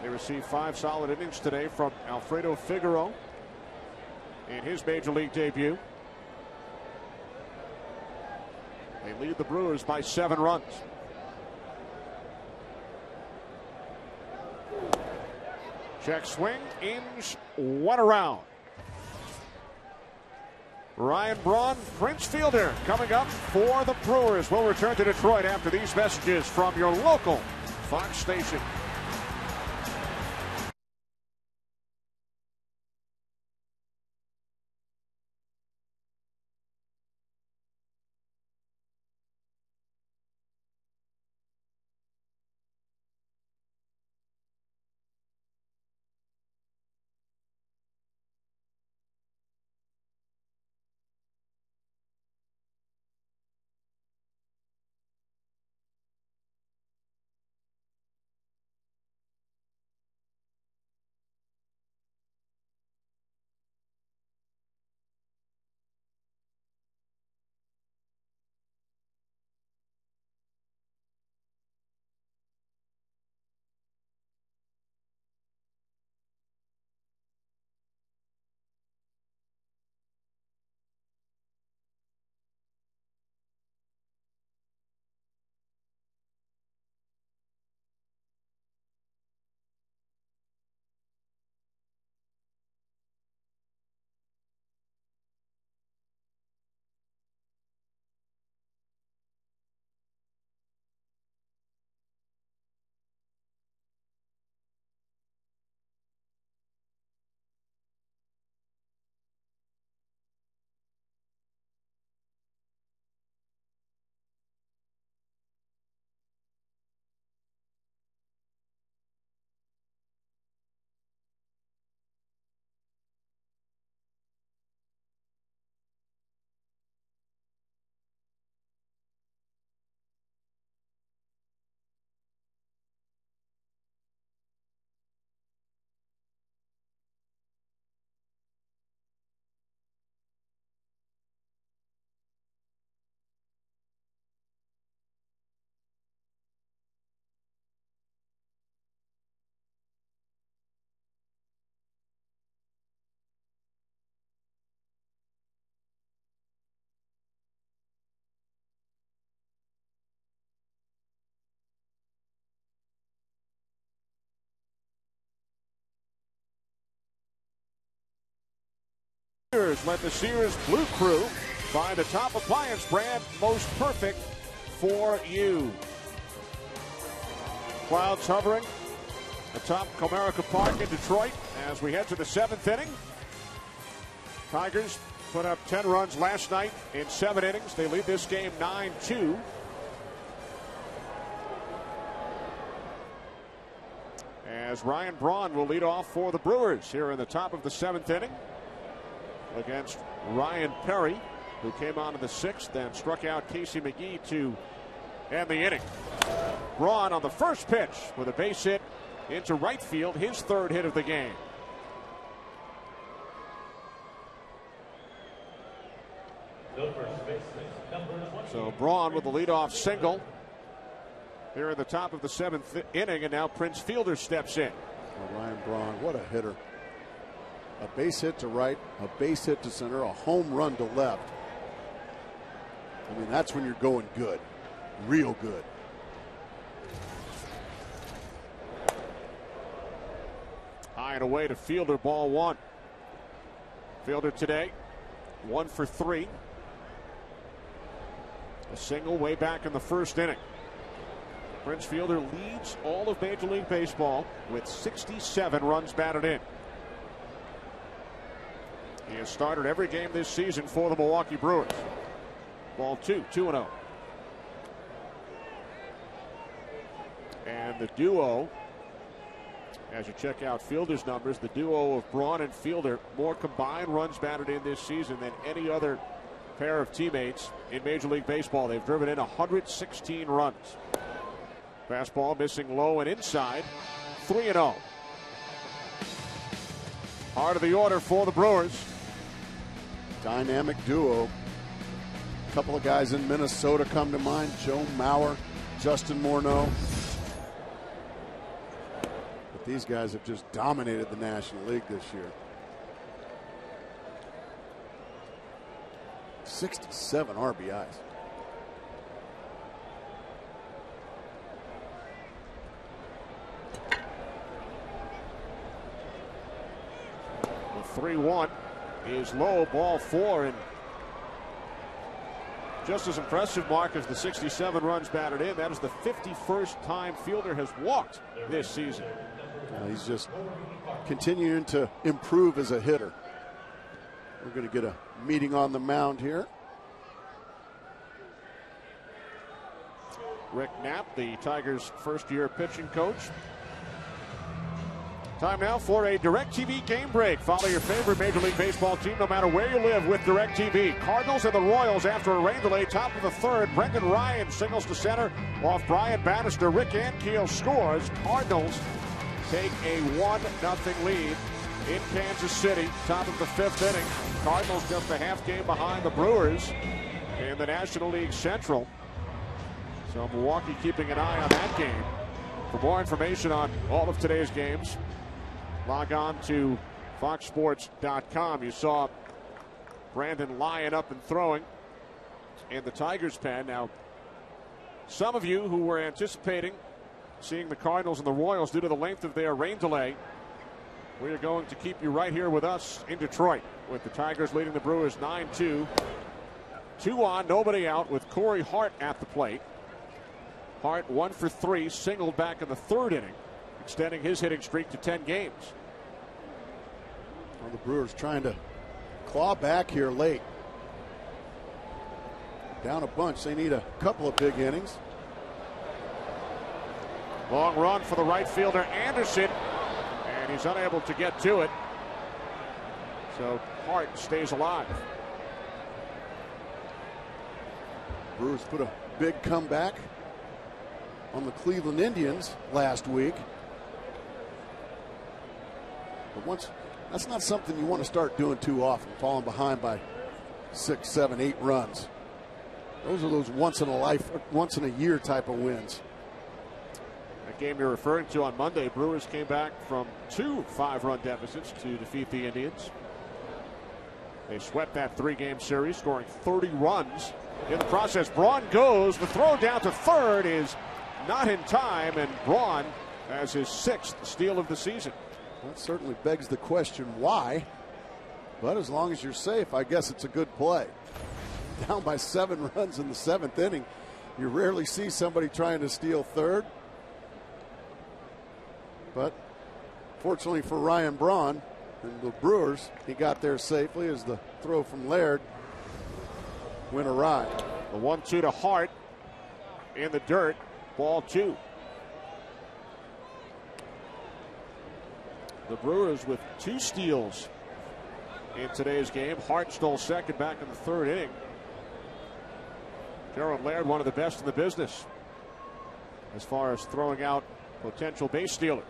Speaker 1: They received 5 solid innings today from Alfredo Figaro in his major league debut. They lead the Brewers by 7 runs. Check swing, Inge, 1 around. Ryan Braun, Prince Fielder coming up for the Brewers. We'll return to Detroit after these messages from your local Fox station. Let the Sears Blue Crew find the top appliance brand most perfect for you. Clouds hovering atop Comerica Park in Detroit as we head to the 7th inning. Tigers put up 10 runs last night in 7 innings. They lead this game 9-2. As Ryan Braun will lead off for the Brewers here in the top of the 7th inning against Ryan Perry, who came on in the 6th and struck out Casey McGee to end the inning. Braun on the first pitch with a base hit into right field, his 3rd hit of the game. So Braun with the leadoff single here in the top of the 7th inning, and now Prince Fielder steps in.
Speaker 2: Oh, Ryan Braun, what a hitter. A base hit to right, a base hit to center, a home run to left. I mean, that's when you're going good, real good.
Speaker 1: High and away to Fielder, ball 1. Fielder today, 1 for 3. A single way back in the 1st inning. Prince Fielder leads all of Major League Baseball with 67 runs batted in. He has started every game this season for the Milwaukee Brewers. Ball 2, 2-0. And the duo, as you check out Fielder's numbers, the duo of Braun and Fielder, more combined runs batted in this season than any other pair of teammates in Major League Baseball. They've driven in 116 runs. Fastball missing low and inside, 3-0. Heart of the order for the Brewers.
Speaker 2: Dynamic duo. A couple of guys in Minnesota come to mind. Joe Mauer, Justin Morneau. But these guys have just dominated the National League this year. 67 RBIs.
Speaker 1: The 3-1 is low, ball 4, and just as impressive, Mark, as the 67 runs batted in. That is the 51st time Fielder has walked this season.
Speaker 2: He's just continuing to improve as a hitter. We're going to get a meeting on the mound here.
Speaker 1: Rick Knapp, the Tigers' first-year pitching coach. Time now for a DirecTV game break. Follow your favorite Major League Baseball team no matter where you live with DirecTV. Cardinals and the Royals after a rain delay, top of the 3rd. Brendan Ryan singles to center off Brian Bannister. Rick Ankiel scores. Cardinals take a 1-0 lead in Kansas City, top of the 5th inning. Cardinals just a half game behind the Brewers in the National League Central. So Milwaukee keeping an eye on that game. For more information on all of today's games, log on to foxsports.com. You saw Brandon Lyon up and throwing in the Tigers pen. Now, some of you who were anticipating seeing the Cardinals and the Royals due to the length of their rain delay, we are going to keep you right here with us in Detroit with the Tigers leading the Brewers 9-2. 2 on, nobody out with Corey Hart at the plate. Hart 1 for 3, singled back in the 3rd inning, extending his hitting streak to 10 games.
Speaker 2: Well, the Brewers trying to claw back here late. Down a bunch. They need a couple of big innings.
Speaker 1: Long run for the right fielder Anderson, and he's unable to get to it. So Hart stays alive.
Speaker 2: Brewers put a big comeback on the Cleveland Indians last week. But that's not something you want to start doing too often, falling behind by 6, 7, 8 runs. Those are those once in a year type of wins.
Speaker 1: That game you're referring to on Monday, Brewers came back from 2 5-run deficits to defeat the Indians. They swept that 3-game series, scoring 30 runs in the process. Braun goes. The throw down to 3rd is not in time, and Braun has his 6th steal of the season.
Speaker 2: That certainly begs the question why. But as long as you're safe, I guess it's a good play. Down by 7 runs in the 7th inning. You rarely see somebody trying to steal third. But fortunately for Ryan Braun and the Brewers, he got there safely as the throw from Laird went awry.
Speaker 1: The 1-2 to Hart in the dirt. Ball 2. The Brewers with 2 steals in today's game. Hart stole second back in the 3rd inning. Gerald Laird, one of the best in the business as far as throwing out potential base stealers.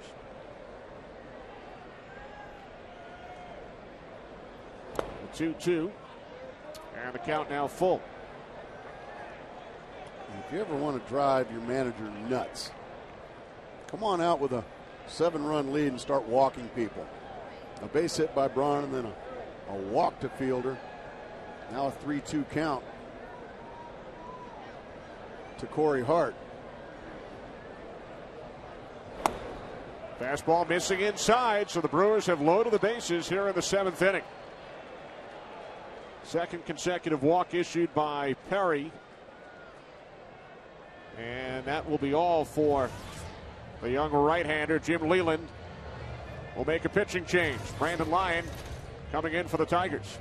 Speaker 1: The 2-2, and the count now full.
Speaker 2: If you ever want to drive your manager nuts, come on out with a 7-run lead and start walking people. A base hit by Braun and then a walk to Fielder. Now a 3-2 count to Corey Hart.
Speaker 1: Fastball missing inside, so the Brewers have loaded the bases here in the 7th inning. Second consecutive walk issued by Perry. And that will be all for the young right-hander. Jim Leland will make a pitching change. Brandon Lyon coming in for the Tigers.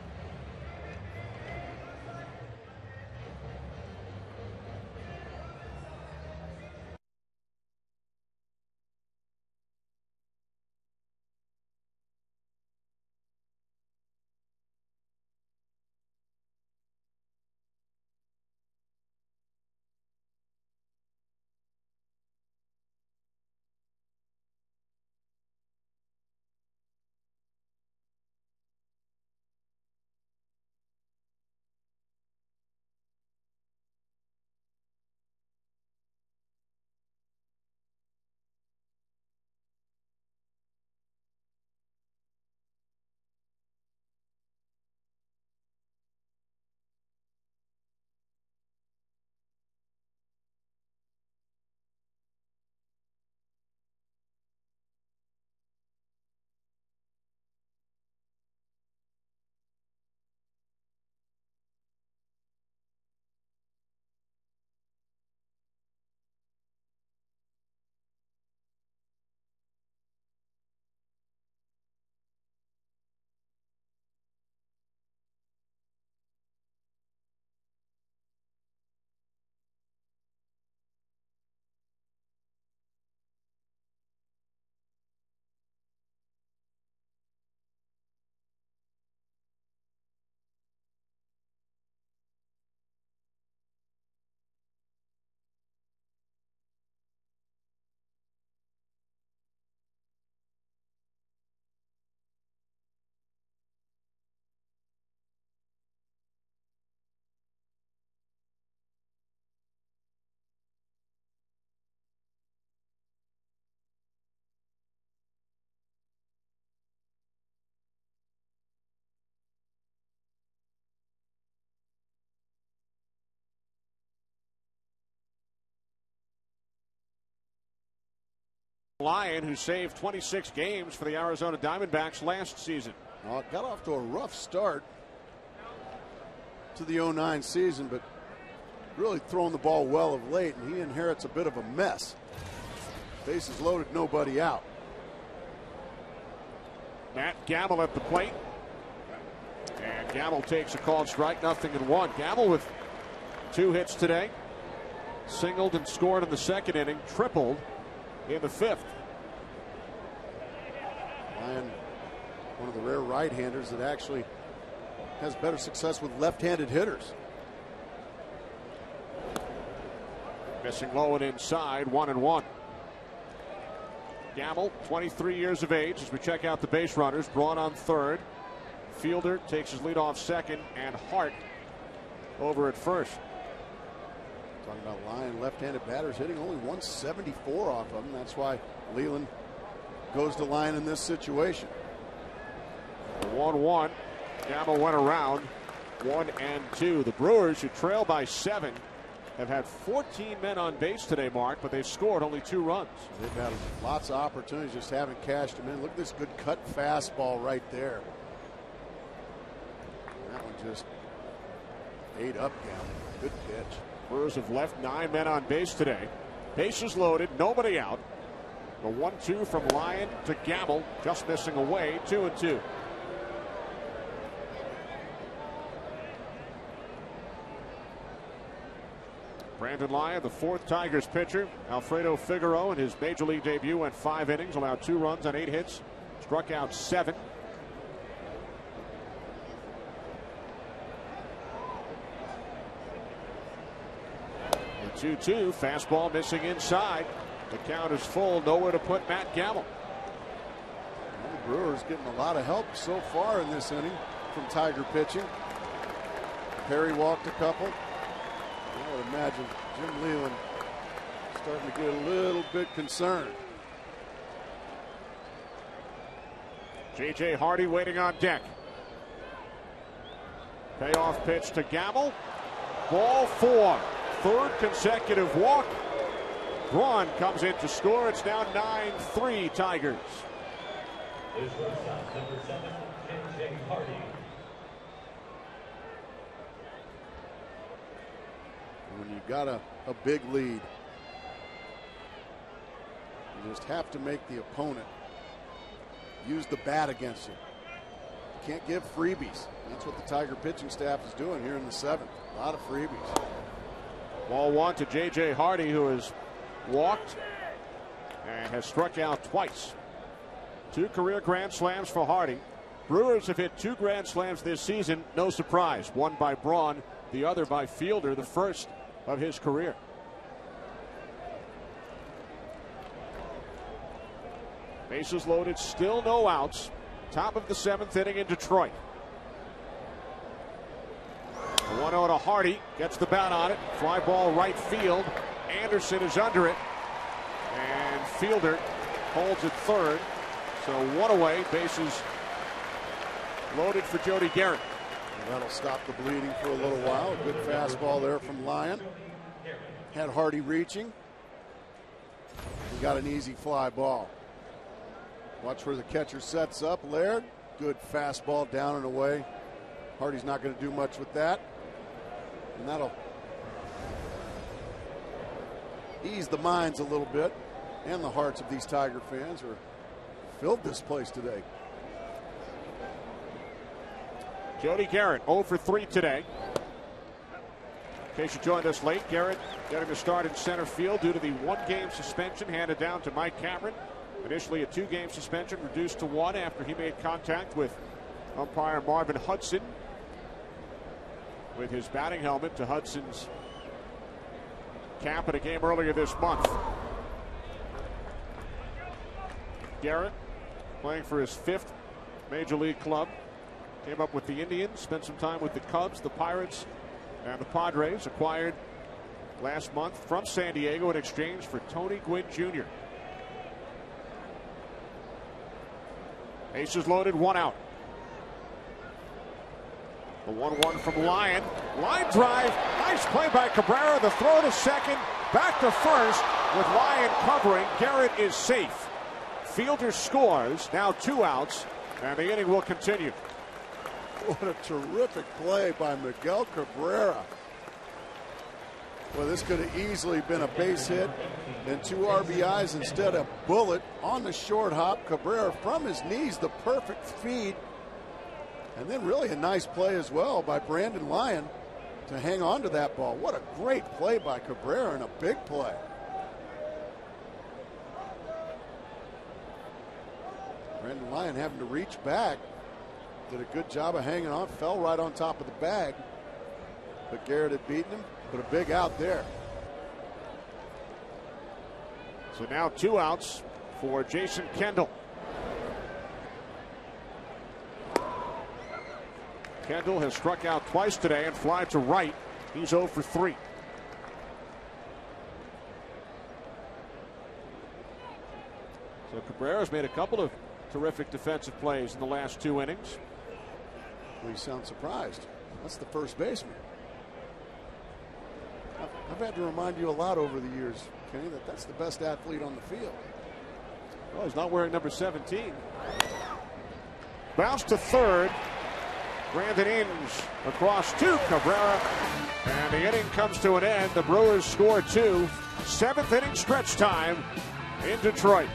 Speaker 1: Lyon, who saved 26 games for the Arizona Diamondbacks last season.
Speaker 2: Well, it got off to a rough start to the 09 season, but really throwing the ball well of late, and he inherits a bit of a mess. Bases loaded, nobody out.
Speaker 1: Matt Gamble at the plate. And Gamble takes a called strike, 0-1. Gamble with 2 hits today. Singled and scored in the 2nd inning, tripled in the 5th.
Speaker 2: Lyon, one of the rare right-handers that actually has better success with left-handed hitters.
Speaker 1: Missing low and inside, 1-1. Gamble, 23 years of age, as we check out the base runners. Braun on 3rd. Fielder takes his lead off 2nd, and Hart over at 1st.
Speaker 2: Talking about Lyon, left-handed batters hitting only 174 off of him. That's why Leland goes to Lyon in this situation.
Speaker 1: 1-1. Gamble went around 1-2. The Brewers, who trail by 7, have had 14 men on base today, Mark, but they've scored only 2 runs.
Speaker 2: They've had lots of opportunities, just haven't cashed them in. Look at this good cut fastball right there. Just ate up Gamble. Good pitch.
Speaker 1: Brewers have left 9 men on base today. Bases loaded, nobody out. The 1-2 from Lyon to Gamble, just missing away, 2-2. Brandon Lyon, the 4th Tigers pitcher. Alfredo Figaro in his major league debut went 5 innings, allowed 2 runs on 8 hits, struck out 7. The 2-2, fastball missing inside. The count is full, nowhere to put Matt Gamble.
Speaker 2: The Brewers getting a lot of help so far in this inning from Tiger pitching. Perry walked a couple. I would imagine Jim Leyland starting to get a little bit concerned.
Speaker 1: J.J. Hardy waiting on deck. Payoff pitch to Gamble. Ball 4. 3rd consecutive walk. Braun comes in to score. It's now 9-3 Tigers.
Speaker 3: Is shortstop number 7, J.J. Hardy.
Speaker 2: When you got a big lead, you just have to make the opponent use the bat against you. You can't give freebies. That's what the Tiger pitching staff is doing here in the 7th. A lot of freebies.
Speaker 1: Ball 1 to J.J. Hardy, who has walked and has struck out twice. 2 career grand slams for Hardy. Brewers have hit 2 grand slams this season. No surprise. One by Braun, the other by Fielder, the first of his career. Bases loaded, still no outs. Top of the 7th inning in Detroit. The 1-0 to Hardy, gets the bat on it. Fly ball right field. Anderson is under it. And Fielder holds it 3rd. So 1 away, bases loaded for Jody Garrett.
Speaker 2: That'll stop the bleeding for a little while. Good fastball there from Lyon. Had Hardy reaching. He got an easy fly ball. Watch where the catcher sets up. Laird, good fastball down and away. Hardy's not going to do much with that. And that'll ease the minds a little bit and the hearts of these Tiger fans who filled this place today.
Speaker 1: Jody Garrett 0 for 3 today. In case you joined us late, Garrett getting the start in center field due to the 1-game suspension handed down to Mike Cameron. Initially a 2-game suspension reduced to 1 after he made contact with umpire Marvin Hudson with his batting helmet to Hudson's cap in a game earlier this month. Garrett playing for his 5th major league club. Came up with the Indians, spent some time with the Cubs, the Pirates, and the Padres. Acquired last month from San Diego in exchange for Tony Gwynn Jr. Bases loaded, 1 out. The 1-1 from Lyon. Line drive. Nice play by Cabrera. The throw to second. Back to first with Lyon covering. Garrett is safe. Fielder scores. Now 2 outs. And the inning will continue.
Speaker 2: What a terrific play by Miguel Cabrera. Well, this could have easily been a base hit and 2 RBIs instead of bullet on the short hop. Cabrera from his knees, the perfect feed. And then really a nice play as well by Brandon Lyon to hang on to that ball. What a great play by Cabrera and a big play. Brandon Lyon having to reach back. Did a good job of hanging on. Fell right on top of the bag. But Garrett had beaten him. But a big out there.
Speaker 1: So now 2 outs for Jason Kendall. Kendall has struck out twice today and fly to right. He's 0 for 3. So Cabrera's made a couple of terrific defensive plays in the last 2 innings.
Speaker 2: Well, you sound surprised. That's the first baseman. I've had to remind you a lot over the years, Kenny, that that's the best athlete on the field.
Speaker 1: Well, he's not wearing number 17. Bounce to third. Brandon Inge across to Cabrera. And the inning comes to an end. The Brewers score 2. 7th inning stretch time in Detroit.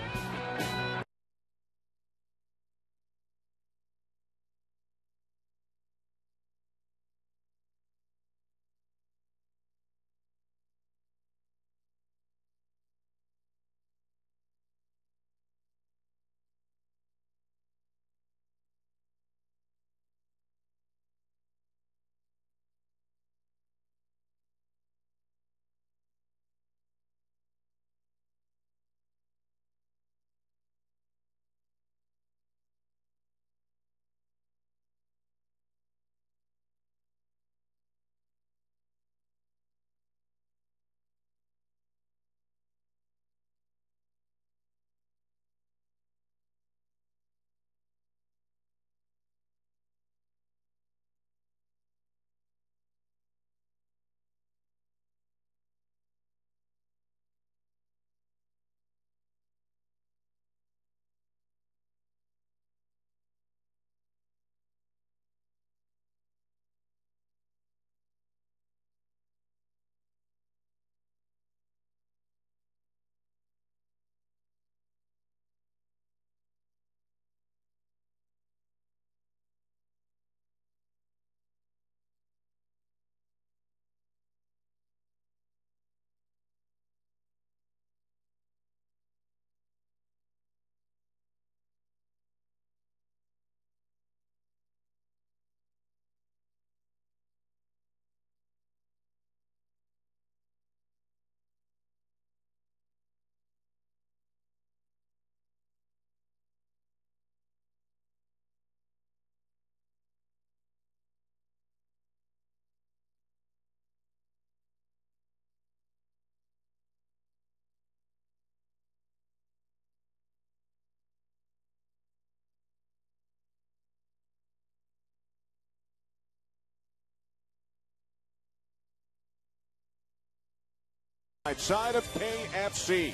Speaker 1: Side of KFC.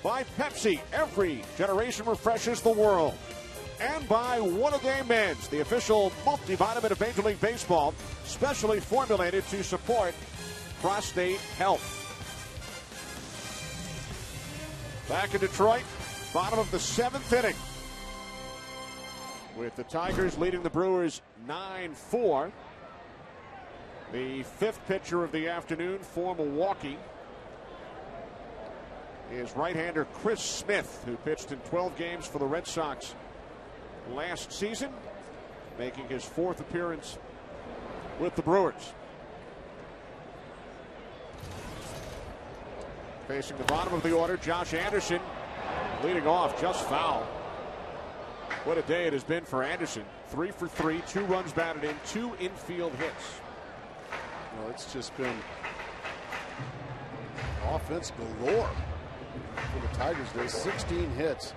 Speaker 1: By Pepsi, every generation refreshes the world. And by One A Day Men's, the official multivitamin of Major League Baseball, specially formulated to support prostate health. Back in Detroit, bottom of the 7th inning, with the Tigers leading the Brewers 9-4. The 5th pitcher of the afternoon for Milwaukee is right-hander Chris Smith, who pitched in 12 games for the Red Sox last season, making his 4th appearance with the Brewers. Facing the bottom of the order, Josh Anderson leading off, just foul. What a day it has been for Anderson. 3 for 3, 2 runs batted in, 2 infield hits.
Speaker 2: Well, it's just been offense galore for the Tigers today. 16 hits,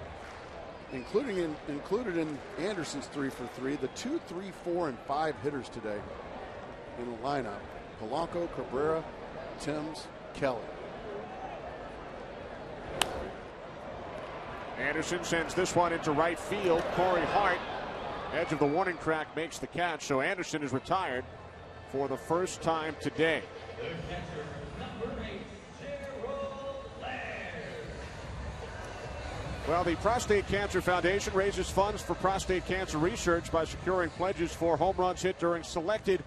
Speaker 2: included in Anderson's 3 for 3. The 2, 3, 4, and 5 hitters today in the lineup: Polanco, Cabrera, Timms, Kelly.
Speaker 1: Anderson sends this one into right field. Corey Hart, edge of the warning track, makes the catch. So Anderson is retired for the first time today. Well, the Prostate Cancer Foundation raises funds for prostate cancer research by securing pledges for home runs hit during selected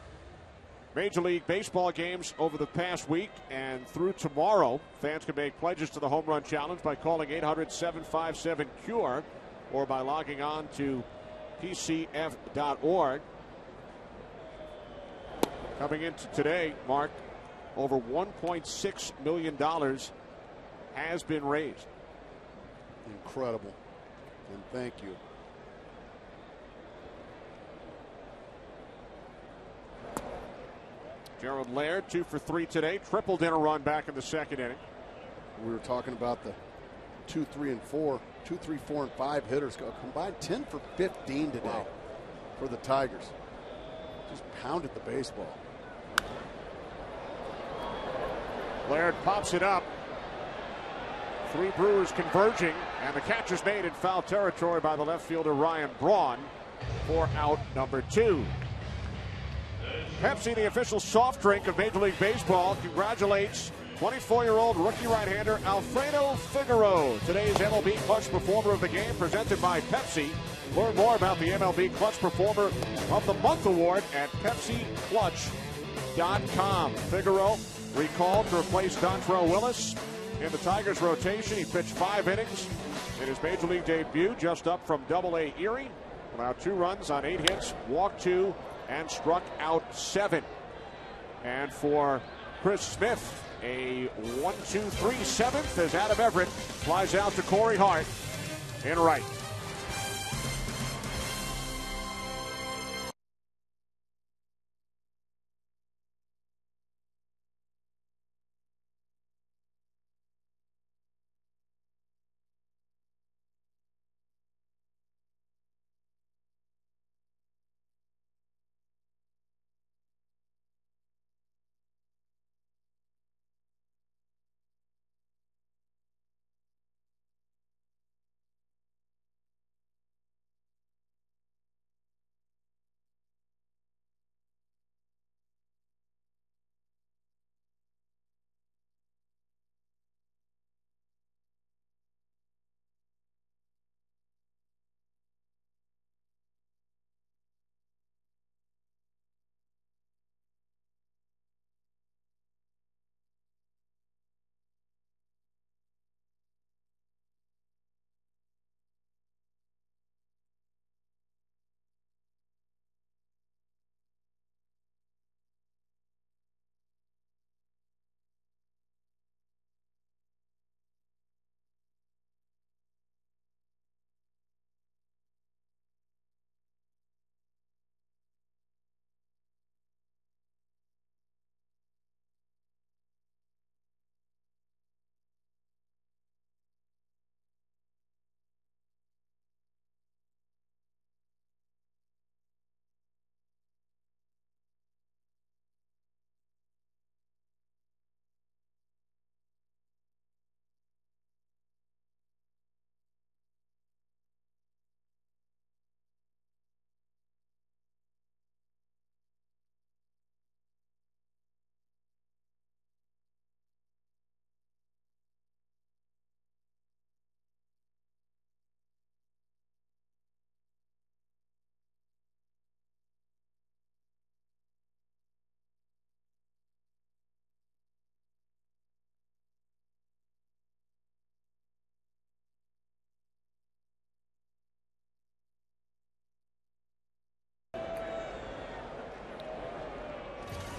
Speaker 1: Major League Baseball games over the past week. And through tomorrow, fans can make pledges to the Home Run Challenge by calling 800-757-CURE or by logging on to pcf.org. Coming into today, Mark, over $1.6 million has been raised.
Speaker 2: Incredible, and thank you.
Speaker 1: Gerald Laird 2 for 3 today, tripled in a run back in the 2nd inning.
Speaker 2: We were talking about the 2, 3, and 4, 2, 3, 4, and 5 hitters go combined 10 for 15 today for the Tigers. Just pounded the baseball.
Speaker 1: Laird pops it up. 3 Brewers converging, and the catch is made in foul territory by the left fielder Ryan Braun for out number 2. Pepsi, the official soft drink of Major League Baseball, congratulates 24-year-old rookie right-hander Alfredo Figaro. Today's MLB Clutch Performer of the Game, presented by Pepsi. Learn more about the MLB Clutch Performer of the Month award at PepsiClutch.com. Figaro recalled to replace Dontrell Willis in the Tigers' rotation. He pitched 5 innings in his Major League debut, just up from Double-A Erie. Allowed 2 runs on 8 hits, walked 2, and struck out 7. And for Chris Smith, a 1-2-3 7th as Adam Everett flies out to Corey Hart in right.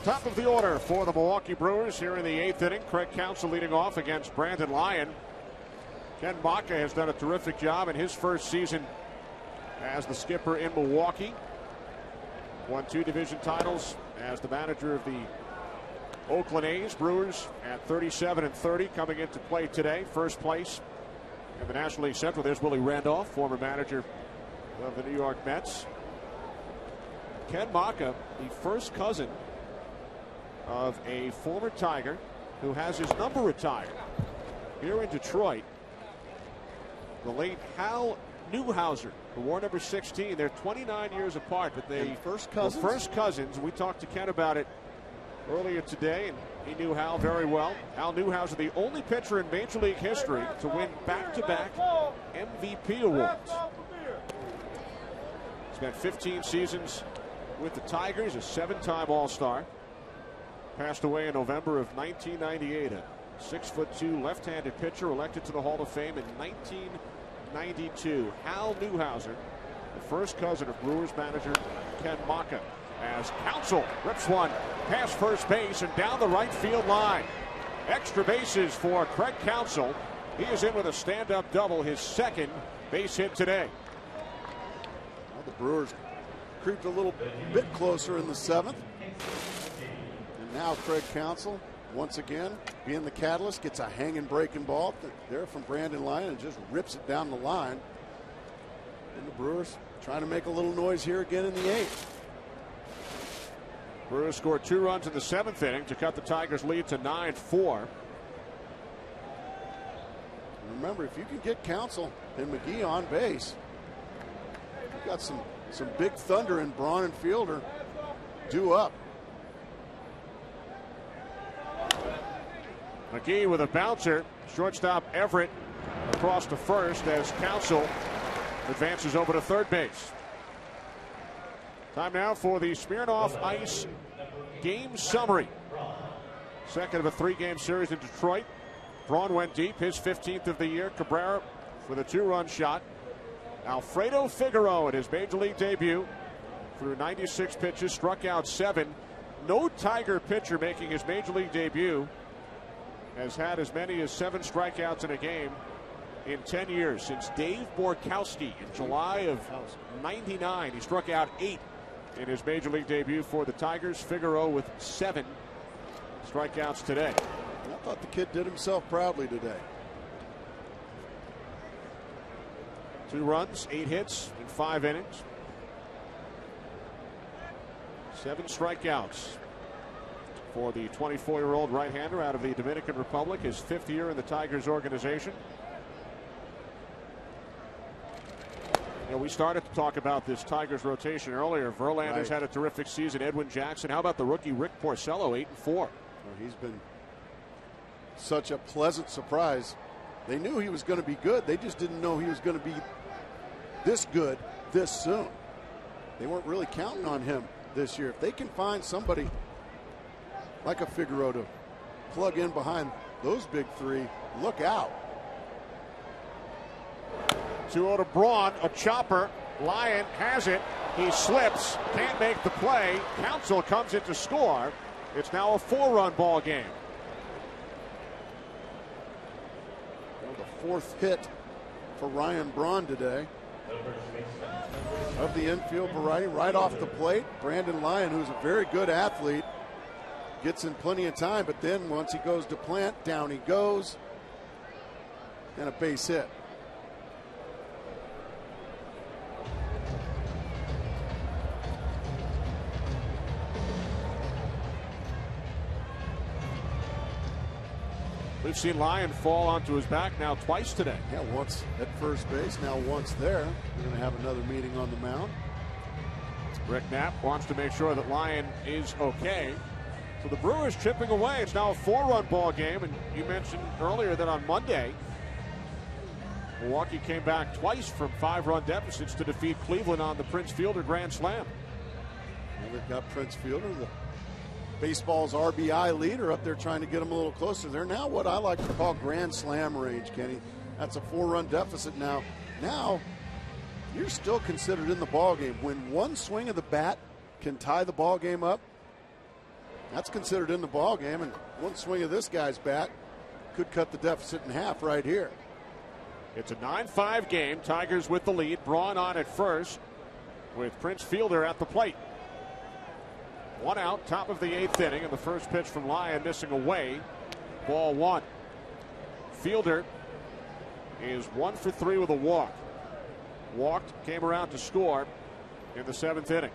Speaker 1: Top of the order for the Milwaukee Brewers here in the 8th inning. Craig Counsell leading off against Brandon Lyon. Ken Maka has done a terrific job in his first season as the skipper in Milwaukee. Won 2 division titles as the manager of the Oakland A's. Brewers at 37-30 coming into play today. First place in the National League Central. There's Willie Randolph, former manager of the New York Mets. Ken Maka, the first cousin of a former Tiger who has his number retired here in Detroit. The late Hal Newhouser, who wore number 16. They're 29 years apart, but they were first cousins. We talked to Ken about it earlier today, and he knew Hal very well. Hal Newhouser, the only pitcher in Major League history to win back-to-back MVP awards. Spent 15 seasons with the Tigers, a 7-time All-Star. Passed away in November of 1998. A 6'2" left-handed pitcher elected to the Hall of Fame in 1992. Hal Newhouser, the first cousin of Brewers manager Ken Maka, as Counsell rips one past first base and down the right field line. Extra bases for Craig Counsell. He is in with a stand-up double, his second base hit today.
Speaker 2: Well, the Brewers creeped a little bit closer in the 7th. Now Craig Counsell, once again, being the catalyst, gets a hanging breaking ball there from Brandon Lyon and just rips it down the line. And the Brewers trying to make a little noise here again in the 8th.
Speaker 1: Brewers scored 2 runs in the 7th inning to cut the Tigers' lead to 9-4.
Speaker 2: Remember, if you can get Counsell and McGee on base, you've got some big thunder in Braun and Fielder due up.
Speaker 1: McGee with a bouncer. Shortstop Everett across to first as Counsell advances over to third base. Time now for the Smirnoff Ice game summary. Second of a 3-game series in Detroit. Braun went deep, his 15th of the year. Cabrera with a 2-run shot. Alfredo Figaro in his major league debut through 96 pitches, struck out 7. No Tiger pitcher making his major league debut has had as many as 7 strikeouts in a game in 10 years. Since Dave Borkowski in July of '99, he struck out 8 in his major league debut for the Tigers. Figaro with 7 strikeouts today.
Speaker 2: I thought the kid did himself proudly today.
Speaker 1: 2 runs, 8 hits in 5 innings. 7 strikeouts for the 24-year-old right-hander out of the Dominican Republic, his 5th year in the Tigers organization. You know, we started to talk about this Tigers rotation earlier. Verlander's had a terrific season. Edwin Jackson. How about the rookie Rick Porcello, 8-4?
Speaker 2: Well, he's been such a pleasant surprise. They knew he was going to be good. They just didn't know he was going to be this good this soon. They weren't really counting on him this year. If they can find somebody like a Figaro to plug in behind those big 3, look out.
Speaker 1: 2-0 to Braun, a chopper. Lyon has it. He slips, can't make the play. Counsell comes in to score. It's now a 4-run ball game.
Speaker 2: Well, the 4th hit for Ryan Braun today. Of the infield variety, right off the plate. Brandon Lyon, who's a very good athlete, gets in plenty of time, but then once he goes to plant, down he goes, and a base hit.
Speaker 1: We've seen Lyon fall onto his back now twice today.
Speaker 2: Yeah, once at first base, now once there. We're going to have another meeting on the mound.
Speaker 1: Rick Knapp wants to make sure that Lyon is okay. So the Brewers chipping away. It's now a 4-run ball game. And you mentioned earlier that on Monday, Milwaukee came back twice from 5-run deficits to defeat Cleveland on the Prince Fielder Grand Slam.
Speaker 2: Well, they've got Prince Fielder, the baseball's RBI leader, up there trying to get them a little closer. They're now what I like to call Grand Slam range, Kenny. That's a 4-run deficit now. Now, you're still considered in the ball game. When one swing of the bat can tie the ball game up, that's considered in the ball game. And one swing of this guy's bat could cut the deficit in half right here.
Speaker 1: It's a 9-5 game. Tigers with the lead. Braun on at first with Prince Fielder at the plate. 1 out, top of the 8th inning, and the first pitch from Lyon missing away. Ball 1. Fielder is 1 for 3 with a walk. Walked, came around to score in the 7th inning.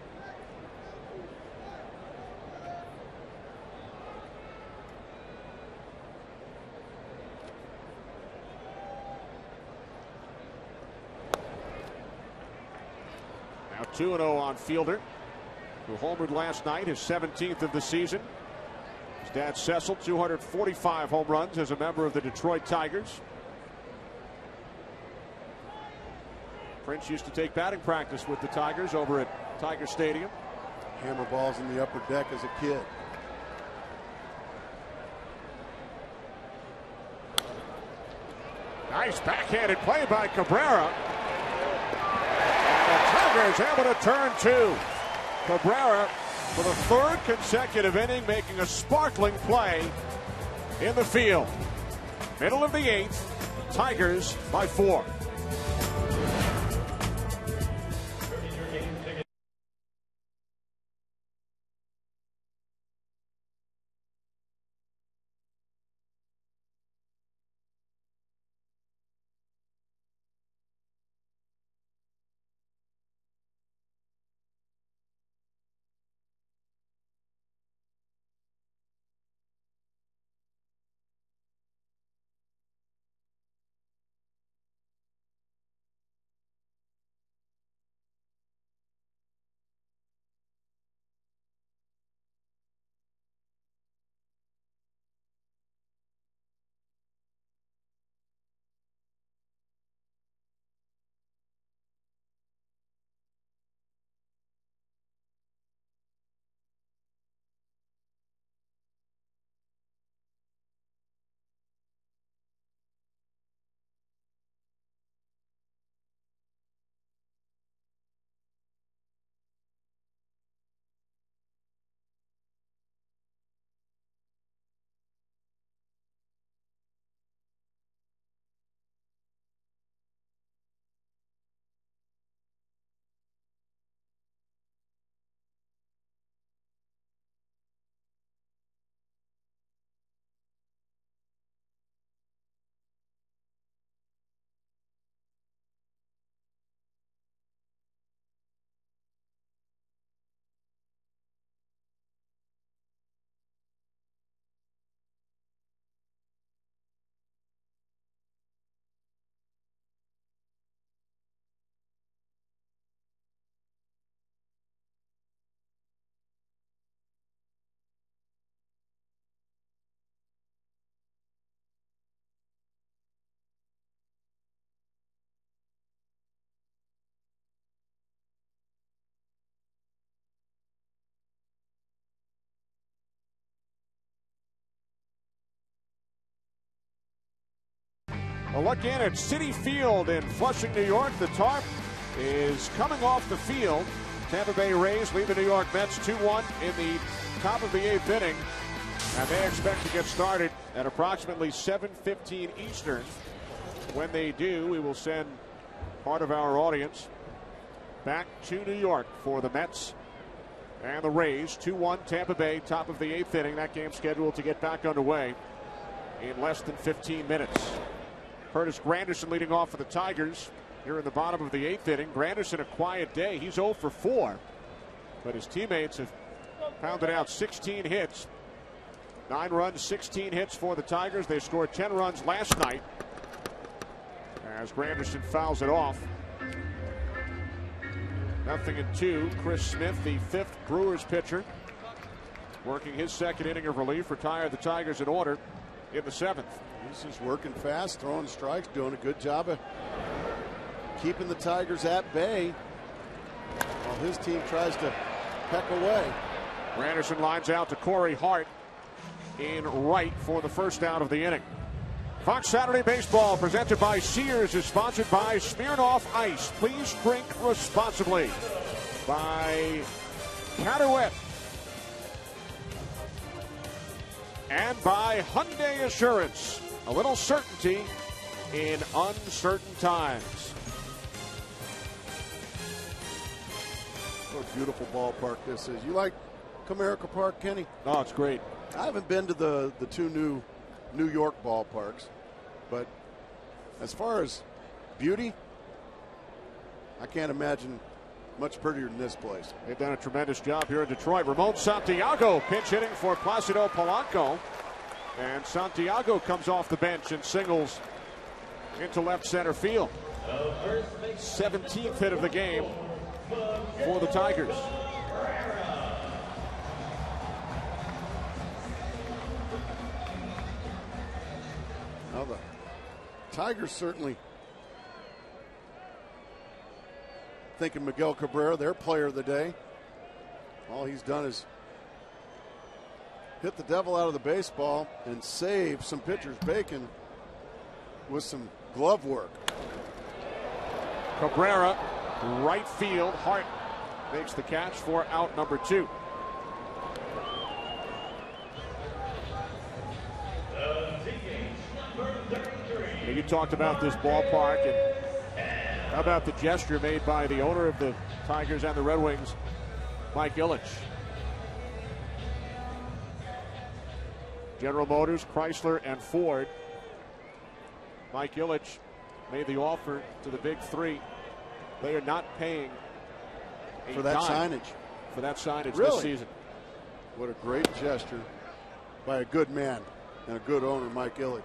Speaker 1: Now 2-0 on Fielder, who homered last night, his 17th of the season. His dad Cecil, 245 home runs as a member of the Detroit Tigers. Prince used to take batting practice with the Tigers over at Tiger Stadium.
Speaker 2: Hammer balls in the upper deck as a kid.
Speaker 1: Nice backhanded play by Cabrera. And the Tigers able to turn 2. Cabrera for the 3rd consecutive inning, making a sparkling play in the field. Middle of the 8th, Tigers by 4. A look in at Citi Field in Flushing, New York. The tarp is coming off the field. Tampa Bay Rays lead the New York Mets 2-1 in the top of the 8th inning. And they expect to get started at approximately 7:15 Eastern. When they do, we will send part of our audience back to New York for the Mets and the Rays. 2-1 Tampa Bay, top of the 8th inning. That game scheduled to get back underway in less than 15 minutes. Curtis Granderson leading off for the Tigers here in the bottom of the 8th inning. Granderson a quiet day. He's 0 for 4. But his teammates have pounded out 16 hits. 9 runs, 16 hits for the Tigers. They scored 10 runs last night as Granderson fouls it off. 0-2. Chris Smith, the 5th Brewers pitcher, working his 2nd inning of relief, retired the Tigers in order in the 7th.
Speaker 2: He's just working fast, throwing strikes, doing a good job of keeping the Tigers at bay while his team tries to peck away.
Speaker 1: Granderson lines out to Corey Hart in right for the first out of the inning. Fox Saturday Baseball presented by Sears is sponsored by Smirnoff Ice. Please drink responsibly. By Cabrera. And by Hyundai Assurance. A little certainty in uncertain times.
Speaker 2: What a beautiful ballpark this is. You like Comerica Park, Kenny?
Speaker 1: Oh, it's great.
Speaker 2: I haven't been to the two new New York ballparks, but as far as beauty, I can't imagine much prettier than this place.
Speaker 1: They've done a tremendous job here in Detroit. Ramon Santiago pinch hitting for Placido Polanco. And Santiago comes off the bench and singles into left center field. 17th hit of the game for the Tigers.
Speaker 2: Now the Tigers certainly thinking Miguel Cabrera, their player of the day. All he's done is hit the devil out of the baseball and save some pitchers. Bacon with some glove work.
Speaker 1: Cabrera, right field. Hart makes the catch for out number 2. You talked about this ballpark, and how about the gesture made by the owner of the Tigers and the Red Wings, Mike Ilitch? General Motors, Chrysler, and Ford. Mike Ilitch made the offer to the big 3. They are not paying
Speaker 2: for that signage.
Speaker 1: For that signage
Speaker 2: really?
Speaker 1: This season.
Speaker 2: What a great gesture by a good man and a good owner, Mike Ilitch.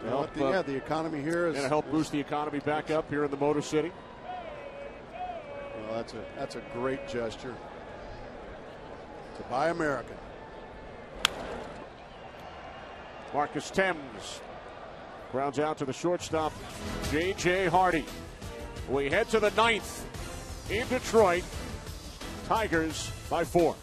Speaker 2: The economy here is
Speaker 1: going to help boost the economy back up here in the Motor City.
Speaker 2: Well, that's a great gesture to buy American.
Speaker 1: Marcus Thames grounds out to the shortstop, J.J. Hardy. We head to the 9th in Detroit. Tigers by 4.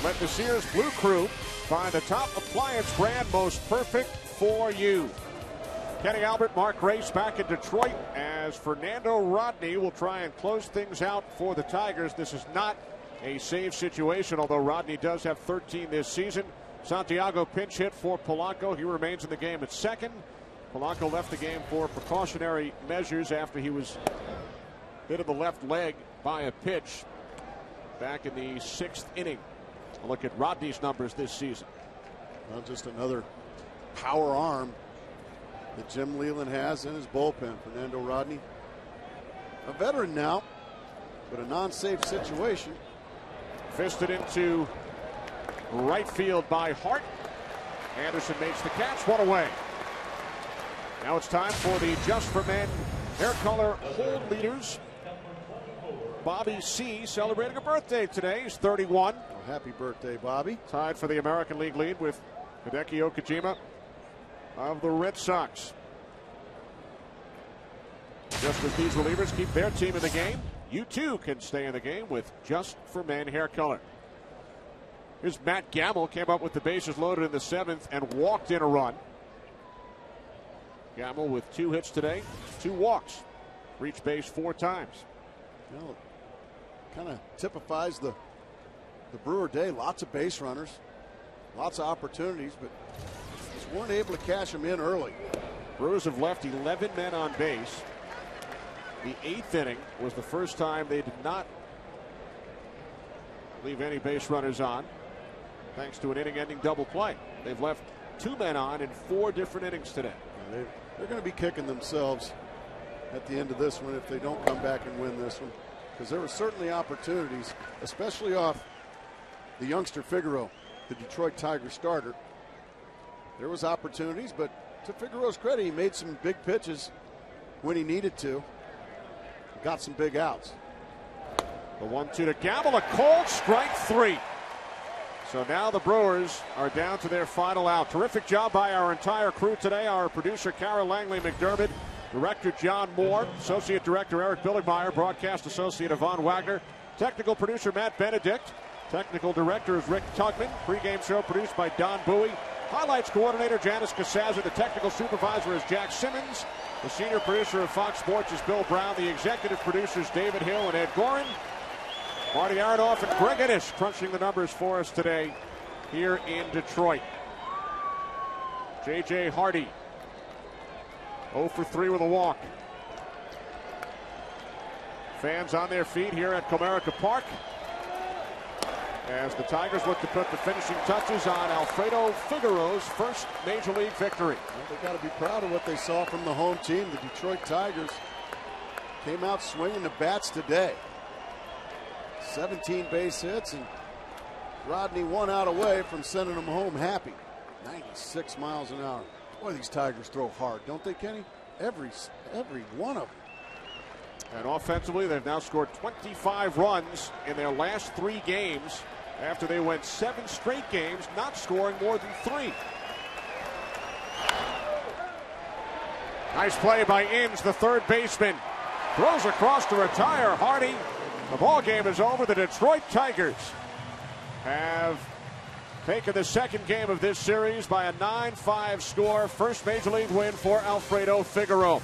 Speaker 1: Let the Sears Blue Crew find the top appliance brand most perfect for you. Kenny Albert, Mark Grace back in Detroit as Fernando Rodney will try and close things out for the Tigers. This is not a save situation, although Rodney does have 13 this season. Santiago pinch hit for Polanco. He remains in the game at second. Polanco left the game for precautionary measures after he was hit in the left leg by a pitch back in the 6th inning. A look at Rodney's numbers this season.
Speaker 2: Well, just another power arm that Jim Leland has in his bullpen. Fernando Rodney, a veteran now, but a non-safe situation.
Speaker 1: Fisted into right field by Hart. Anderson makes the catch, one away. Now it's time for the Just for Men hair color hold leaders. Bobby C. celebrating a birthday today. He's 31.
Speaker 2: Oh, happy birthday, Bobby.
Speaker 1: Tied for the American League lead with Hideki Okajima of the Red Sox. Just as these relievers keep their team in the game, you too can stay in the game with Just for Men hair color. Here's Matt Gamble, came up with the bases loaded in the 7th and walked in a run. Gamble with 2 hits today, 2 walks, reached base 4 times.
Speaker 2: Well, kind of typifies the Brewer day. Lots of base runners, lots of opportunities, but just weren't able to cash them in early.
Speaker 1: Brewers have left 11 men on base. The 8th inning was the first time they did not leave any base runners on, thanks to an inning-ending double play. They've left 2 men on in 4 different innings today.
Speaker 2: They're going to be kicking themselves at the end of this one if they don't come back and win this one, because there were certainly opportunities, especially off the youngster Figaro, the Detroit Tigers starter. There was opportunities, but to Figaro's credit, he made some big pitches when he needed to. Got some big outs.
Speaker 1: The 1-2 to Gamble, a cold strike 3. So now the Brewers are down to their final out. Terrific job by our entire crew today. Our producer Kara Langley McDermott, director John Moore, associate director Eric Billigmeyer, broadcast associate Yvonne Wagner, technical producer Matt Benedict, technical director is Rick Tugman, pregame show produced by Don Bowie, highlights coordinator Janice Casazza, the technical supervisor is Jack Simmons, the senior producer of Fox Sports is Bill Brown, the executive producers David Hill and Ed Gorin. Marty Aronoff and Greg Ennis crunching the numbers for us today here in Detroit. J.J. Hardy 0 for 3 with a walk. Fans on their feet here at Comerica Park as the Tigers look to put the finishing touches on Alfredo Figaro's first Major League victory.
Speaker 2: Well, they got to be proud of what they saw from the home team. The Detroit Tigers came out swinging the bats today. 17 base hits, and Rodney 1 out away from sending them home happy. 96 miles an hour. Boy, these Tigers throw hard, don't they, Kenny? Every one of them.
Speaker 1: And offensively, they've now scored 25 runs in their last 3 games after they went 7 straight games not scoring more than 3. Nice play by Inns, the third baseman. Throws across to retire Hardy. The ball game is over. The Detroit Tigers have taken the second game of this series by a 9-5 score. First Major League win for Alfredo Figaro.